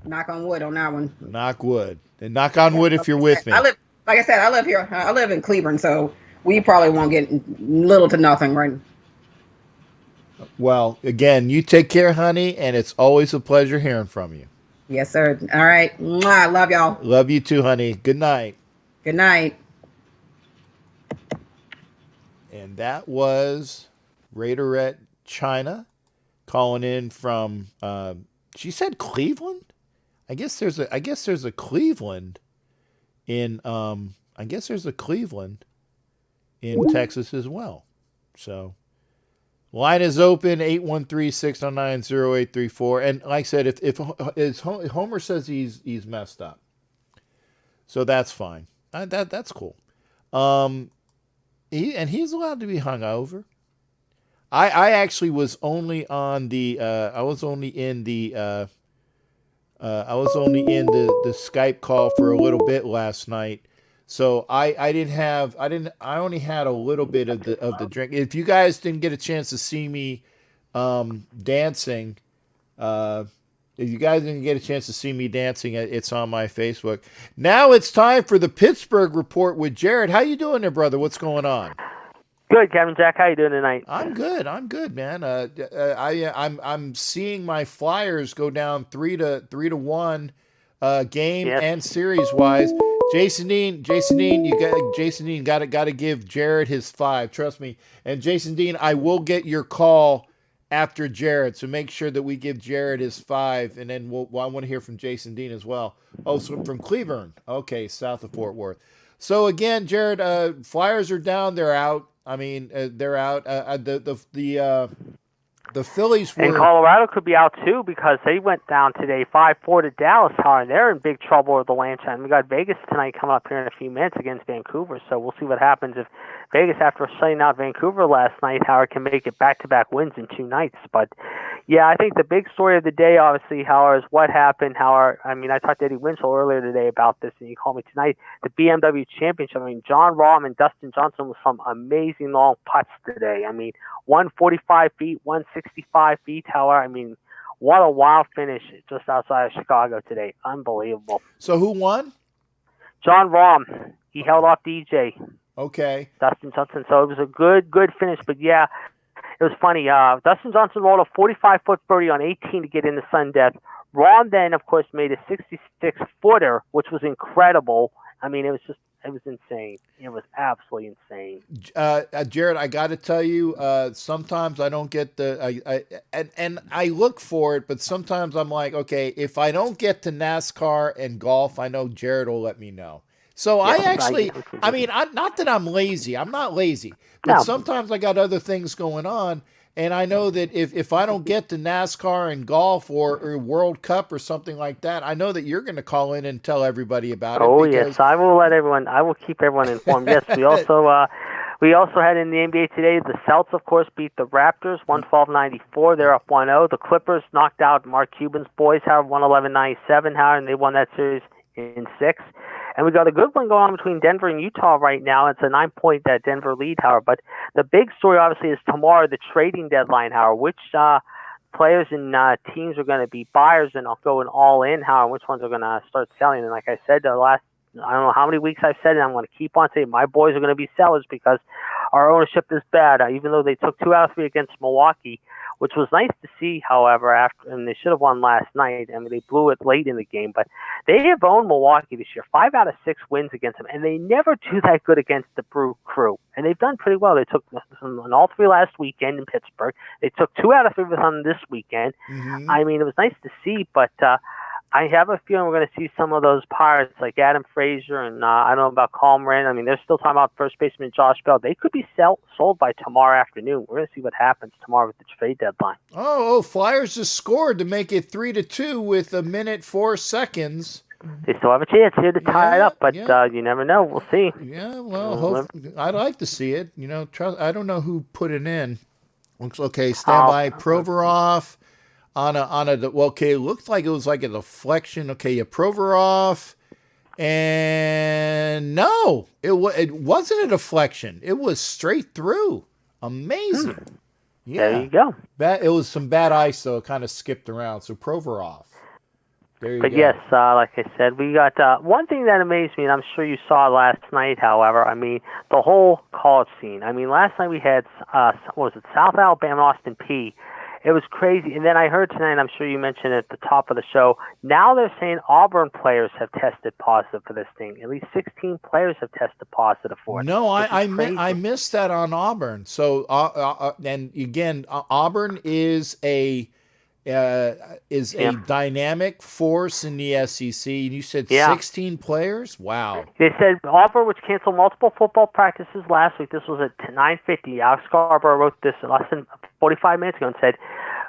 knock on wood on that one. Knock wood, and knock on wood if you're with me. Like I said, I live here. I live in Cleveland, so we probably won't get little to nothing, right? Well, again, you take care, honey, and it's always a pleasure hearing from you. Yes, sir. All right. Mwah, love y'all. Love you too, honey. Good night. Good night. And that was Raiderette China calling in from. She said Cleveland. I guess there's a Cleveland in Cleveland in Texas as well. So line is open 813-609-0834. And like I said, if Homer says he's messed up, so that's fine. That's cool. He's allowed to be hungover. I actually was only on the I was only in the Skype call for a little bit last night, so I only had a little bit of the drink. If you guys didn't get a chance to see me dancing, it's on my Facebook. Now it's time for the Pittsburgh Report with Jared. How you doing there, brother? What's going on? Good, Kevin. Jack, how you doing tonight? I'm good, man. I'm seeing my Flyers go down 3-1 game and series wise. Jason Dean, got to give Jared his 5. Trust me. And Jason Dean, I will get your call after Jared, so make sure that we give Jared his 5, and then I want to hear from Jason Dean as well. Oh, so from Cleveland, okay, south of Fort Worth. So again, Jared, Flyers are down. They're out. I mean, they're out. The Phillies were... And Colorado could be out, too, because they went down today 5-4 to Dallas, and they're in big trouble with the Lancha. And we got Vegas tonight coming up here in a few minutes against Vancouver, so we'll see what happens if Vegas, after shutting out Vancouver last night, Howard can make it back-to-back wins in 2 nights. But, yeah, I think the big story of the day, obviously, Howard, is what happened. Howard, I mean, I talked to Eddie Winchell earlier today about this, and you called me tonight. The BMW Championship, I mean, John Rahm and Dustin Johnson with some amazing long putts today. I mean, 145 feet, 165 feet, Howard. I mean, what a wild finish just outside of Chicago today. Unbelievable. So who won? John Rahm. He held off DJ. Okay. Dustin Johnson. So it was a good finish. But, yeah, it was funny. Dustin Johnson rolled a 45-foot birdie on 18 to get in the sudden death. Rahm then, of course, made a 66-footer, which was incredible. I mean, it was insane. It was absolutely insane. Jared, I got to tell you, sometimes I don't get and I look for it, but sometimes I'm like, okay, if I don't get to NASCAR and golf, I know Jared will let me know. So I mean, not that I'm lazy. I'm not lazy, but sometimes I got other things going on. And I know that if I don't get to NASCAR and golf or World Cup or something like that, I know that you're going to call in and tell everybody about it. Oh, yes. I will keep everyone informed. Yes, we also had in the NBA today, the Celtics, of course, beat the Raptors 112-94. They're up 1-0. The Clippers knocked out Mark Cuban's boys, 111-97, and they won that series in 6. And we got a good one going on between Denver and Utah right now. It's a 9-point Denver lead, Howard. But the big story, obviously, is tomorrow, the trading deadline, Howard. Which players and teams are going to be buyers and going all in, Howard? Which ones are going to start selling? And like I said, the last, I don't know how many weeks I've said it, I'm going to keep on saying my boys are going to be sellers because our ownership is bad. Even though they took 2 out of 3 against Milwaukee, which was nice to see, however, and they should have won last night. I mean, they blew it late in the game, but they have owned Milwaukee this year, 5 out of 6 wins against them, and they never do that good against the Brew Crew. And they've done pretty well. They took on all 3 last weekend in Pittsburgh. They took 2 out of 3 on this weekend. Mm-hmm. I mean, it was nice to see, but I have a feeling we're going to see some of those Pirates like Adam Frazier and I don't know about Colmarin. I mean, they're still talking about first baseman Josh Bell. They could be sold by tomorrow afternoon. We're going to see what happens tomorrow with the trade deadline. Oh, Flyers just scored to make it 3-2 with 1:04. They still have a chance here to tie it up, but you never know. We'll see. Yeah, well, I'd like to see it. You know, I don't know who put it in. Looks okay. Stand by Provorov. Okay, it looked like it was like a deflection. Okay, Provorov, and no, it wasn't a deflection. It was straight through. Amazing. Yeah, there you go. It was some bad ice, though. It kind of skipped around. So Provorov. There you go. Yes, like I said, we got one thing that amazed me, and I'm sure you saw last night. However, I mean the whole college scene. I mean, last night we had what was it, South Alabama, Austin Peay. It was crazy. And then I heard tonight, I'm sure you mentioned at the top of the show, now they're saying Auburn players have tested positive for this thing. At least 16 players have tested positive for it. No, I missed that on Auburn. So, and again, Auburn is a dynamic force in the SEC. And you said 16 players? Wow. They said Auburn, which canceled multiple football practices last week. This was at 9:50. Alex Scarborough wrote this less than 45 minutes ago and said,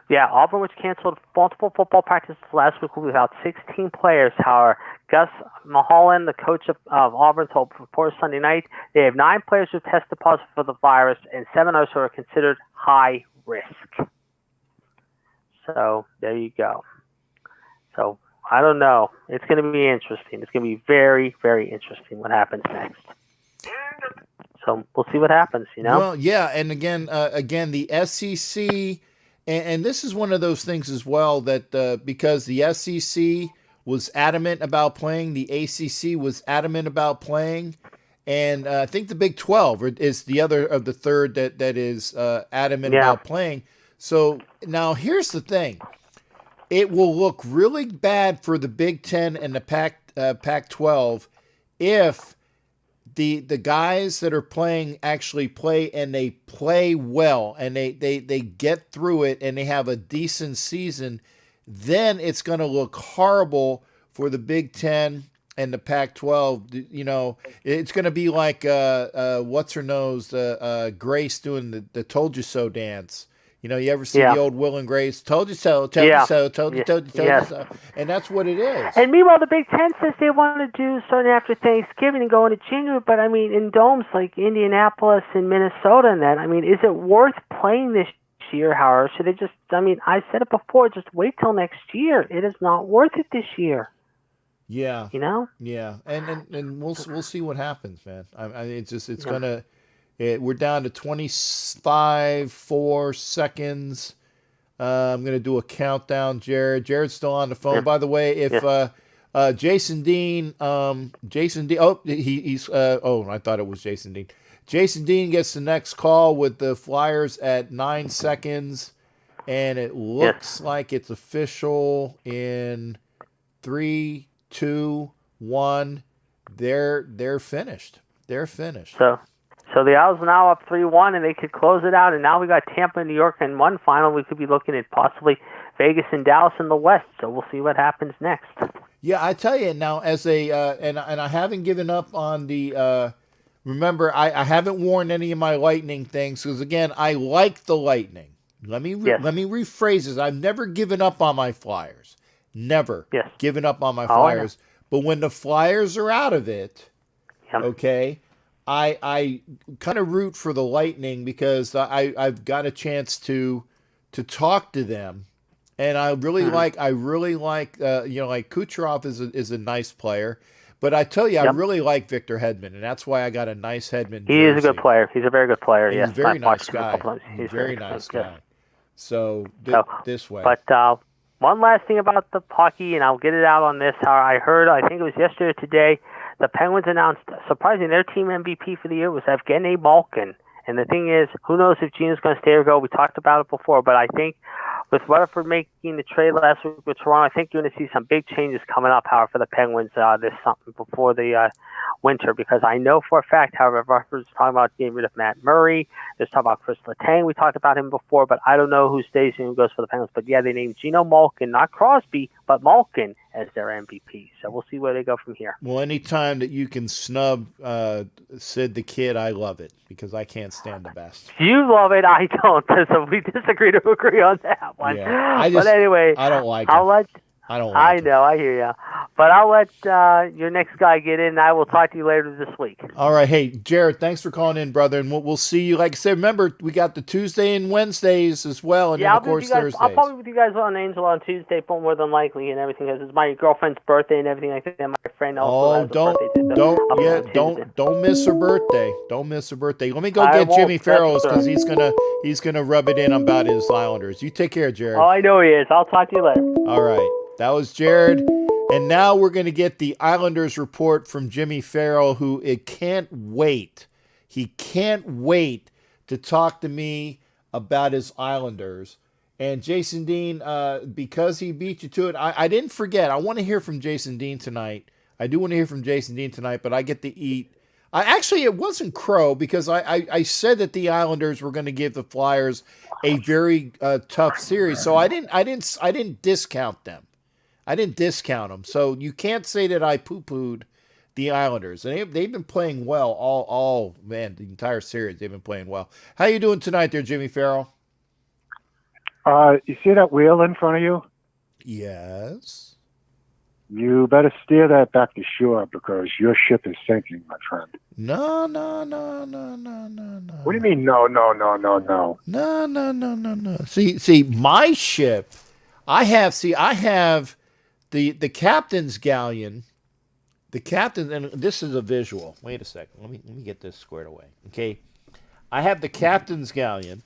Auburn, which canceled multiple football practices last week, will be without 16 players. However, Gus Mulholland, the coach of Auburn, told reporters Sunday night they have 9 players who tested positive for the virus and 7 others who are considered high risk. So there you go. So I don't know. It's going to be interesting. It's going to be very, very interesting what happens next. So we'll see what happens, you know? Well, yeah, and again, the SEC, and this is one of those things as well that because the SEC was adamant about playing, the ACC was adamant about playing, and I think the Big 12 is the other of the third that is adamant about playing. So now here's the thing. It will look really bad for the Big 10 and the Pac-12 if the guys that are playing actually play and they play well and they get through it and they have a decent season. Then it's going to look horrible for the Big 10 and the Pac-12. You know, it's going to be like what's her nose, Grace doing the "Told You So" dance. You know, you ever see the old Will and Grace? Told you so, told you so, told you so. And that's what it is. And meanwhile, the Big Ten says they want to do starting after Thanksgiving and go into January. But, I mean, in domes like Indianapolis and Minnesota and that, I mean, is it worth playing this year, Howard? Should they just, I mean, I said it before, just wait till next year. It is not worth it this year. Yeah. You know? Yeah. And we'll see what happens, man. It's going to. We're down to 25 seconds. I'm going to do a countdown, Jared. Jared's still on the phone. By the way, if Jason Dean, I thought it was Jason Dean. Jason Dean gets the next call with the Flyers at 9 seconds, and it looks like it's official in 3, 2, 1. They're finished. They're finished. So the Owls are now up 3-1, and they could close it out. And now we got Tampa and New York in one final. We could be looking at possibly Vegas and Dallas in the West. So we'll see what happens next. Yeah, I tell you now, as a and I haven't given up on the. Remember, I haven't worn any of my Lightning things because again, I like the Lightning. Let me rephrase this. I've never given up on my Flyers. Never given up on my Flyers. But when the Flyers are out of it, okay. I kind of root for the Lightning because I've got a chance to talk to them, and I really like like Kucherov is a nice player, but I tell you I really like Victor Hedman, and that's why I got a nice Hedman. He is a good player. He's a very good player. He's a very nice guy. He's a very nice guy. So this way. But one last thing about the hockey, and I'll get it out on this. How I heard, I think it was yesterday or today. The Penguins announced, surprisingly, their team MVP for the year was Evgeny Malkin. And the thing is, who knows if Gina's going to stay or go? We talked about it before, but I think with Rutherford making the trade last week with Toronto, I think you're going to see some big changes coming up, however, for the Penguins this summer before the winter, because I know for a fact, however, Rutherford's talking about getting rid of Matt Murray. There's talking about Chris Letang. We talked about him before, but I don't know who stays and who goes for the Penguins. But yeah, they named Gino Malkin, not Crosby, but Malkin as their MVP. So we'll see where they go from here. Well, anytime that you can snub Sid the Kid, I love it, because I can't stand the best. You love it, I don't. So we disagree to agree on that one. Yeah, but anyway, I don't like I'll it. let. I don't like I it. know, I hear you. But I'll let your next guy get in, and I will talk to you later this week. All right. Hey, Jared, thanks for calling in, brother. And we'll see you. Like I said, remember, we got the Tuesday and Wednesdays as well, and Yeah, then, of course, Thursdays. I'll probably be with you guys on Angel on Tuesday, more than likely, and everything, because it's my girlfriend's birthday and everything like that. And my friend also has a birthday too, so don't miss her birthday. Don't miss her birthday. Let me go get won't, Jimmy Farrell's, that's because he's gonna rub it in about his Islanders. You take care, Jared. Oh, I know he is. I'll talk to you later. All right. That was Jared. And now we're going to get the Islanders report from Jimmy Farrell, who can't wait. He can't wait to talk to me about his Islanders. And Jason Dean, because he beat you to it, I didn't forget. I want to hear from Jason Dean tonight. I do want to hear from Jason Dean tonight, but I get to eat. It wasn't crow, because I said that the Islanders were going to give the Flyers a very tough series. So I didn't discount them. I didn't discount them. So you can't say that I poo-pooed the Islanders. And they've been playing well the entire series. They've been playing well. How you doing tonight there, Jimmy Farrell? You see that wheel in front of you? Yes. You better steer that back to shore, because your ship is sinking, my friend. No. What do you mean, no? No. See, my ship, I have the captain's galleon. The captain, and this is a visual. Wait a second. Let me get this squared away. Okay. I have the captain's galleon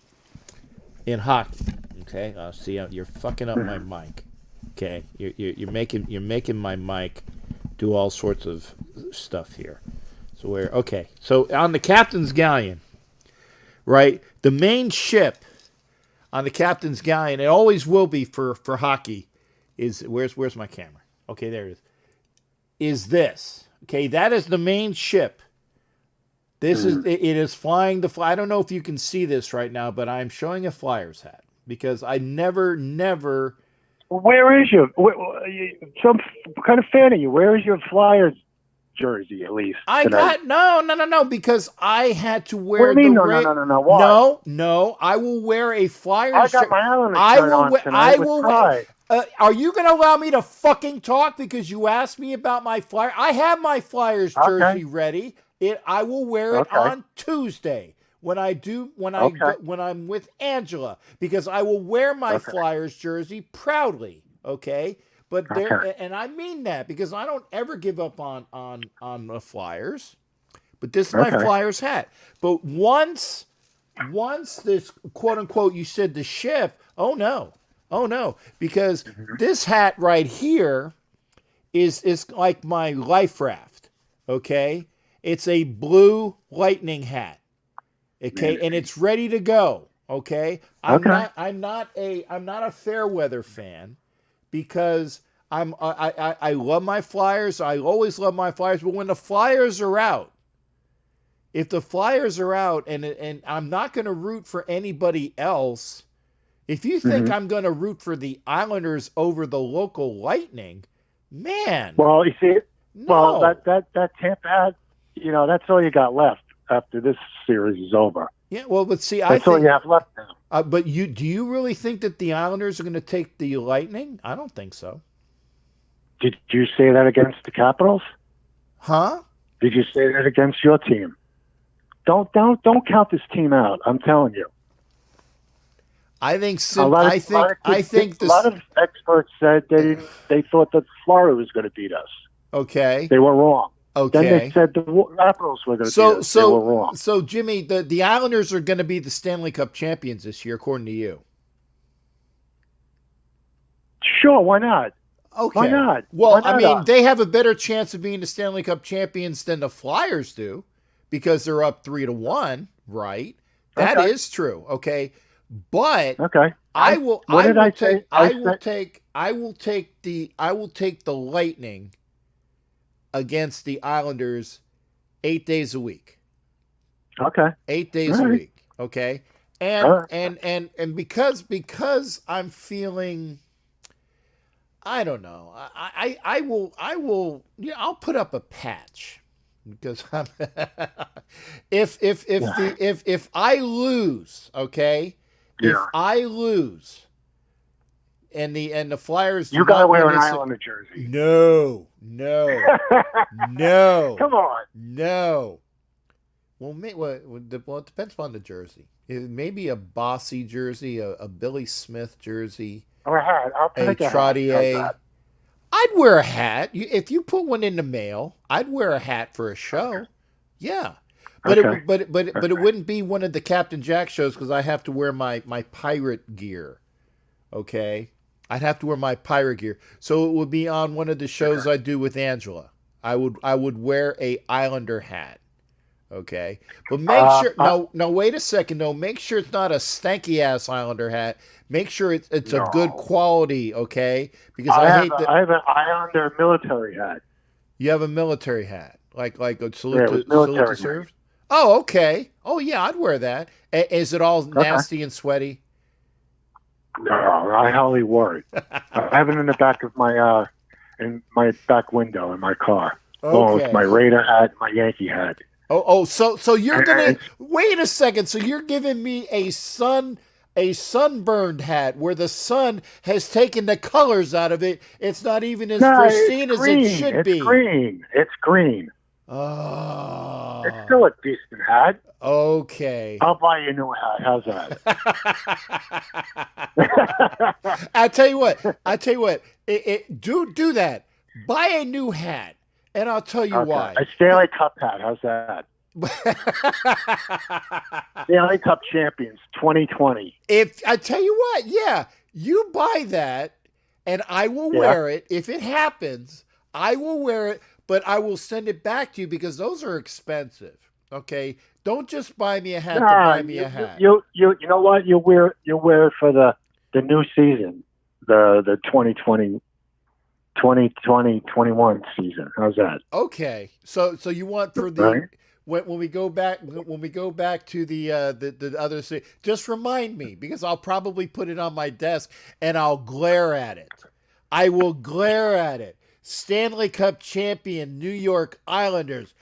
in hockey. Okay. See, you're fucking up my mic. Okay. You're making my mic do all sorts of stuff here. So on the captain's galleon, right? The main ship on the captain's galleon, it always will be for hockey, is where's my camera? Okay, there it is. Is this. Okay, that is the main ship. It is flying the fly. I don't know if you can see this right now, but I'm showing a Flyers hat, because I never Where is your some kind of fan are you? Where is your Flyers jersey, at least? I got no, because I had to wear. What do you mean? No. Why? No. I will wear a Flyers. I got my Islanders shirt on tonight with pride. Are you going to allow me to fucking talk, because you asked me about my Flyers? I have my Flyers jersey ready. I will wear it on Tuesday when I'm with Angela, because I will wear my Flyers jersey proudly. Okay. But and I mean that, because I don't ever give up on the Flyers. But this is my Flyers hat. But once this quote unquote, you said the ship, oh no, because this hat right here is like my life raft. Okay, it's a blue Lightning hat. Okay, and it's ready to go. Okay, I'm not a fair weather fan, because I love my Flyers. I always love my Flyers. But when the Flyers are out, if the Flyers are out, and I'm not going to root for anybody else. If you think I'm going to root for the Islanders over the local Lightning, man. Well, you see, no. that Tampa hat, that's all you got left after this series is over. Yeah, well, but see, that's all you have left now. But do you really think that the Islanders are going to take the Lightning? I don't think so. Did you say that against the Capitals? Huh? Did you say that against your team? Don't count this team out. I'm telling you. I think a lot of experts said they thought that Florida was going to beat us. Okay. They were wrong. Okay. Then they said the Capitals were going to beat us. They were wrong. So Jimmy, the Islanders are going to be the Stanley Cup champions this year, according to you. Sure, why not? Okay. Why not? Well, why not I mean, they have a better chance of being the Stanley Cup champions than the Flyers do, because they're up 3-1, right? That is true. Okay. But Okay. I will take the Lightning against the Islanders 8 days a week. Okay. 8 days a week. Okay. And because I'm feeling, I don't know. I will I'll put up a patch because I'm if I lose, okay? Yeah. If I lose and the Flyers You gotta wear an Islander jersey. No. No. Come on. No. Well, it depends on the jersey. It may be a Bossy jersey, a Billy Smith jersey, Or a hat. I'll take a Trottier. hat. I'd wear a hat. If you put one in the mail, I'd wear a hat for a show. Yeah. But it wouldn't be one of the Captain Jack shows because I have to wear my pirate gear. Okay? I'd have to wear my pirate gear. So it would be on one of the shows I do with Angela. I would wear a Islander hat. Okay, but make sure. No. Wait a second. No, make sure it's not a stanky ass Islander hat. Make sure it's a good quality. Okay, because I hate that. I have an Islander military hat. You have a military hat, like a salute to serve. Oh, okay. Oh, yeah, I'd wear that. Is it all nasty and sweaty? No, I hardly wore it. I have it in the back of my in my back window in my car. Oh, with my Raider hat, my Yankee hat. So you're gonna wait a second. So you're giving me a sunburned hat where the sun has taken the colors out of it. It's not even as pristine as it should be. It's green. Oh. It's still a decent hat. Okay. I'll buy you a new hat. How's that? I tell you what. Do that. Buy a new hat. And I'll tell you why. A Stanley Cup hat. How's that? Stanley Cup champions 2020. If I tell you what, yeah, you buy that, and I will wear it. If it happens, I will wear it, but I will send it back to you because those are expensive. Okay, don't just buy me a hat to buy me a hat. You know what? You'll wear it for the new season, the 2020-21 season. How's that? Okay. So you want for the when we go back to the other city, just remind me because I'll probably put it on my desk and I'll glare at it. I will glare at it. Stanley Cup champion New York Islanders.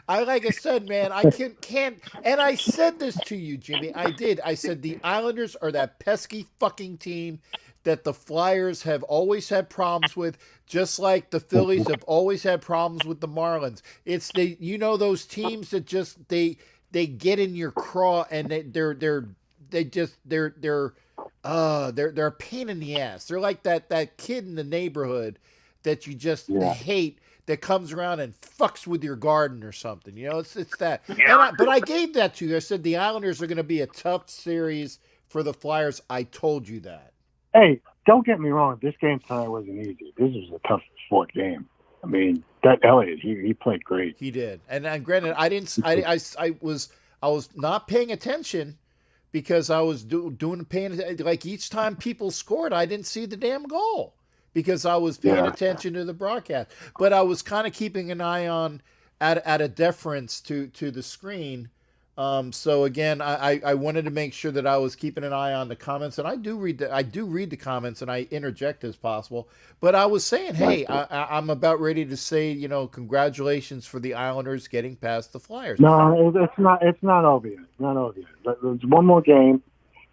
Like I said, man, I can't and I said this to you, Jimmy. I did. I said the Islanders are that pesky fucking team that the Flyers have always had problems with, just like the Phillies have always had problems with the Marlins. It's those teams that just they get in your craw and they're a pain in the ass. They're like that kid in the neighborhood that you just hate that comes around and fucks with your garden or something. It's that. But I gave that to you. I said the Islanders are going to be a tough series for the Flyers. I told you that. Hey, don't get me wrong. This game tonight wasn't easy. This was a tough fought game. I mean, that Elliott, he played great. He did. And granted, I was not paying attention because I was paying like each time people scored, I didn't see the damn goal because I was paying attention to the broadcast. But I was kind of keeping an eye on at a deference to the screen. So again, I wanted to make sure that I was keeping an eye on the comments, and I do read the comments and I interject as possible. But I was saying, hey, I'm about ready to say, congratulations for the Islanders getting past the Flyers. No, it's not over yet. It's not over yet. There's one more game,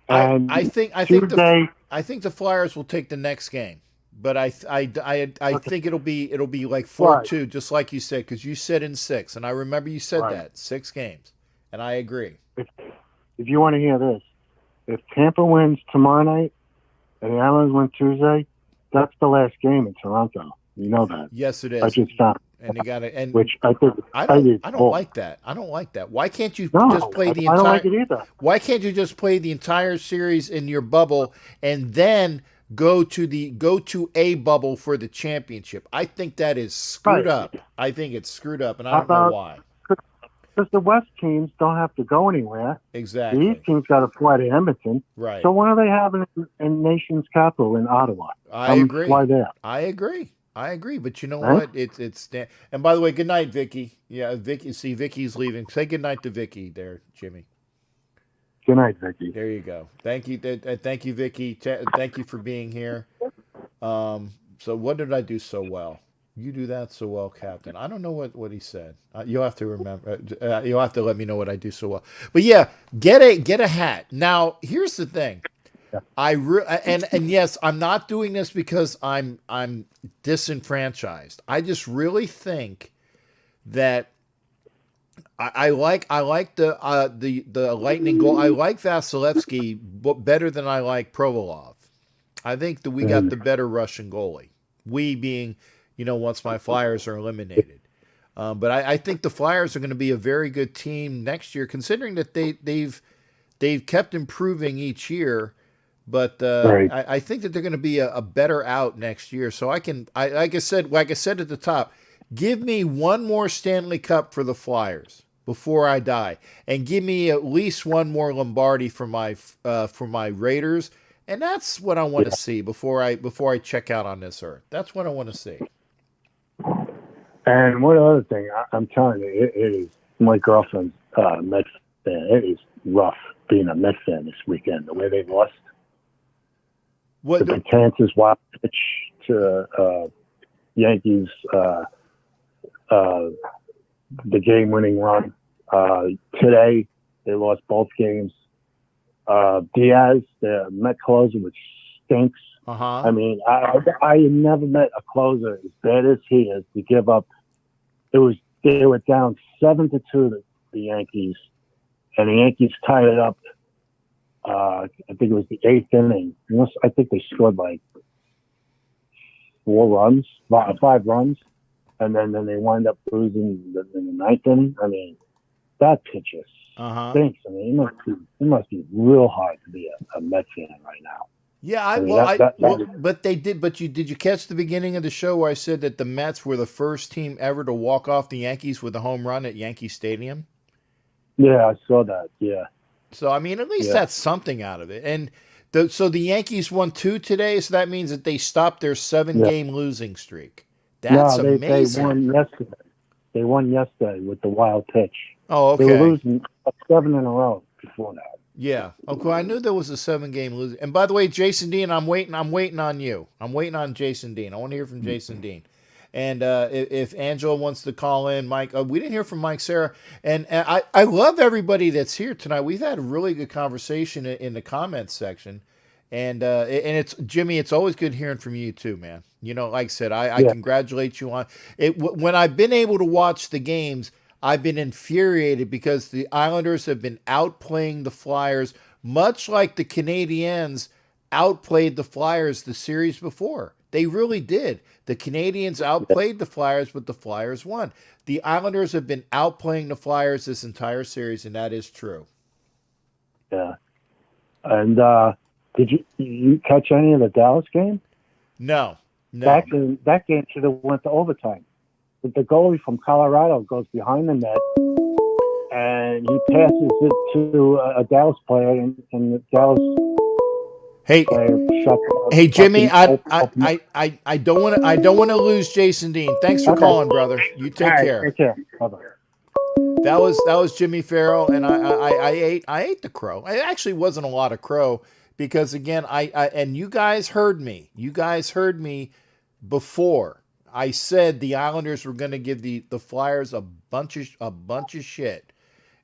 and I think the Flyers will take the next game. But I think it'll be like 4-2, just like you said, because you said in 6, and I remember you said that 6 games. And I agree. If you want to hear this, if Tampa wins tomorrow night and the Islanders win Tuesday, that's the last game in Toronto. You know that. Yes, it is. I just found. And you got to. Which I think. I don't like that. I don't like that. Why can't you just play the entire? I don't like it either. Why can't you just play the entire series in your bubble and then go to a bubble for the championship? I think that is screwed up. I think it's screwed up, and I don't know why. because the West teams don't have to go anywhere. Exactly. The East teams got to fly to Edmonton. Right. So when are they having in nation's capital in Ottawa? I agree. Fly there. I agree. But you know Right? what? It's and by the way, good night, Vicky. Yeah, Vicky. See, Vicky's leaving. Say good night to Vicky there, Jimmy. Good night, Vicky. There you go. Thank you. Thank you, Vicky. Thank you for being here. So what did I do so well? You do that so well, Captain. I don't know what he said. You'll have to remember. You'll have to let me know what I do so well. But yeah, get a hat. Now, here's the thing. And yes, I'm not doing this because I'm disenfranchised. I just really think that I like the Lightning goal. I like Vasilevsky better than I like Provolov. I think that we got the better Russian goalie. We being, once my Flyers are eliminated. But I think the Flyers are going to be a very good team next year, considering that they've kept improving each year. But Right. I think that they're going to be a better out next year. So like I said at the top, give me one more Stanley Cup for the Flyers before I die, and give me at least one more Lombardi for my Raiders. And that's what I want to see before I check out on this earth. That's what I want to see. And one other thing, I'm telling you, it is my girlfriend's Mets fan. It is rough being a Mets fan this weekend. The way they lost. What the Kansas wild pitch to Yankees, the game-winning run. Today they lost both games. Diaz, the Met closer, which stinks. I mean, I never met a closer as bad as he is to give up. They were down 7-2 to the Yankees, and the Yankees tied it up. I think it was the 8th inning. I think they scored like 5 runs, and then they wind up losing in the 9th inning. I mean, that pitch is stinks. I mean, it must be real hard to be a Mets fan right now. Yeah, but they did. But did you catch the beginning of the show where I said that the Mets were the first team ever to walk off the Yankees with a home run at Yankee Stadium? Yeah, I saw that. Yeah. So I mean, at least that's something out of it. And so the Yankees won 2 today, so that means that they stopped their 7-game losing streak. That's amazing. They won yesterday. They won yesterday with the wild pitch. Oh, okay. They were losing 7 in a row before that. Yeah. Okay. I knew there was a 7-game losing. And by the way, Jason Dean, I'm waiting on you. I'm waiting on Jason Dean. I want to hear from Jason Dean. And if Angela wants to call in, Mike, we didn't hear from Mike Sarah. And I love everybody that's here tonight. We've had a really good conversation in the comments section. And it's Jimmy, it's always good hearing from you too, man. Like I said, I congratulate you on it. When I've been able to watch the games, I've been infuriated because the Islanders have been outplaying the Flyers, much like the Canadiens outplayed the Flyers the series before. They really did. The Canadiens outplayed the Flyers, but the Flyers won. The Islanders have been outplaying the Flyers this entire series, and that is true. Yeah. And did you catch any of the Dallas game? No. That game should have went to overtime. But the goalie from Colorado goes behind the net, and he passes it to a Dallas player, and the Dallas Hey, Jimmy, I don't want to lose Jason Dean. Thanks for calling, brother. You take care. Take care. Bye-bye. That was Jimmy Farrell, and I ate the crow. It actually wasn't a lot of crow because again, and you guys heard me. You guys heard me before. I said the Islanders were going to give the Flyers a bunch of shit,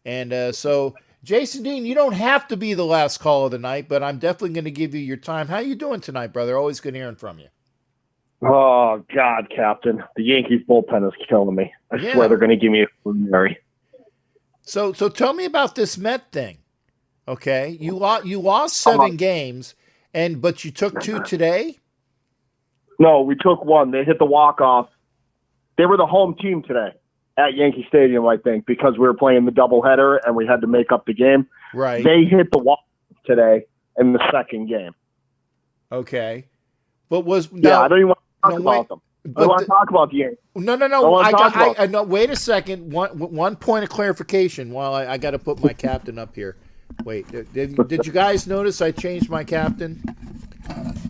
and so. Jason Dean, you don't have to be the last call of the night, but I'm definitely going to give you your time. How you doing tonight, brother? Always good hearing from you. Oh, God, Captain. The Yankees bullpen is killing me. I swear they're going to give me a Mary. So tell me about this Met thing. Okay, you lost 7 games, but you took 2 today? No, we took 1. They hit the walk-off. They were the home team today. At Yankee Stadium, I think, because we were playing the doubleheader and we had to make up the game. Right. They hit the wall today in the second game. Okay. But I don't even want to talk about them. don't want to talk about the Yankees. No. No. Wait a second. One point of clarification. While I got to put my captain up here. Wait, did you guys notice I changed my captain?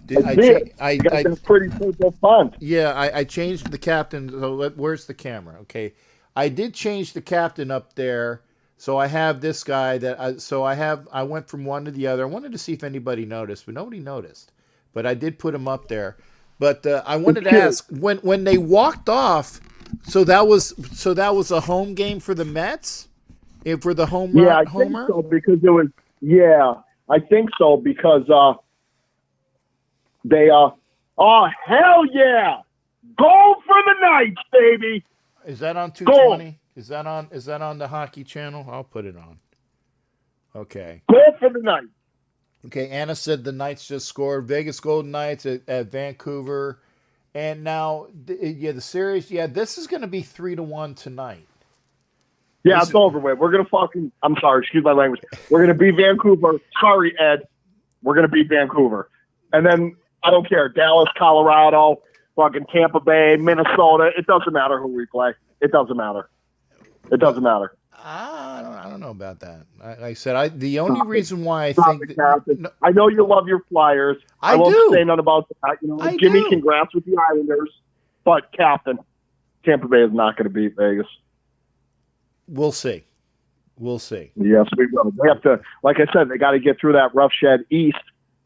I got this pretty simple font. Yeah, I changed the captain. So where's the camera? Okay, I did change the captain up there. So I have this guy I went from one to the other. I wanted to see if anybody noticed, but nobody noticed. But I did put him up there. But I wanted to ask when they walked off. So that was a home game for the Mets, for the home run. Yeah, I think so because it was. Yeah, I think so because they oh hell yeah, goal for the Knights, baby. Is that on 220? Is that on the hockey channel? I'll put it on. Okay. Goal for the Knights. Okay, Anna said the Knights just scored. Vegas Golden Knights at Vancouver. And now, the series, this is going to be 3-1 tonight. Yeah, it's over with. We're going to I'm sorry, excuse my language. We're going to beat Vancouver. Sorry, Ed. We're going to beat Vancouver. And then, I don't care, Dallas, Colorado, fucking Tampa Bay, Minnesota. It doesn't matter who we play. It doesn't matter. It doesn't matter. I don't know about that. Like I said, the only reason why I think I know you love your Flyers. I won't say nothing about that. You know, Jimmy, congrats with the Islanders. But Captain, Tampa Bay is not going to beat Vegas. We'll see. We'll see. Yes, we will. They have to, like I said, they got to get through that rough shed East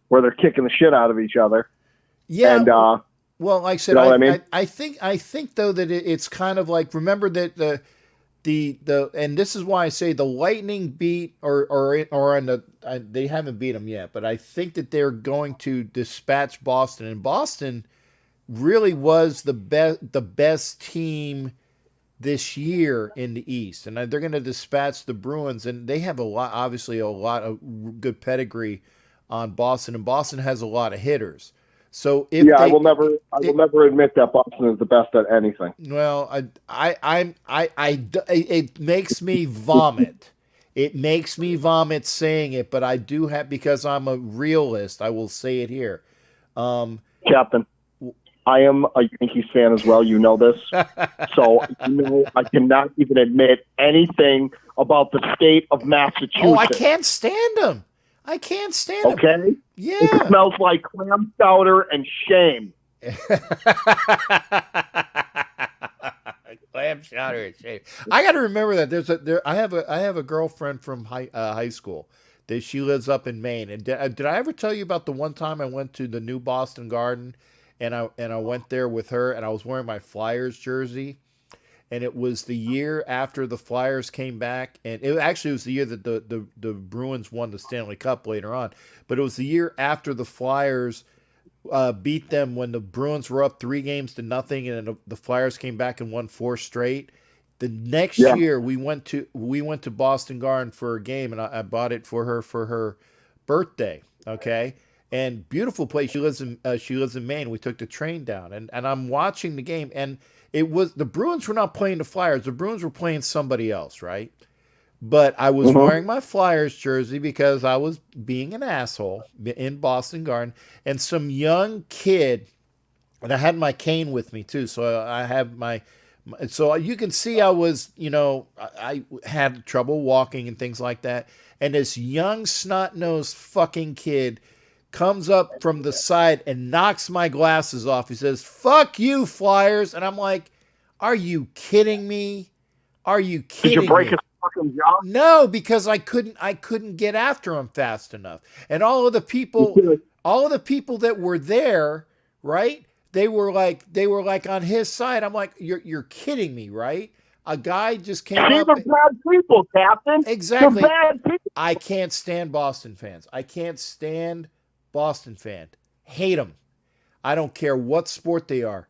where they're kicking the shit out of each other. Yeah. And, well, like I said, you know what I mean? I think though that it's kind of like, remember that the and this is why I say the Lightning beat they haven't beat them yet, but I think that they're going to dispatch Boston, and Boston really was the best team this year in the East, and they're going to dispatch the Bruins, and they have a lot of good pedigree on Boston, and Boston has a lot of hitters. So I will never admit that Boston is the best at anything. Well, it makes me vomit. It makes me vomit saying it, but I do have, because I'm a realist, I will say it here. Captain, I am a Yankees fan as well. You know this. So, I cannot even admit anything about the state of Massachusetts. Oh, I can't stand them. I can't stand it. Okay? Yeah. It smells like clam chowder and shame. Clam chowder and shame. I got to remember that I have a girlfriend from high school that she lives up in Maine. And did I ever tell you about the one time I went to the new Boston Garden and I went there with her and I was wearing my Flyers jersey? And it was the year after the Flyers came back, and it actually was the year that the Bruins won the Stanley Cup later on. But it was the year after the Flyers beat them when the Bruins were up 3-0, and then the Flyers came back and won 4 straight. The next year, we went to Boston Garden for a game, and I bought it for her birthday. Okay. And beautiful place. She lives in Maine. We took the train down, and I'm watching the game, and the Bruins were not playing the Flyers. The Bruins were playing somebody else, right? But I was wearing my Flyers jersey because I was being an asshole in Boston Garden, and some young kid, and I had my cane with me too, so I have so you can see I was, I had trouble walking and things like that, and this young snot-nosed fucking kid comes up from the side and knocks my glasses off. He says, "Fuck you, Flyers." And I'm like, are you kidding me? Are you kidding me? Did you break his fucking jaw? No, because I couldn't get after him fast enough. And all of the people that were there, right? They were like on his side. I'm like, you're kidding me, right? A guy just came up. These are bad people, Captain. Exactly. They're bad people. I can't stand Boston fans. I can't stand Boston fan. Hate them. I don't care what sport they are.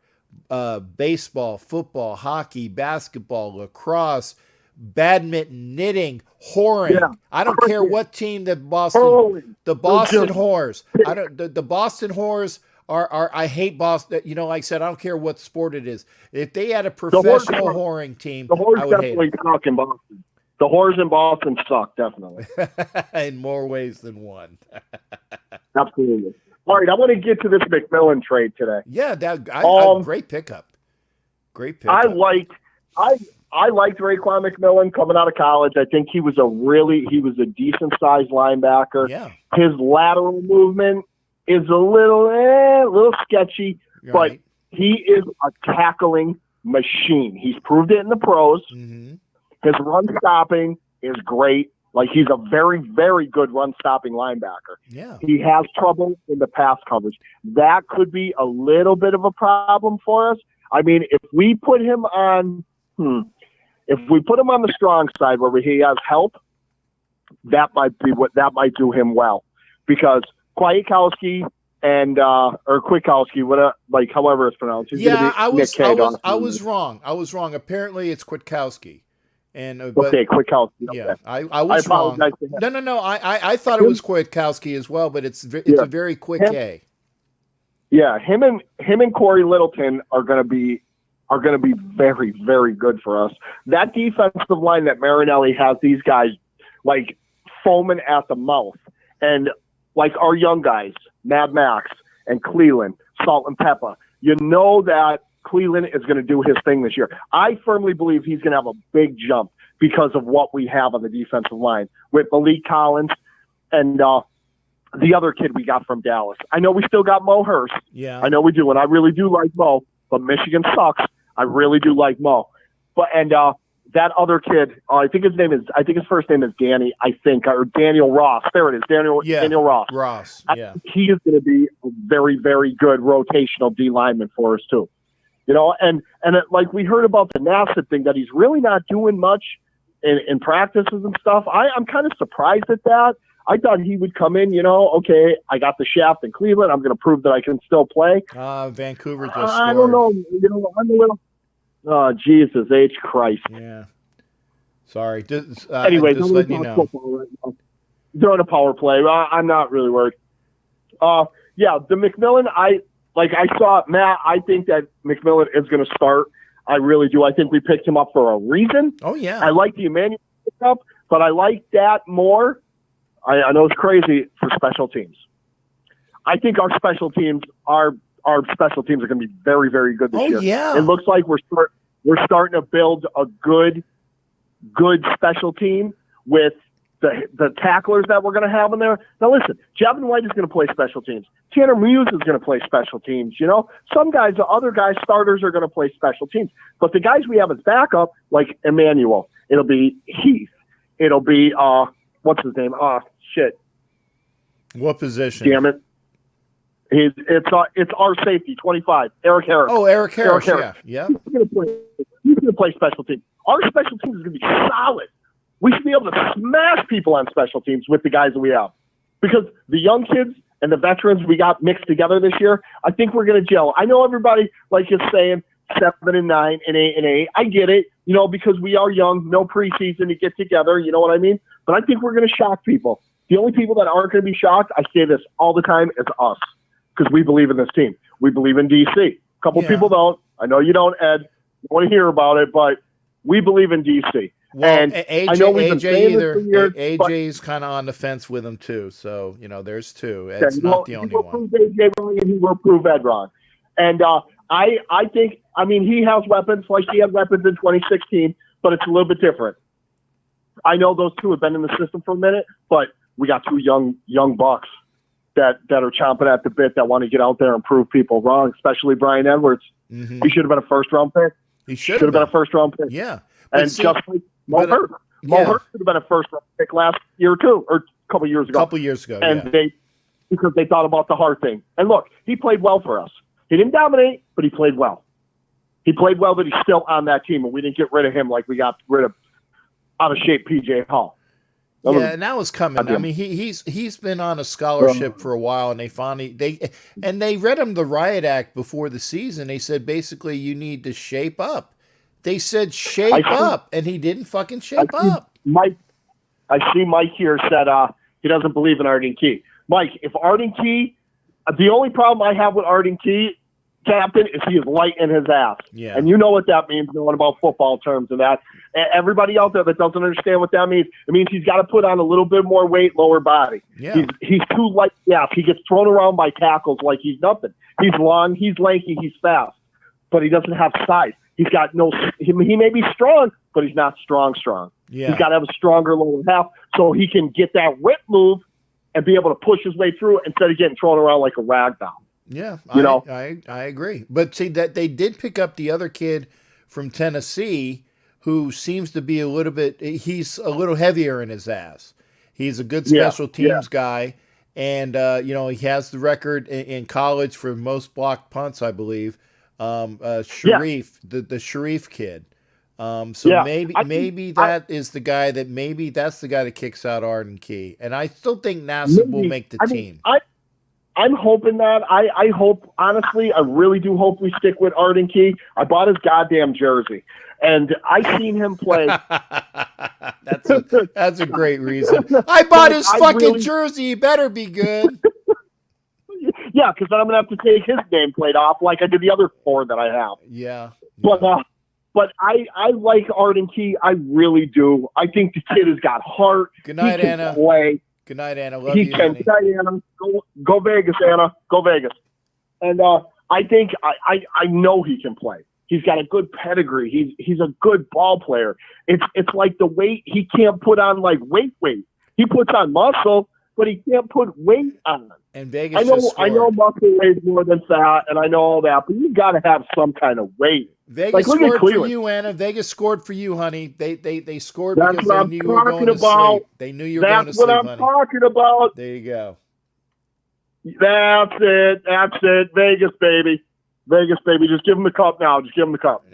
Baseball, football, hockey, basketball, lacrosse, badminton, knitting, whoring. Yeah. I don't care what team the Boston Whores. The Boston Whores are I hate Boston. Like I said, I don't care what sport it is. If they had a professional whoring team, the Whores I would hate definitely suck in Boston. The Whores in Boston suck, definitely. In more ways than one. Absolutely. All right, I want to get to this McMillan trade today. Yeah, great pickup. Great pick. I liked Raekwon McMillan coming out of college. I think he was a decent sized linebacker. Yeah. His lateral movement is a little sketchy, but he is a tackling machine. He's proved it in the pros. Mm-hmm. His run stopping is great. Like, he's a very, very good run stopping linebacker. Yeah. He has trouble in the pass coverage. That could be a little bit of a problem for us. I mean, if we put him on the strong side where he has help, that might do him well, because Kwiatkowski or Kwiatkowski, however it's pronounced. I was wrong. Apparently, it's Kwiatkowski. Kwiatkowski. Yeah, I was wrong. No. I thought it was Kwiatkowski as well, but it's a very quick A. Yeah, him and Corey Littleton are going to be very, very good for us. That defensive line that Marinelli has, these guys like foaming at the mouth, and like our young guys, Mad Max and Cleveland, Salt and Pepper. You know that Cleveland is going to do his thing this year. I firmly believe he's going to have a big jump because of what we have on the defensive line with Malik Collins and the other kid we got from Dallas. I know we still got Mo Hurst. Yeah, I know we do, and I really do like Mo, but Michigan sucks. I really do like Mo. That other kid, I think his first name is Danny, or Daniel Ross. There it is, Daniel Ross. Ross, yeah. He is going to be a very, very good rotational D lineman for us too. You know, and like we heard about the Nassib thing, that he's really not doing much in practices and stuff. I'm kind of surprised at that. I thought he would come in, okay, I got the shaft in Cleveland. I'm going to prove that I can still play. Vancouver just scored. I don't know. I'm a little... Oh, Jesus H. Christ. Yeah. Sorry. Anyway, just letting you know. Right now. They're on a power play. I'm not really worried. The McMillan, I saw Matt. I think that McMillan is going to start. I really do. I think we picked him up for a reason. Oh, yeah. I like the Emmanuel pickup, but I like that more. I know it's crazy for special teams. I think our special teams are going to be very, very good this year. Yeah. It looks like we're starting to build a good special team with the tacklers that we're going to have in there. Now, listen, Javin White is going to play special teams. Tanner Muse is going to play special teams. Some guys, the other guys, starters are going to play special teams. But the guys we have as backup, like Emmanuel, it'll be Heath. It'll be, what's his name? Shit. What position? Damn it. It's our safety, 25, Eric Harris. Oh, Eric Harris. Yeah. He's going to play special teams. Our special teams is going to be solid. We should be able to smash people on special teams with the guys that we have, because the young kids and the veterans we got mixed together this year, I think we're going to gel. I know everybody is saying 7 and 9 and 8 and 8. I get it, because we are young, no preseason to get together. You know what I mean? But I think we're going to shock people. The only people that aren't going to be shocked, I say this all the time, is us. Because we believe in this team. We believe in DC. A couple people don't. I know you don't, Ed. You want to hear about it, but we believe in DC. Well, and I know we've been saying this for years, AJ's kind of on the fence with him too. So there's two. Ed's not the only one. Prove AJ wrong, and he will prove Ed wrong. And I think, he has weapons like he had weapons in 2016, but it's a little bit different. I know those two have been in the system for a minute, but we got two young bucks that are chomping at the bit, that want to get out there and prove people wrong, especially Brian Edwards. Mm-hmm. He should have been a first-round pick. He should have been a first-round pick. Yeah. And just like Mo Hurst. Mo Hurst should have been a first-round pick last year, too, or a couple years ago. And because they thought about the heart thing. And look, he played well for us. He didn't dominate, but he played well. He played well, but he's still on that team, and we didn't get rid of him like we got rid of out-of-shape P.J. Hall. And that was coming. He's been on a scholarship for a while, and they read him the riot act before the season. They said basically you need to shape up. They said shape up, and he didn't fucking shape up. I see Mike here said he doesn't believe in Arden Key. Mike, if Arden Key, the only problem I have with Arden Key, Captain, is he is light in his ass. Yeah. And you know what that means, knowing about football terms and that. Everybody out there that doesn't understand what that means, it means he's got to put on a little bit more weight, lower body. Yeah. He's too light. Yeah, he gets thrown around by tackles like he's nothing. He's long, he's lanky, he's fast, but he doesn't have size. He's got no. He may be strong, but he's not strong. Yeah. He's got to have a stronger lower half so he can get that rip move and be able to push his way through it instead of getting thrown around like a rag doll. Yeah, I agree. But see that they did pick up the other kid from Tennessee who seems to be he's a little heavier in his ass. He's a good special teams guy. And, he has the record in college for most blocked punts, I believe. Sharif, the Sharif kid. Maybe that's the guy that kicks out Arden Key. And I still think Nassib will make the team. I'm hoping that. I hope, honestly, I really do hope we stick with Arden Key. I bought his goddamn jersey, and I seen him play. That's a great reason. I bought his jersey. He better be good. Yeah, because then I'm going to have to take his nameplate off like I did the other 4 that I have. Yeah. But I like Arden Key. I really do. I think the kid has got heart. Good night, Anna. Play. Good night, Anna. Love he you, can. Good night, Anna. Go Vegas, Anna. Go Vegas. And I think I know he can play. He's got a good pedigree. He's a good ball player. It's like the weight he can't put on like weight. He puts on muscle, but he can't put weight on. And Vegas I know muscle weighs more than fat, and I know all that, but you got to have some kind of weight. Vegas scored for you, Anna. Vegas scored for you, honey. They scored because they knew you were going to sleep. They knew you were going to sleep, honey. That's what I'm talking about. There you go. That's it. Vegas, baby. Just give him the cup now. Just give him the cup.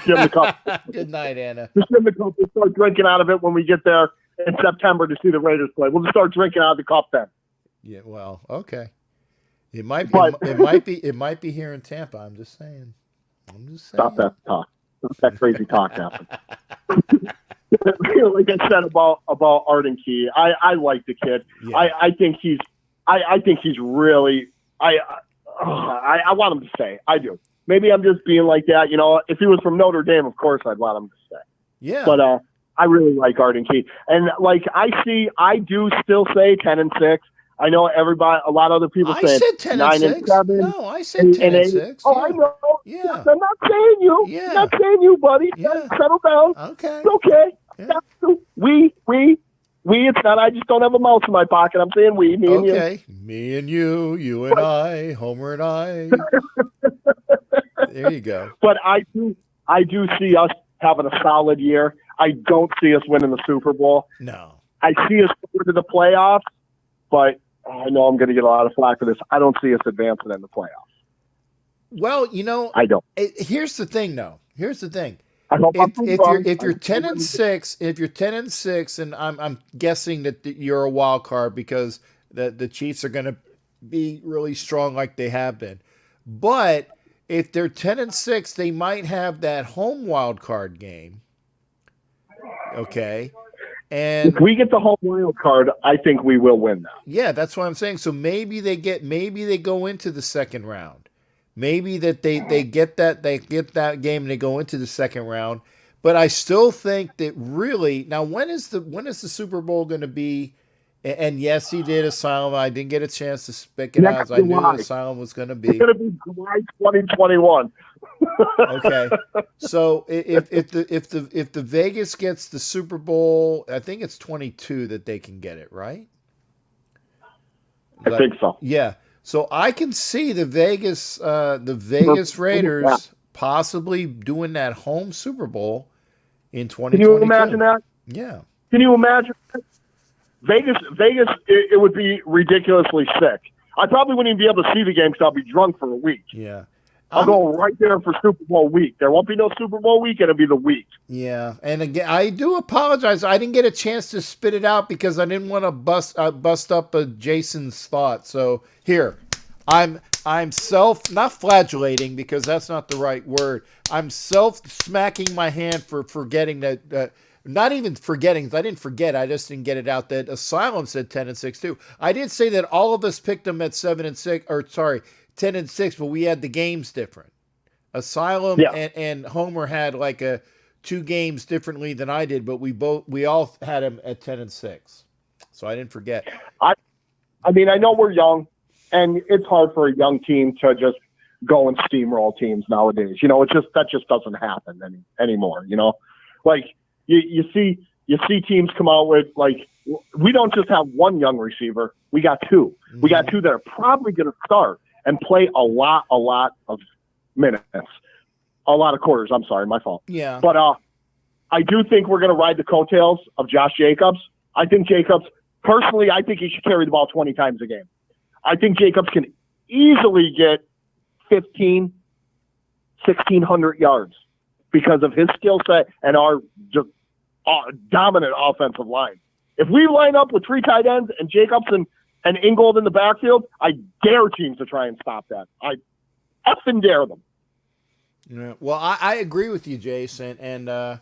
Give him the cup. Good night, Anna. Just give him the cup. We'll start drinking out of it when we get there in September to see the Raiders play. We'll just start drinking out of the cup then. Yeah, well, okay. It might be here in Tampa. I'm just saying. Stop that talk. Stop that crazy talk happening. Like I said about Arden Key, I like the kid. Yeah. I think he's really. I want him to stay. I do. Maybe I'm just being like that. If he was from Notre Dame, of course I'd want him to stay. Yeah. But I really like Arden Key, and I do still say 10-6. I know a lot of other people say I said 10-6. No, I said 10-6. Oh, yeah. I know. Yeah. I'm not saying you. Yeah. I'm not saying you, buddy. Yeah. Settle down. Okay. It's okay. Yeah. We. It's not. I just don't have a mouse in my pocket. I'm saying we. Me and you. Okay. Me and you and I, Homer and I. There you go. But I do see us having a solid year. I don't see us winning the Super Bowl. No. I see us going to the playoffs, but I know I'm going to get a lot of flack for this. I don't see us advancing in the playoffs. Well, I don't. Here's the thing, though. Here's the thing. If you're 10-6, and I'm guessing that you're a wild card because the Chiefs are going to be really strong like they have been. But if they're 10-6, they might have that home wild card game. Okay. And if we get the home wild card, I think we will win that. Yeah, that's what I'm saying. So maybe they go into the second round. Maybe that they get that game and they go into the second round. But I still think that really now when is the Super Bowl going to be? And yes, he did Asylum. I didn't get a chance to spit it out. I knew Asylum was going to be. It's going to be July 2021. Okay, so if the Vegas gets the Super Bowl, I think it's 22 that they can get it, right? I think so. Yeah. So I can see the Vegas Raiders possibly doing that home Super Bowl in 2022. Can you imagine that? Yeah. Can you imagine that? Vegas, it would be ridiculously sick. I probably wouldn't even be able to see the game because I'll be drunk for a week. Yeah. I'll go right there for Super Bowl week. There won't be no Super Bowl week. It'll be the week. Yeah, and again, I do apologize. I didn't get a chance to spit it out because I didn't want to bust up Jason's thought. So here, I'm not flagellating because that's not the right word. I'm smacking my hand for forgetting that. Not even forgetting, because I didn't forget. I just didn't get it out. That Asylum said 10-6 too. I did say that all of us picked them at 7-6, or sorry, 10-6, but we had the games different. Asylum and Homer had like two games differently than I did, but we all had them at 10-6. So I didn't forget. I mean, I know we're young, and it's hard for a young team to just go and steamroll teams nowadays. That just doesn't happen anymore. Like you see teams come out with, like, we don't just have one young receiver. We got two. Mm-hmm. We got two that are probably going to start and play a lot of minutes, a lot of quarters. I'm sorry, my fault. Yeah. But I do think we're going to ride the coattails of Josh Jacobs. I think Jacobs, personally, I think he should carry the ball 20 times a game. I think Jacobs can easily get 1,600 yards because of his skill set and our dominant offensive line. If we line up with 3 tight ends and Jacobs and Ingold in the backfield, I dare teams to try and stop that. I effing dare them. Yeah. Well, I agree with you, Jason. And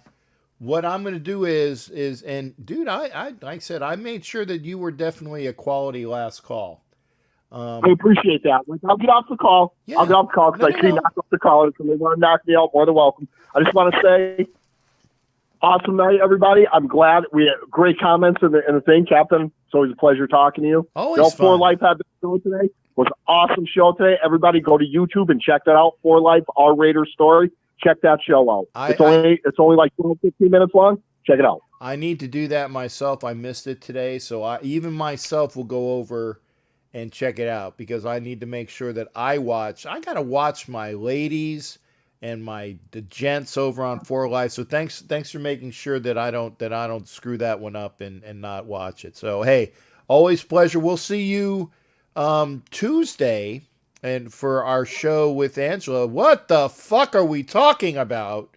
what I'm going to do is dude, like I said, I made sure that you were definitely a quality last call. I appreciate that. Like, I'll get off the call. Yeah. I'll get off the call because I see knock off the callers, and they want to knock me out. More than welcome. I just want to say, awesome night, everybody. I'm glad we had great comments in the thing, Captain. It's always a pleasure talking to you. Always fun. For Life had the show today. It was an awesome show today. Everybody go to YouTube and check that out. For Life, our Raiders story. Check that show out. It's only like 12, 15 minutes long. Check it out. I need to do that myself. I missed it today, so even myself will go over and check it out because I need to make sure that I got to watch my ladies and the gents over on For Life. So thanks for making sure that I don't screw that one up and not watch it. So hey, always pleasure. We'll see you Tuesday and for our show with Angela. What the fuck are we talking about?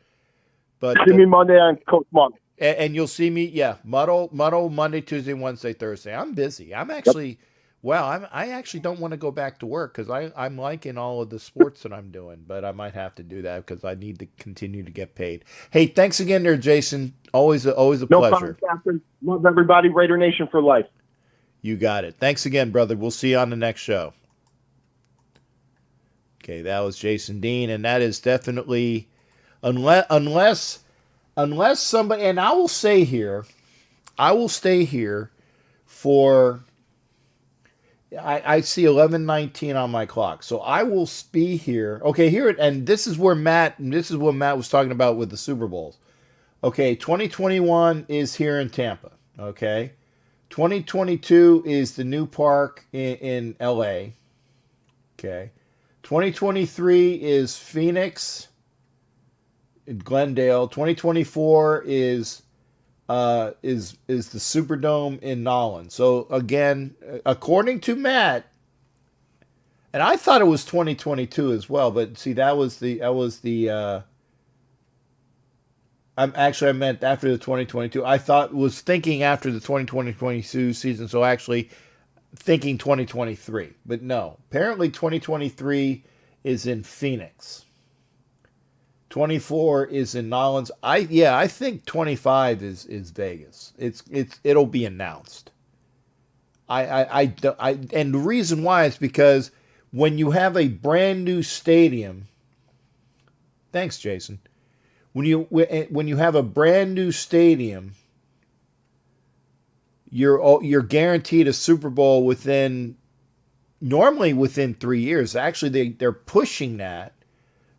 But see me Monday on Coach Monk. And you'll see me, Muddle Monday, Tuesday, Wednesday, Thursday. I'm busy. I'm actually I actually don't want to go back to work because I'm liking all of the sports that I'm doing, but I might have to do that because I need to continue to get paid. Hey, thanks again there, Jason. Always a pleasure. No problem, Captain. Love everybody. Raider Nation for life. You got it. Thanks again, brother. We'll see you on the next show. Okay, that was Jason Dean, and that is definitely unless somebody, and I will stay here for. I see 11:19 on my clock, so I will be here. Okay, here and this is what Matt was talking about with the Super Bowls. Okay, 2021 is here in Tampa. Okay, 2022 is the new park in LA. Okay, 2023 is Phoenix, Glendale. 2024 is the Superdome in Nolan. So again, according to Matt, and I thought it was 2022 as well, but see, I meant after the 2022. I was thinking after the 2022 season, so actually thinking 2023. But no, apparently 2023 is in Phoenix. 24 is in Nolans. I think 25 is Vegas. It'll be announced. And the reason why is because when you have a brand new stadium. Thanks, Jason. When you have a brand new stadium, you're guaranteed a Super Bowl normally within 3 years. Actually, they're pushing that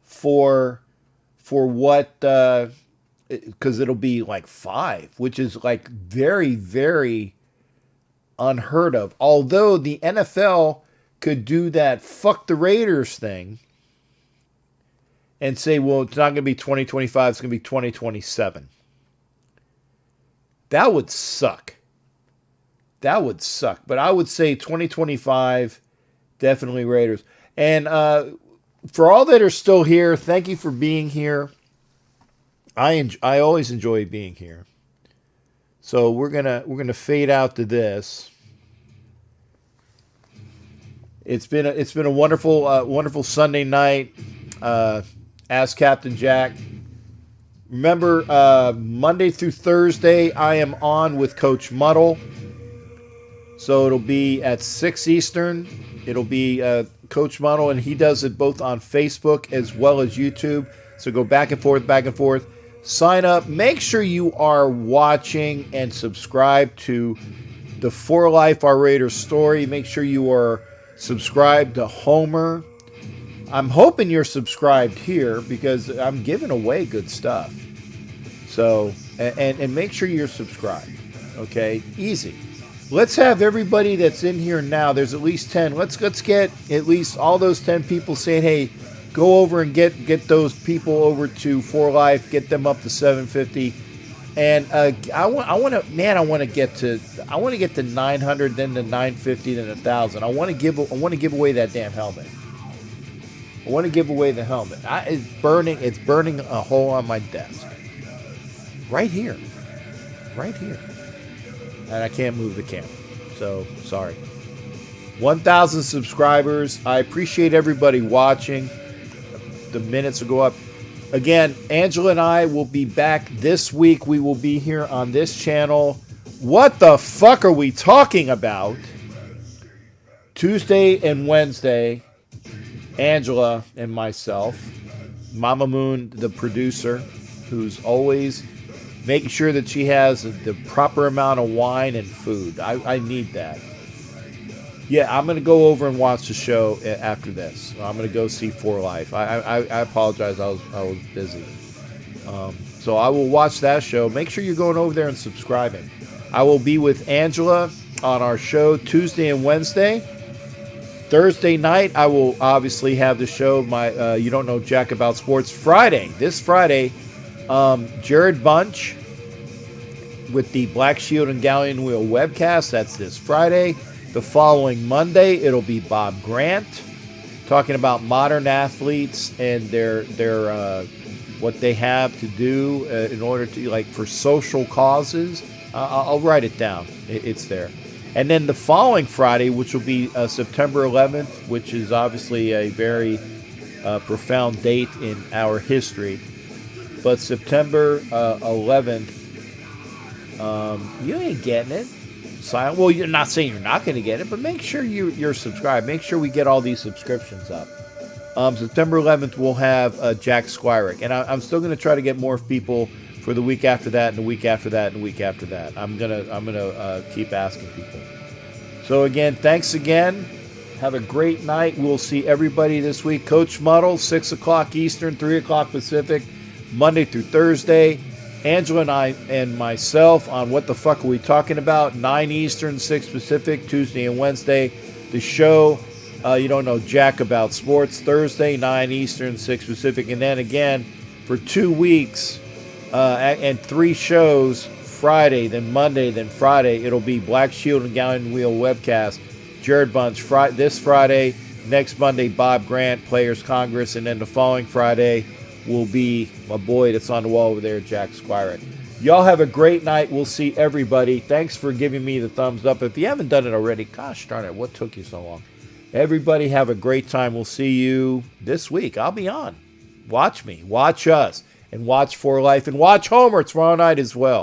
for what, because it'll be like 5, which is like very, very unheard of. Although the NFL could do that fuck the Raiders thing and say, well, it's not going to be 2025, it's going to be 2027. That would suck. But I would say 2025, definitely Raiders. And for all that are still here, thank you for being here. I always enjoy being here. So we're gonna fade out to this. It's been a wonderful Sunday night. Ask Captain Jack. Remember, Monday through Thursday, I am on with Coach Muddle. So it'll be at 6 Eastern. It'll be Coach Muddle, and he does it both on Facebook as well as YouTube. So go back and forth. Sign up. Make sure you are watching and subscribe to the For Life Our Raiders story. Make sure you are subscribed to Homer. I'm hoping you're subscribed here because I'm giving away good stuff. So, and make sure you're subscribed. Okay, easy. Let's have everybody that's in here now. There's at least 10. Let's get at least all those 10 people saying, "Hey, go over and get those people over to 4Life. Get them up to 750." And I want to get to 900, then to 950, then 1,000. I want to give away that damn helmet. I want to give away the helmet. It's burning a hole on my desk. Right here. And I can't move the camera. So, sorry. 1,000 subscribers. I appreciate everybody watching. The minutes will go up. Again, Angela and I will be back this week. We will be here on this channel. What the fuck are we talking about? Tuesday and Wednesday, Angela and myself. Mama Moon, the producer, who's always making sure that she has the proper amount of wine and food. I need that. Yeah, I'm going to go over and watch the show after this. I'm going to go see 4Life. I apologize. I was busy. So I will watch that show. Make sure you're going over there and subscribing. I will be with Angela on our show Tuesday and Wednesday. Thursday night, I will obviously have the show, my You Don't Know Jack About Sports, Friday. This Friday, Jared Bunch with the Black Shield and Galleon Wheel webcast. That's this Friday. The following Monday, it'll be Bob Grant talking about modern athletes and their what they have to do in order to, like, for social causes. I'll write it down. It's there. And then the following Friday, which will be September 11th, which is obviously a very profound date in our history. But September 11th, you ain't getting it. Well, you're not saying you're not going to get it, but make sure you're subscribed. Make sure we get all these subscriptions up. September 11th, we'll have Jack Squirick. And I'm still going to try to get more people for the week after that, and the week after that, and the week after that. I'm gonna keep asking people. So again, thanks again. Have a great night. We'll see everybody this week. Coach Muddle, 6 o'clock Eastern, 3 o'clock Pacific, Monday through Thursday. Angela and I and myself on What the Fuck Are We Talking About, 9 Eastern, 6 Pacific, Tuesday and Wednesday. The show, You Don't Know Jack About Sports, Thursday, 9 Eastern, 6 Pacific. And then again, for 2 weeks, and 3 shows, Friday, then Monday, then Friday, it'll be Black Shield and Galleon Wheel webcast. Jared Bunch, this Friday, next Monday, Bob Grant, Players Congress, and then the following Friday will be my boy that's on the wall over there, Jack Squirick. Y'all have a great night. We'll see everybody. Thanks for giving me the thumbs up. If you haven't done it already, gosh darn it, what took you so long? Everybody have a great time. We'll see you this week. I'll be on. Watch me. Watch us. And watch 4Life. And watch Homer tomorrow night as well.